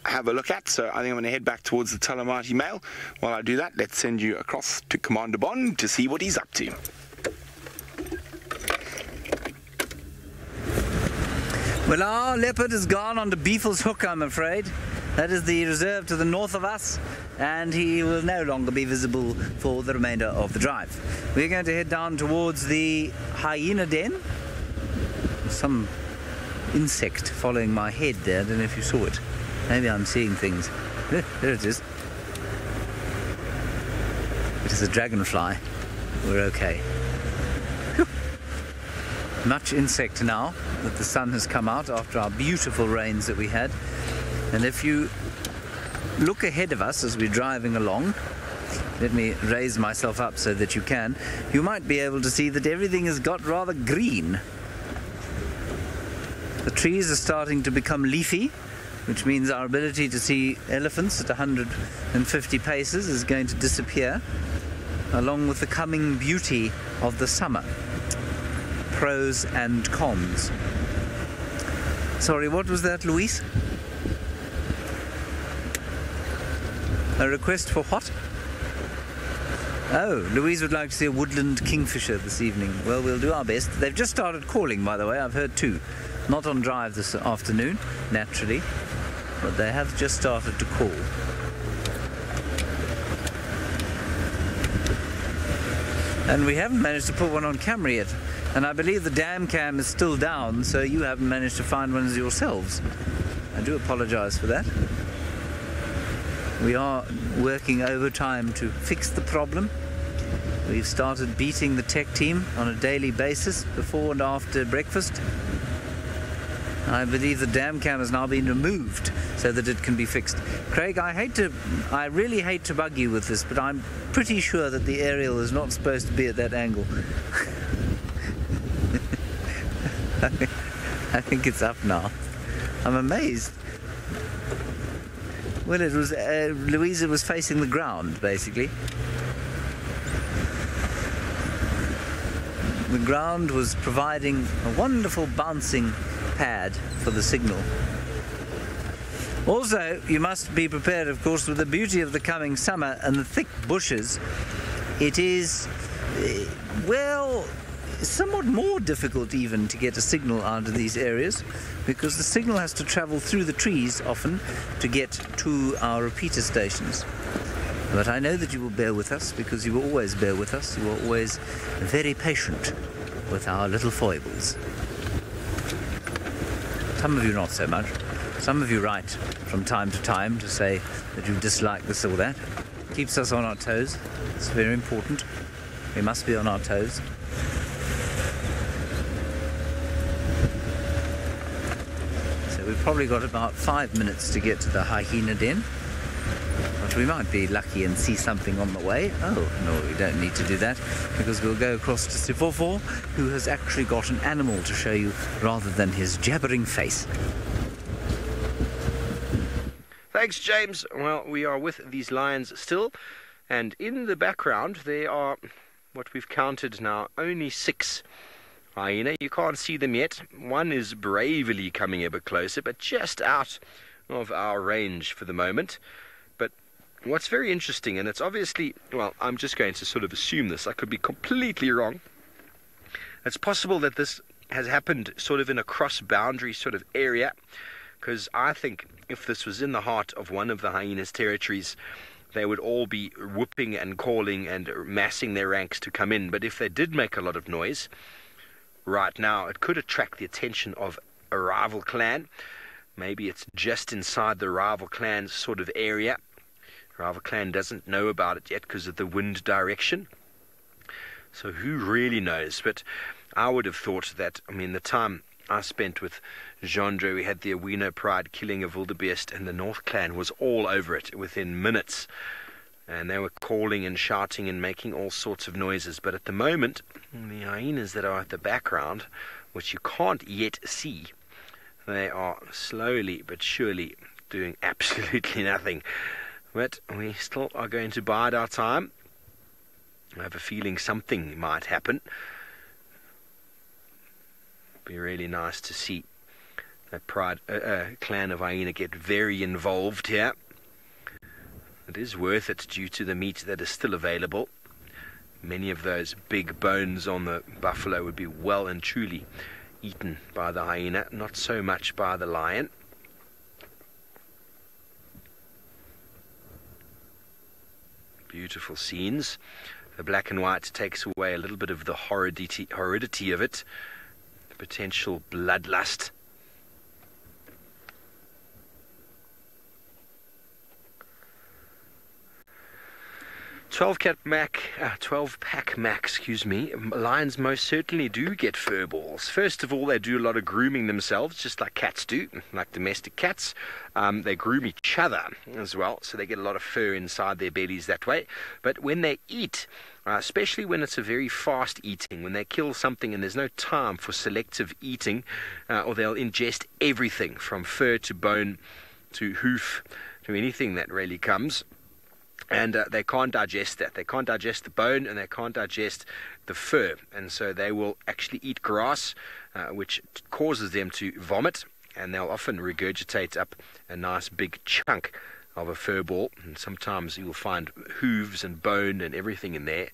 have a look at. So I think I'm going to head back towards the Talamati male. While I do that, let's send you across to Commander Bond to see what he's up to. Well, our leopard has gone on to Beefle's Hook, I'm afraid. That is the reserve to the north of us, and he will no longer be visible for the remainder of the drive. We're going to head down towards the hyena den. Some insect following my head there. I don't know if you saw it. Maybe I'm seeing things. There it is. It is a dragonfly. We're okay. Whew. Much insect now that the sun has come out after our beautiful rains that we had. And if you look ahead of us as we're driving along, let me raise myself up so that you can, you might be able to see that everything has got rather green. The trees are starting to become leafy, which means our ability to see elephants at 150 paces is going to disappear, along with the coming beauty of the summer. Pros and cons. Sorry, what was that, Louise? A request for what? Oh, Louise would like to see a woodland kingfisher this evening. Well, we'll do our best. They've just started calling, by the way. I've heard two. Not on drive this afternoon, naturally, but they have just started to call. And we haven't managed to put one on camera yet. And I believe the dam cam is still down, so you haven't managed to find one yourselves. I do apologize for that. We are working overtime to fix the problem. We've started beating the tech team on a daily basis before and after breakfast. I believe the dam cam has now been removed so that it can be fixed. Craig, I really hate to bug you with this, but I'm pretty sure that the aerial is not supposed to be at that angle. I think it's up now. I'm amazed. Well, it was Louisa was facing the ground, basically. The ground was providing a wonderful bouncing pad for the signal. Also, you must be prepared, of course, with the beauty of the coming summer and the thick bushes. It is, well, somewhat more difficult even to get a signal out of these areas, because the signal has to travel through the trees often to get to our repeater stations. But I know that you will bear with us, because you will always bear with us. You are always very patient with our little foibles. Some of you not so much. Some of you write from time to time to say that you dislike this or that. Keeps us on our toes. It's very important. We must be on our toes. So we've probably got about 5 minutes to get to the hyena den. But we might be lucky and see something on the way. Oh, no, we don't need to do that, because we'll go across to Sifofo, who has actually got an animal to show you rather than his jabbering face. Thanks, James. Well, we are with these lions still, and in the background there are what we've counted now only 6 hyena. You can't see them yet. One is bravely coming a bit closer, but just out of our range for the moment. But what's very interesting, and it's obviously, well, I'm just going to sort of assume this, I could be completely wrong. It's possible that this has happened sort of in a cross-boundary sort of area, because I think if this was in the heart of one of the hyenas' territories, they would all be whooping and calling and massing their ranks to come in. But if they did make a lot of noise right now, it could attract the attention of a rival clan. Maybe it's just inside the rival clan's sort of area. The rival clan doesn't know about it yet because of the wind direction. So who really knows? But I would have thought that, I mean, the time I spent with Jandre, we had the Awino Pride killing a wildebeest, and the North Clan was all over it within minutes. And they were calling and shouting and making all sorts of noises. But at the moment, the hyenas that are at the background, which you can't yet see, they are slowly but surely doing absolutely nothing. But we still are going to bide our time. I have a feeling something might happen. Be really nice to see that clan of hyena get very involved here. It is worth it due to the meat that is still available. Many of those big bones on the buffalo would be well and truly eaten by the hyena, not so much by the lion. Beautiful scenes. The black and white takes away a little bit of the horridity of it, the potential bloodlust. 12-pack max, excuse me. Lions most certainly do get fur balls. First of all, they do a lot of grooming themselves, just like cats do, like domestic cats. They groom each other as well, so they get a lot of fur inside their bellies that way. But when they eat, especially when it's a very fast eating, when they kill something and there's no time for selective eating, or they'll ingest everything from fur to bone to hoof to anything that really comes. And they can't digest that. They can't digest the bone and they can't digest the fur. And so they will actually eat grass, which causes them to vomit. And they'll often regurgitate up a nice big chunk of a fur ball. And sometimes you'll find hooves and bone and everything in there.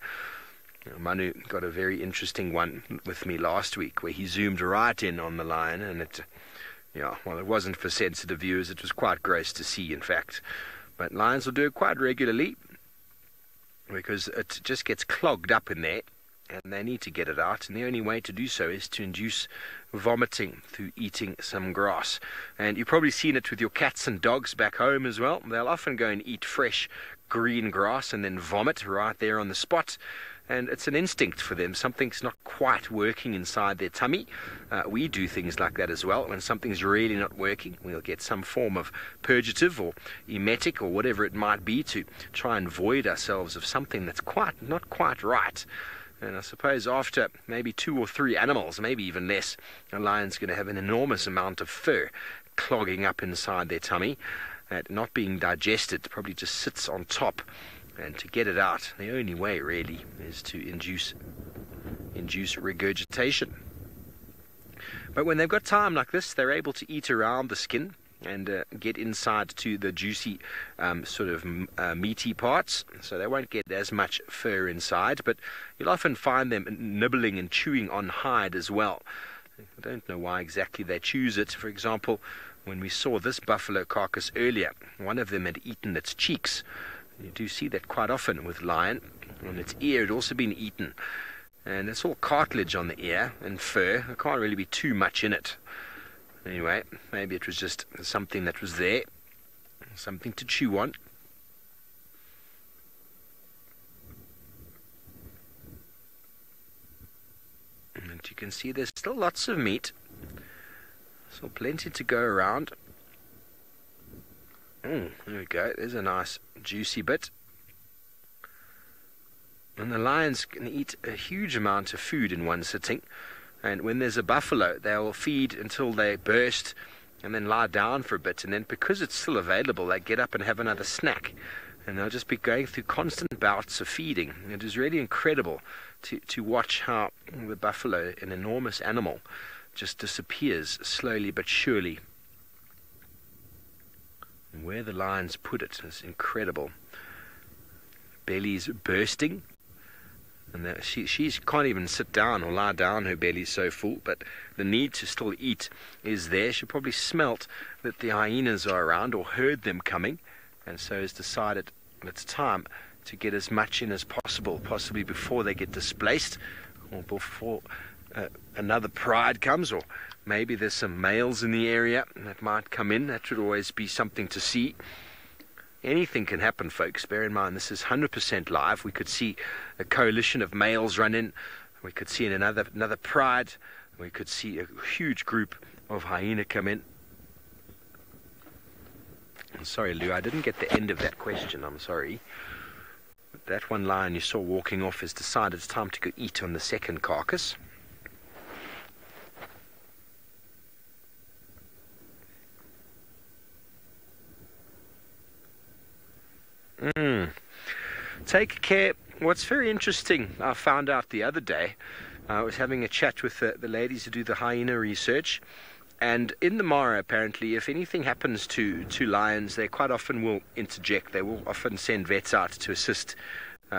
Manu got a very interesting one with me last week where he zoomed right in on the lion. And it wasn't for sensitive viewers. It was quite gross to see, in fact. But lions will do it quite regularly because it just gets clogged up in there and they need to get it out. And the only way to do so is to induce vomiting through eating some grass. And you've probably seen it with your cats and dogs back home as well. They'll often go and eat fresh green grass and then vomit right there on the spot. And it's an instinct for them. Something's not quite working inside their tummy. We do things like that as well. When something's really not working, we'll get some form of purgative or emetic or whatever it might be to try and void ourselves of something that's not quite right. And I suppose after maybe 2 or 3 animals, maybe even less, a lion's going to have an enormous amount of fur clogging up inside their tummy, and not being digested, probably just sits on top. And to get it out, the only way really is to induce regurgitation. But when they've got time like this, they're able to eat around the skin and get inside to the juicy meaty parts. So they won't get as much fur inside, but you'll often find them nibbling and chewing on hide as well. I don't know why exactly they choose it. For example, when we saw this buffalo carcass earlier, one of them had eaten its cheeks. You do see that quite often with lion. On its ear had also been eaten. And it's all cartilage on the ear and fur. There can't really be too much in it. Anyway, maybe it was just something that was there. Something to chew on. And you can see there's still lots of meat. So plenty to go around. There we go. There's a nice juicy bit. And the lions can eat a huge amount of food in one sitting. And when there's a buffalo, they'll feed until they burst and then lie down for a bit. And then because it's still available, they get up and have another snack. And they'll just be going through constant bouts of feeding. It is really incredible to watch how the buffalo, an enormous animal, just disappears slowly but surely. And where the lions put it is incredible. Belly's bursting. And she can't even sit down or lie down, her belly's so full, but the need to still eat is there. She probably smelt that the hyenas are around or heard them coming, and so has decided it's time to get as much in as possible, possibly before they get displaced or before another pride comes, or maybe there's some males in the area that might come in. That should always be something to see. Anything can happen, folks. Bear in mind, this is 100% live. We could see a coalition of males run in. We could see another pride. We could see a huge group of hyena come in. I'm sorry, Lou, I didn't get the end of that question. I'm sorry. That one lion you saw walking off has decided it's time to go eat on the second carcass. Take care. What's very interesting, I found out the other day, I was having a chat with the ladies who do the hyena research, and in the Mara, apparently, if anything happens to lions, they quite often will interject. They will often send vets out to assist.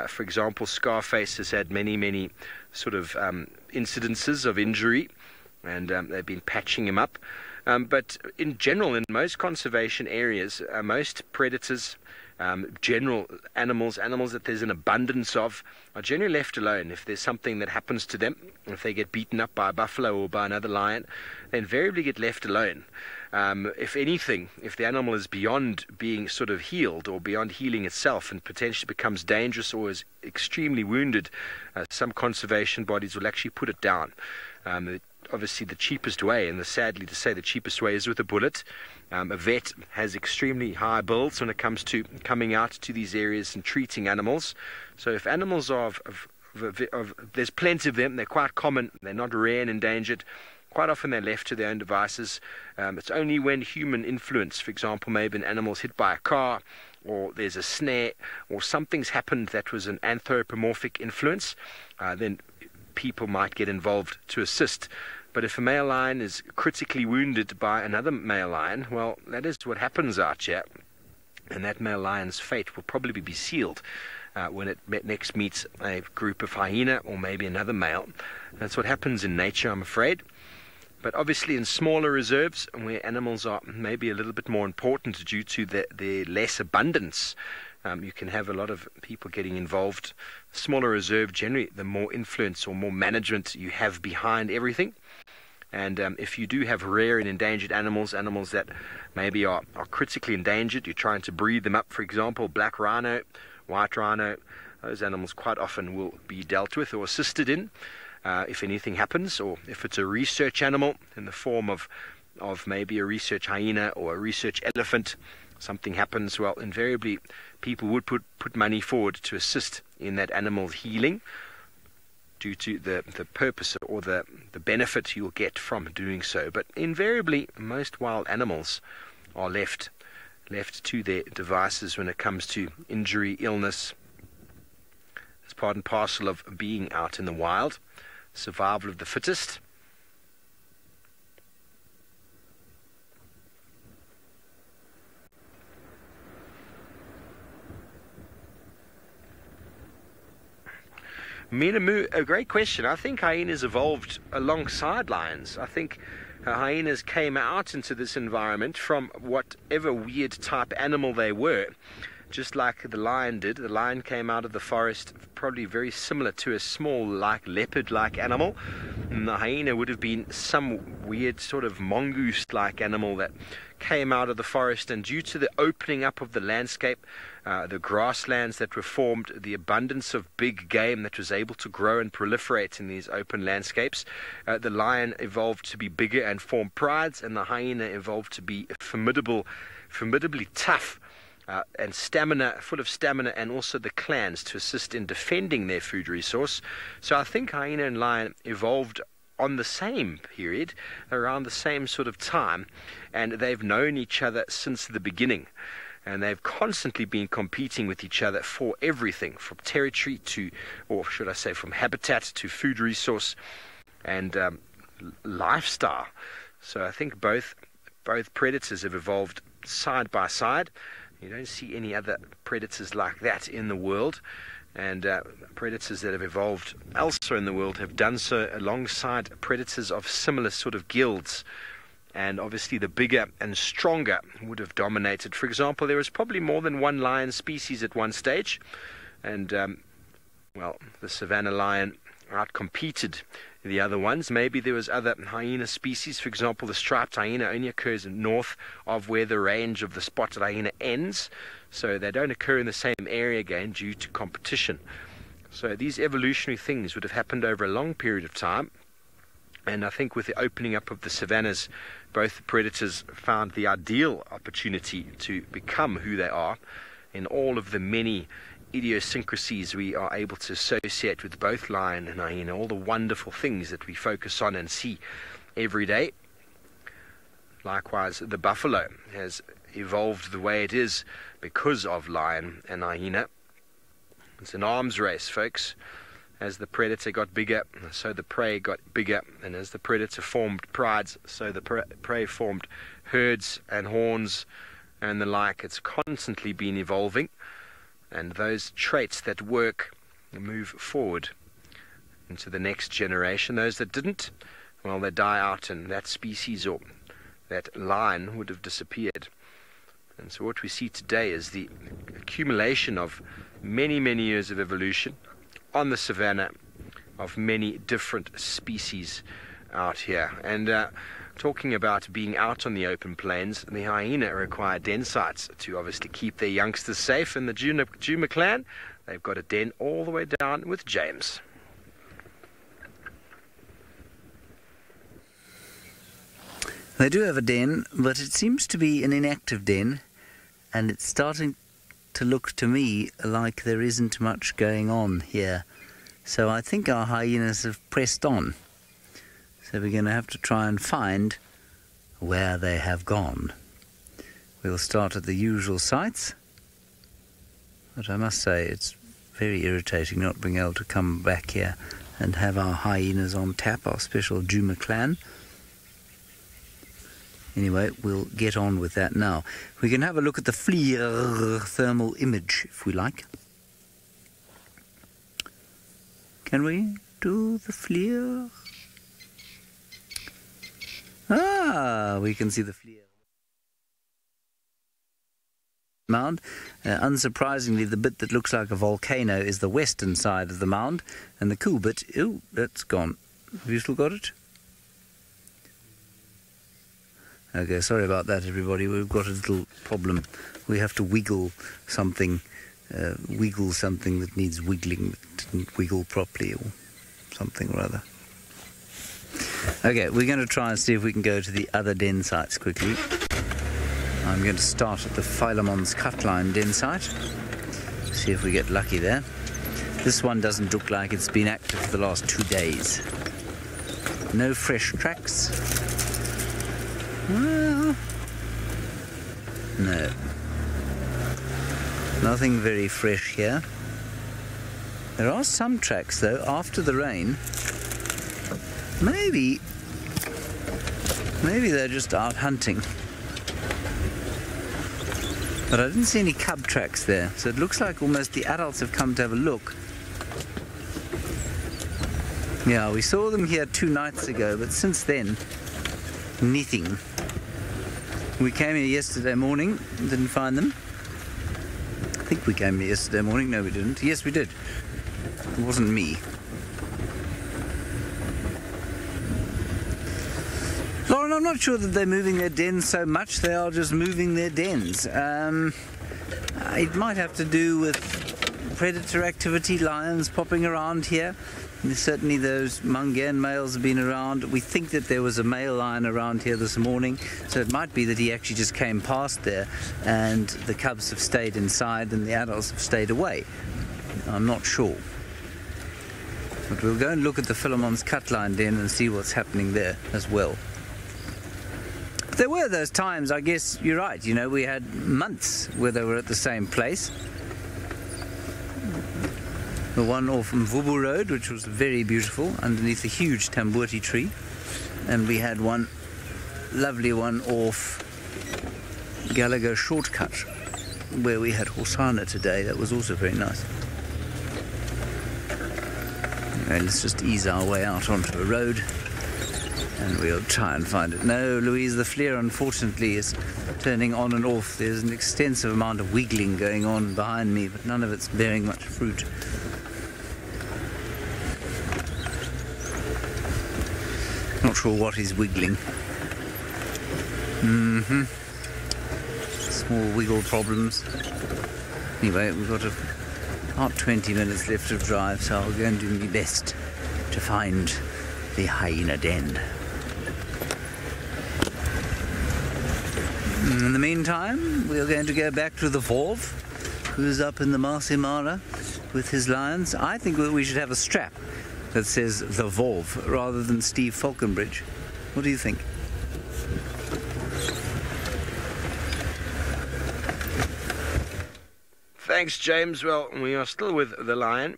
For example, Scarface has had many sort of incidences of injury, and they've been patching him up. But in general, in most conservation areas, most predators, general animals that there's an abundance of, are generally left alone. If there's something that happens to them, if they get beaten up by a buffalo or by another lion, they invariably get left alone. If anything, if the animal is beyond being sort of healed or beyond healing itself and potentially becomes dangerous or is extremely wounded, some conservation bodies will actually put it down. Obviously the cheapest way, and sadly to say the cheapest way, is with a bullet. A vet has extremely high bills when it comes to coming out to these areas and treating animals. So if animals are there's plenty of them, they're quite common, they're not rare and endangered. Quite often they're left to their own devices. It's only when human influence, for example, maybe an animal's hit by a car, or there's a snare, or something's happened that was an anthropomorphic influence, then people might get involved to assist. But if a male lion is critically wounded by another male lion, well, that is what happens out here. And that male lion's fate will probably be sealed when it next meets a group of hyena or maybe another male. That's what happens in nature, I'm afraid. But obviously in smaller reserves, where animals are maybe a little bit more important due to their less abundance, you can have a lot of people getting involved. Smaller reserve, generally, the more influence or more management you have behind everything. And if you do have rare and endangered animals that maybe are critically endangered, you're trying to breed them up, for example, black rhino, white rhino, those animals quite often will be dealt with or assisted in. If anything happens, or if it's a research animal in the form of maybe a research hyena or a research elephant, something happens, well, invariably people would put money forward to assist in that animal's healing due to the purpose or the benefit you'll get from doing so. But invariably, most wild animals are left to their devices when it comes to injury, illness. It's part and parcel of being out in the wild. Survival of the fittest. Minamu, a great question. I think hyenas evolved alongside lions. I think hyenas came out into this environment from whatever weird type animal they were. Just like the lion did. The lion came out of the forest probably very similar to a small, like leopard-like animal. And the hyena would have been some weird sort of mongoose-like animal that came out of the forest. And due to the opening up of the landscape, the grasslands that were formed, the abundance of big game that was able to grow and proliferate in these open landscapes, the lion evolved to be bigger and form prides, and the hyena evolved to be formidably tough. And full of stamina, and also the clans to assist in defending their food resource. So I think hyena and lion evolved on the same period, around the same sort of time, and they've known each other since the beginning. And they've constantly been competing with each other for everything, from territory to, or should I say, from habitat to food resource and lifestyle. So I think both predators have evolved side by side. You don't see any other predators like that in the world, and predators that have evolved elsewhere in the world have done so alongside predators of similar sort of guilds. And obviously the bigger and stronger would have dominated. For example, there was probably more than one lion species at one stage, and well, the savanna lion outcompeted the other ones. Maybe there was other hyena species. For example, the striped hyena only occurs north of where the range of the spotted hyena ends, so they don't occur in the same area again due to competition. So these evolutionary things would have happened over a long period of time, and I think with the opening up of the savannas, both predators found the ideal opportunity to become who they are in all of the many idiosyncrasies we are able to associate with both lion and hyena, all the wonderful things that we focus on and see every day. Likewise, the buffalo has evolved the way it is because of lion and hyena. It's an arms race, folks. As the predator got bigger, so the prey got bigger, and as the predator formed prides, so the prey formed herds and horns and the like. It's constantly been evolving. And those traits that work move forward into the next generation. Those that didn't, well, they die out and that species or that line would have disappeared. And so what we see today is the accumulation of many, many years of evolution on the savannah of many different species out here. And talking about being out on the open plains, the hyena require den sites to obviously keep their youngsters safe. And the Juma clan, they've got a den all the way down with James. They do have a den, but it seems to be an inactive den, and it's starting to look to me like there isn't much going on here. So I think our hyenas have pressed on. So we're going to have to try and find where they have gone. We'll start at the usual sites, but I must say it's very irritating not being able to come back here and have our hyenas on tap, our special Juma clan. Anyway, we'll get on with that now. We can have a look at the FLIR thermal image, if we like. Can we do the FLIR? Ah, we can see the FLIR mound. Unsurprisingly, the bit that looks like a volcano is the western side of the mound, and the cool bit, oh, that's gone. Have you still got it? Okay, sorry about that, everybody. We've got a little problem. We have to wiggle something that needs wiggling, that didn't wiggle properly, or something or other. Okay, we're going to try and see if we can go to the other den sites quickly. I'm going to start at the Philemon's Cutline den site. See if we get lucky there. This one doesn't look like it's been active for the last 2 days. No fresh tracks. Well, no. Nothing very fresh here. There are some tracks, though, after the rain. Maybe they're just out hunting. But I didn't see any cub tracks there, so it looks like almost the adults have come to have a look. Yeah, we saw them here 2 nights ago, but since then, nothing. We came here yesterday morning, didn't find them. I think we came here yesterday morning. No, we didn't. Yes, we did. It wasn't me. Lauren, I'm not sure that they're moving their dens so much. They are just moving their dens. It might have to do with predator activity, lions popping around here. Certainly those Mangan males have been around. We think that there was a male lion around here this morning, so it might be that he actually just came past there and the cubs have stayed inside and the adults have stayed away. I'm not sure. But we'll go and look at the Philemon's Cutline den and see what's happening there as well. But there were those times, I guess you're right, you know, we had months where they were at the same place. The one off Mvubu Road, which was very beautiful, underneath a huge tambuti tree. And we had one lovely one off Gallagher Shortcut, where we had Horsana today. That was also very nice. Anyway, let's just ease our way out onto a road, and we'll try and find it. No, Louise, the FLIR, unfortunately, is turning on and off. There's an extensive amount of wiggling going on behind me, but none of it's bearing much fruit. Not sure what is wiggling. Small wiggle problems. Anyway, we've got about 20 minutes left of drive, so I'll go and do my best to find the hyena den. In the meantime, we're going to go back to the Volv, who's up in the Masimara with his lions. I think we should have a strap that says the Volv rather than Steve Falconbridge. What do you think? Thanks, James. Well, we are still with the lion.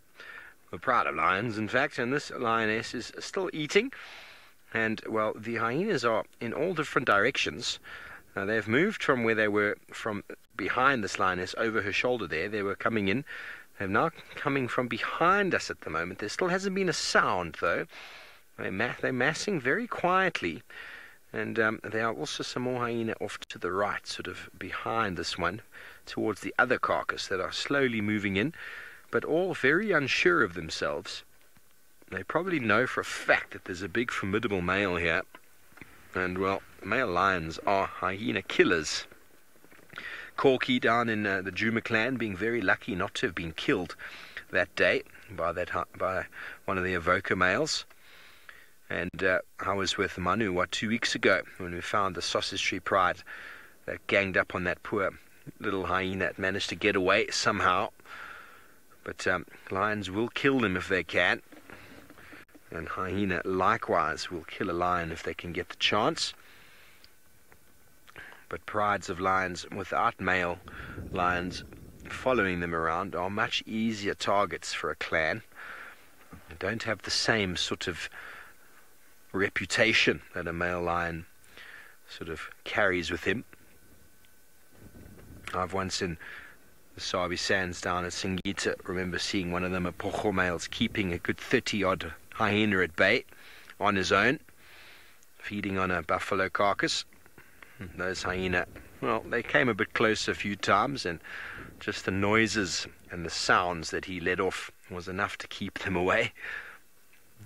We're proud of lions, in fact, and this lioness is still eating. And, well, the hyenas are in all different directions. They've moved from where they were from behind this lioness over her shoulder there. They were coming in. They're now coming from behind us at the moment. There still hasn't been a sound, though. They're massing very quietly. And there are also some more hyena off to the right, sort of behind this one, towards the other carcass, that are slowly moving in, but all very unsure of themselves. They probably know for a fact that there's a big formidable male here. And, well, male lions are hyena killers. Corky down in the Juma clan being very lucky not to have been killed that day by one of the Avoca males. And I was with Manu 2 weeks ago when we found the sausage tree pride that ganged up on that poor little hyena that managed to get away somehow. But lions will kill them if they can. And hyena likewise will kill a lion if they can get the chance. But prides of lions without male lions following them around are much easier targets for a clan. They don't have the same sort of reputation that a male lion sort of carries with him. I've once in the Sabi Sands down at Singita remember seeing one of them, a pocho males, keeping a good 30-odd hyena at bay on his own, feeding on a buffalo carcass. Those hyena, well, they came a bit closer a few times, and just the noises and the sounds that he let off was enough to keep them away.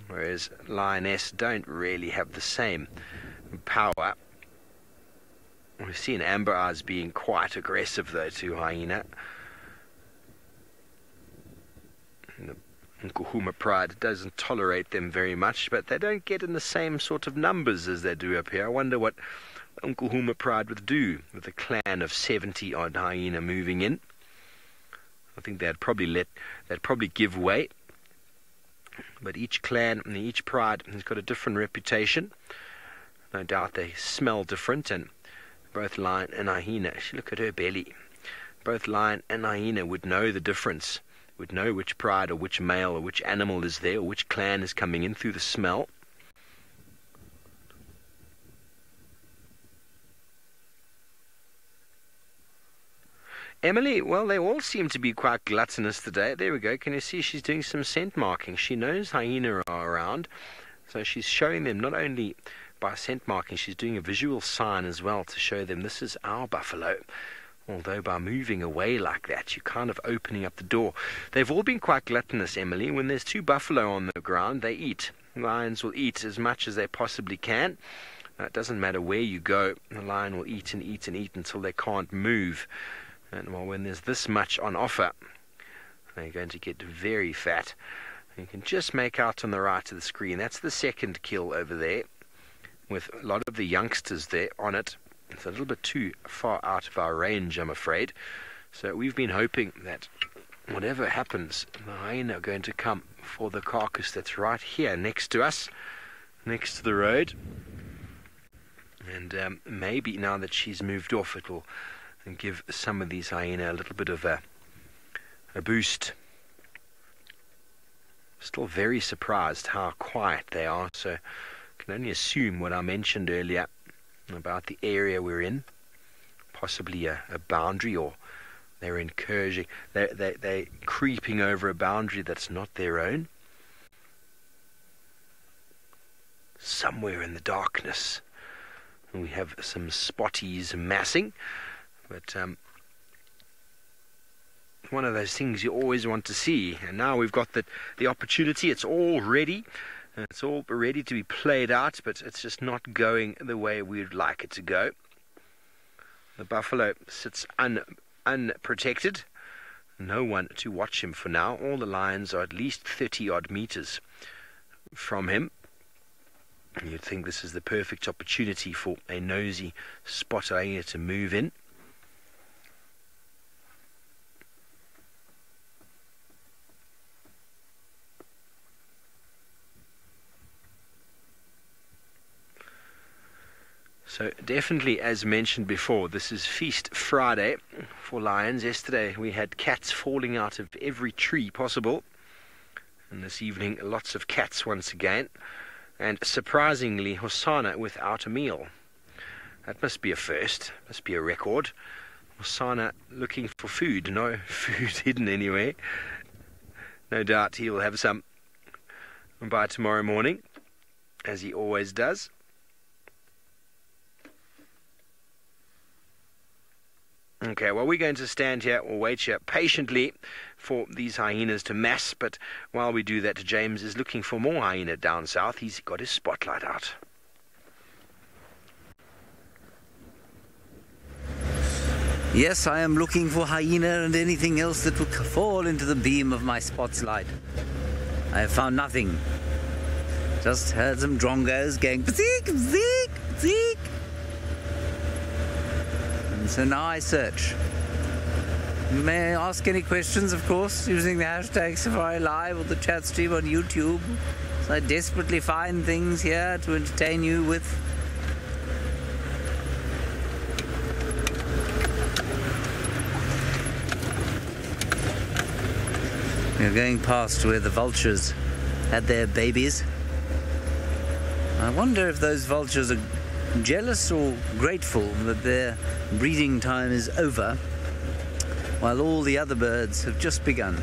Whereas lioness don't really have the same power. We've seen amber eyes being quite aggressive though to hyena. And the Nkuhuma pride doesn't tolerate them very much, but they don't get in the same sort of numbers as they do up here. I wonder what Nkuhuma pride would do with a clan of 70-odd hyena moving in. I think they'd probably give way. But each clan and each pride has got a different reputation. No doubt they smell different, and both lion and hyena, look at her belly. Both lion and hyena would know the difference, would know which pride or which male or which animal is there or which clan is coming in through the smell. Emily, well, they all seem to be quite gluttonous today. There we go. Can you see she's doing some scent marking? She knows hyena are around, so she's showing them not only by scent marking, she's doing a visual sign as well to show them this is our buffalo. Although by moving away like that, you're kind of opening up the door. They've all been quite gluttonous, Emily. When there's 2 buffalo on the ground, they eat. Lions will eat as much as they possibly can. It doesn't matter where you go. The lion will eat and eat and eat until they can't move. And well, when there's this much on offer, they're going to get very fat. You can just make out on the right of the screen, that's the second kill over there, with a lot of the youngsters there on it. It's a little bit too far out of our range, I'm afraid. So we've been hoping that whatever happens, the hyena are going to come for the carcass that's right here next to us, next to the road. And maybe now that she's moved off, it will give some of these hyena a little bit of a boost. Still very surprised how quiet they are, so I can only assume what I mentioned earlier about the area we're in, possibly a boundary, or they're incursioning, they're creeping over a boundary that's not their own. Somewhere in the darkness we have some spotties massing. But one of those things you always want to see. And now we've got the opportunity. It's all ready. It's all ready to be played out, but it's just not going the way we'd like it to go. The buffalo sits unprotected. No one to watch him for now. All the lions are at least 30-odd meters from him. You'd think this is the perfect opportunity for a nosy spot hyena to move in. So definitely, as mentioned before, this is Feast Friday for lions. Yesterday we had cats falling out of every tree possible. And this evening, lots of cats once again. And surprisingly, Hosana without a meal. That must be a first, must be a record. Hosana looking for food, no food hidden anywhere. No doubt he'll have some by tomorrow morning. as he always does. Okay, well, we're going to stand here or wait here patiently for these hyenas to mass, but while we do that, James is looking for more hyena down south. He's got his spotlight out. Yes, I am looking for hyena and anything else that will fall into the beam of my spotlight. I have found nothing. Just heard some drongos going bzeek, bzeek, bzeek. And so now I search. You may ask any questions, of course, using the hashtag SafariLive or the chat stream on YouTube. So I desperately find things here to entertain you with. We're going past where the vultures had their babies. I wonder if those vultures are jealous or grateful that their breeding time is over, while all the other birds have just begun.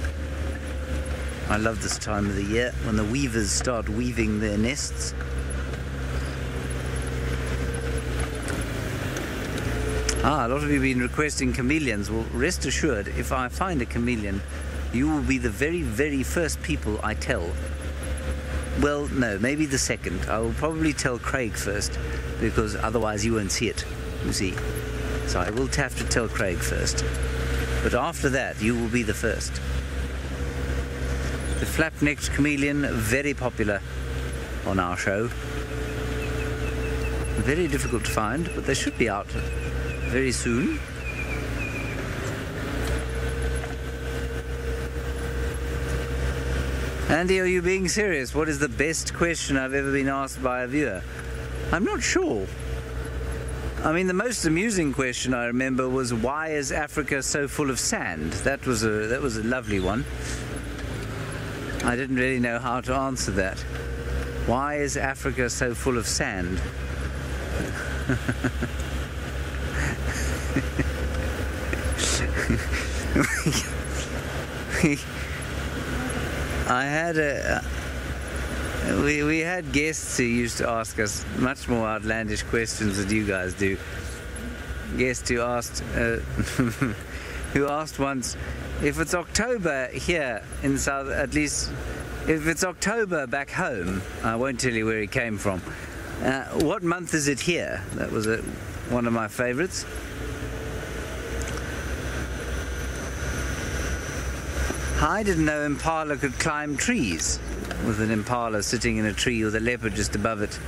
I love this time of the year when the weavers start weaving their nests. A lot of you have been requesting chameleons. Well, rest assured, if I find a chameleon, you will be the very, very first people I tell. Well, no, maybe the second. I will probably tell Craig first, because otherwise you won't see it, you see. So I will have to tell Craig first. But after that, you will be the first. The flap-necked chameleon, very popular on our show. Very difficult to find, but they should be out very soon. Andy, are you being serious? What is the best question I've ever been asked by a viewer? I'm not sure. I mean, the most amusing question I remember was, why is Africa so full of sand? That was a lovely one. I didn't really know how to answer that. Why is Africa so full of sand? We had guests who used to ask us much more outlandish questions than you guys do. Guest who asked once, if it's October here in South, at least if it's October back home, I won't tell you where he came from. What month is it here? That was one of my favorites. I didn't know impala could climb trees, with an impala sitting in a tree with a leopard just above it.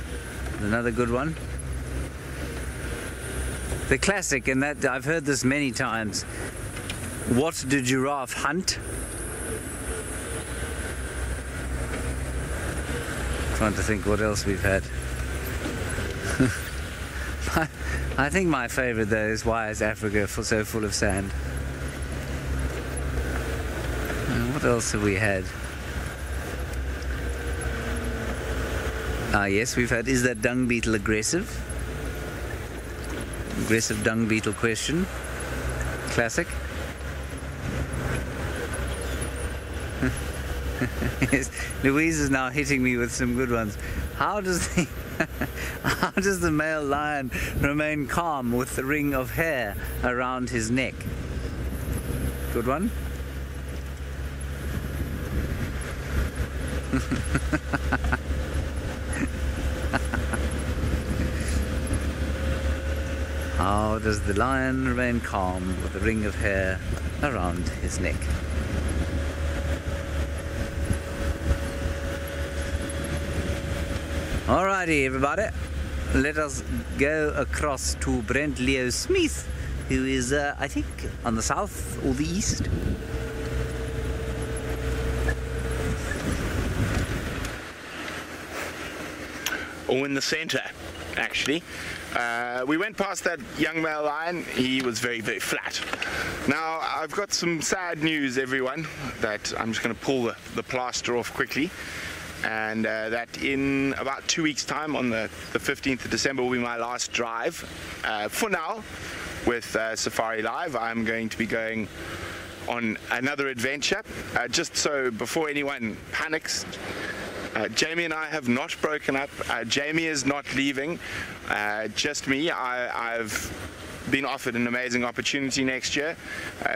Another good one. The classic, and that I've heard this many times. What do giraffe hunt? Trying to think what else we've had. I think my favorite though is, why is Africa so full of sand? What else have we had? Yes, we've had, is that dung beetle aggressive? Aggressive dung beetle question. Classic. Yes, Louise is now hitting me with some good ones. How does the male lion remain calm with the ring of hair around his neck? Good one. How does the lion remain calm with a ring of hair around his neck? Alrighty, everybody. Let us go across to Brent Leo Smith, who is, I think, on the south or the east. Or in the center, actually. We went past that young male lion. He was very, very flat. Now, I've got some sad news, everyone, that I'm just going to pull the plaster off quickly. And that in about 2 weeks' time, on the 15th of December, will be my last drive. For now, with SafariLive, I'm going to be going on another adventure. Just so before anyone panics, Jamie and I have not broken up. Jamie is not leaving, just me. I've been offered an amazing opportunity next year,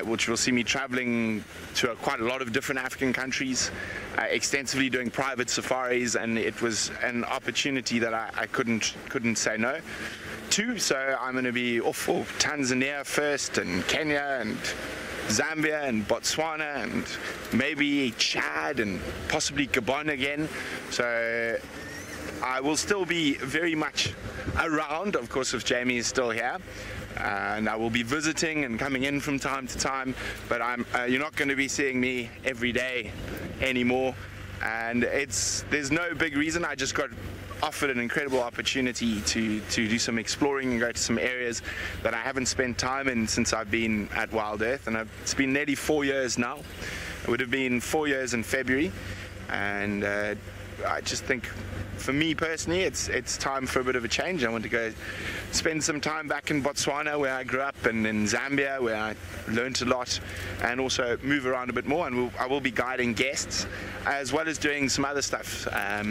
which will see me traveling to quite a lot of different African countries, extensively doing private safaris, and it was an opportunity that I couldn't say no to. So I'm going to be off for Tanzania first, and Kenya, and Zambia, and Botswana, and maybe Chad, and possibly Gabon again. So I will still be very much around, of course, if Jamie is still here. And I will be visiting and coming in from time to time, but you're not going to be seeing me every day anymore. And there's no big reason. I just got offered an incredible opportunity to do some exploring and go to some areas that I haven't spent time in since I've been at Wild Earth, and it's been nearly 4 years now. It would have been 4 years in February, and I just think, for me personally, it's time for a bit of a change. I want to go spend some time back in Botswana, where I grew up, and in Zambia, where I learned a lot, and also move around a bit more. And I will be guiding guests, as well as doing some other stuff,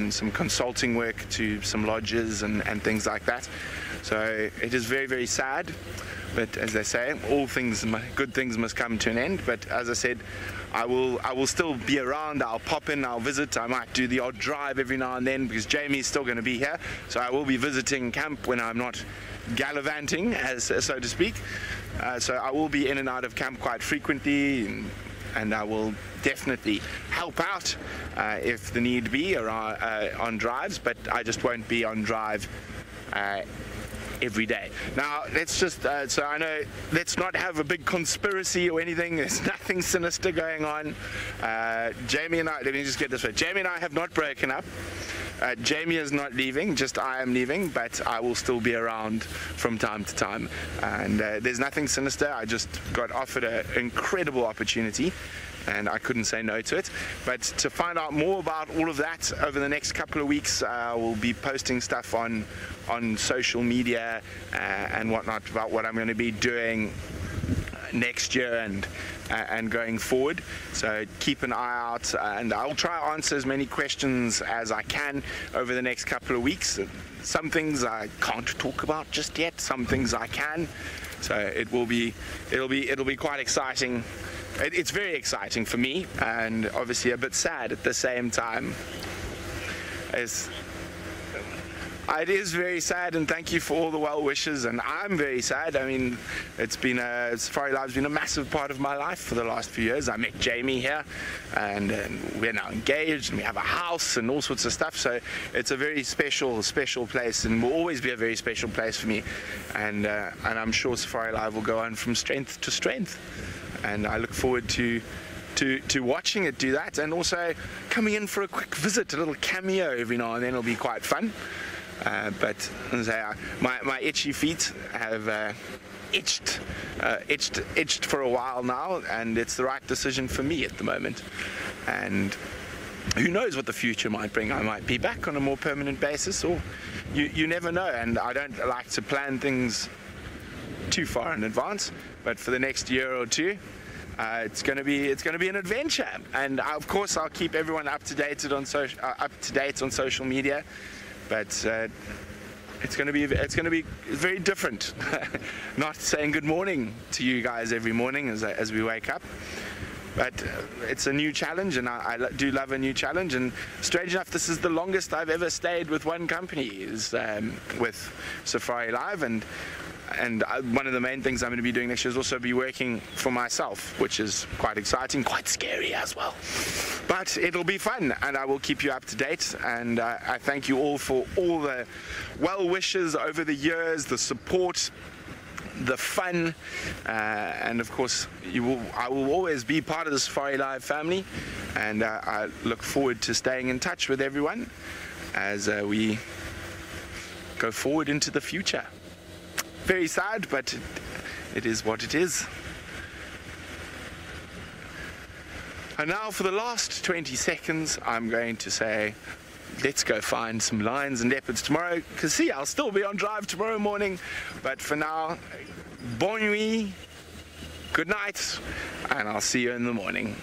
some consulting work to some lodges and things like that. So it is very, very sad, but as they say, all things, good things must come to an end. But as I said, I will still be around. I'll pop in, I'll visit. I might do the odd drive every now and then, because Jamie's still going to be here, so I will be visiting camp when I'm not gallivanting, so to speak. So I will be in and out of camp quite frequently, and I will definitely help out if the need be on drives, but I just won't be on drive every day. Now let's just so I know, let's not have a big conspiracy or anything. There's nothing sinister going on. Jamie and I, let me just get this right, Jamie and I have not broken up. Jamie is not leaving, just I am leaving, but I will still be around from time to time, and there's nothing sinister. I just got offered an incredible opportunity, and I couldn't say no to it. But to find out more about all of that over the next couple of weeks, we'll be posting stuff on social media and whatnot about what I'm going to be doing next year and going forward. So keep an eye out, and I'll try to answer as many questions as I can over the next couple of weeks. Some things I can't talk about just yet, some things I can. So it'll be quite exciting. It's very exciting for me, and obviously a bit sad at the same time. It is very sad, and thank you for all the well wishes, and I'm very sad. I mean, SafariLive's been a massive part of my life for the last few years. I met Jamie here, and we're now engaged, and we have a house and all sorts of stuff, so it's a very special place, and will always be a very special place for me, and I'm sure SafariLive will go on from strength to strength, and I look forward to watching it do that, and also coming in for a quick visit, a little cameo every now and then. It'll be quite fun. But as I say, my itchy feet have itched for a while now, and it's the right decision for me at the moment. And who knows what the future might bring? I might be back on a more permanent basis, or you never know. And I don't like to plan things too far in advance. But for the next year or two, it's going to be an adventure. And of course, I'll keep everyone up to date on social media. But it's going to be very different. Not saying good morning to you guys every morning as we wake up, but it's a new challenge, and I do love a new challenge. And strange enough, this is the longest I've ever stayed with one company, is with SafariLive, and one of the main things I'm going to be doing next year is also be working for myself, which is quite exciting, quite scary as well. But it'll be fun, and I will keep you up to date. And I thank you all for all the well wishes over the years, the support, the fun, and of course I will always be part of the SafariLive family, and I look forward to staying in touch with everyone as we go forward into the future. Very sad, but it is what it is. And now for the last 20 seconds, I'm going to say, let's go find some lions and leopards tomorrow, because see, I'll still be on drive tomorrow morning. But for now, bonne nuit, good night, and I'll see you in the morning.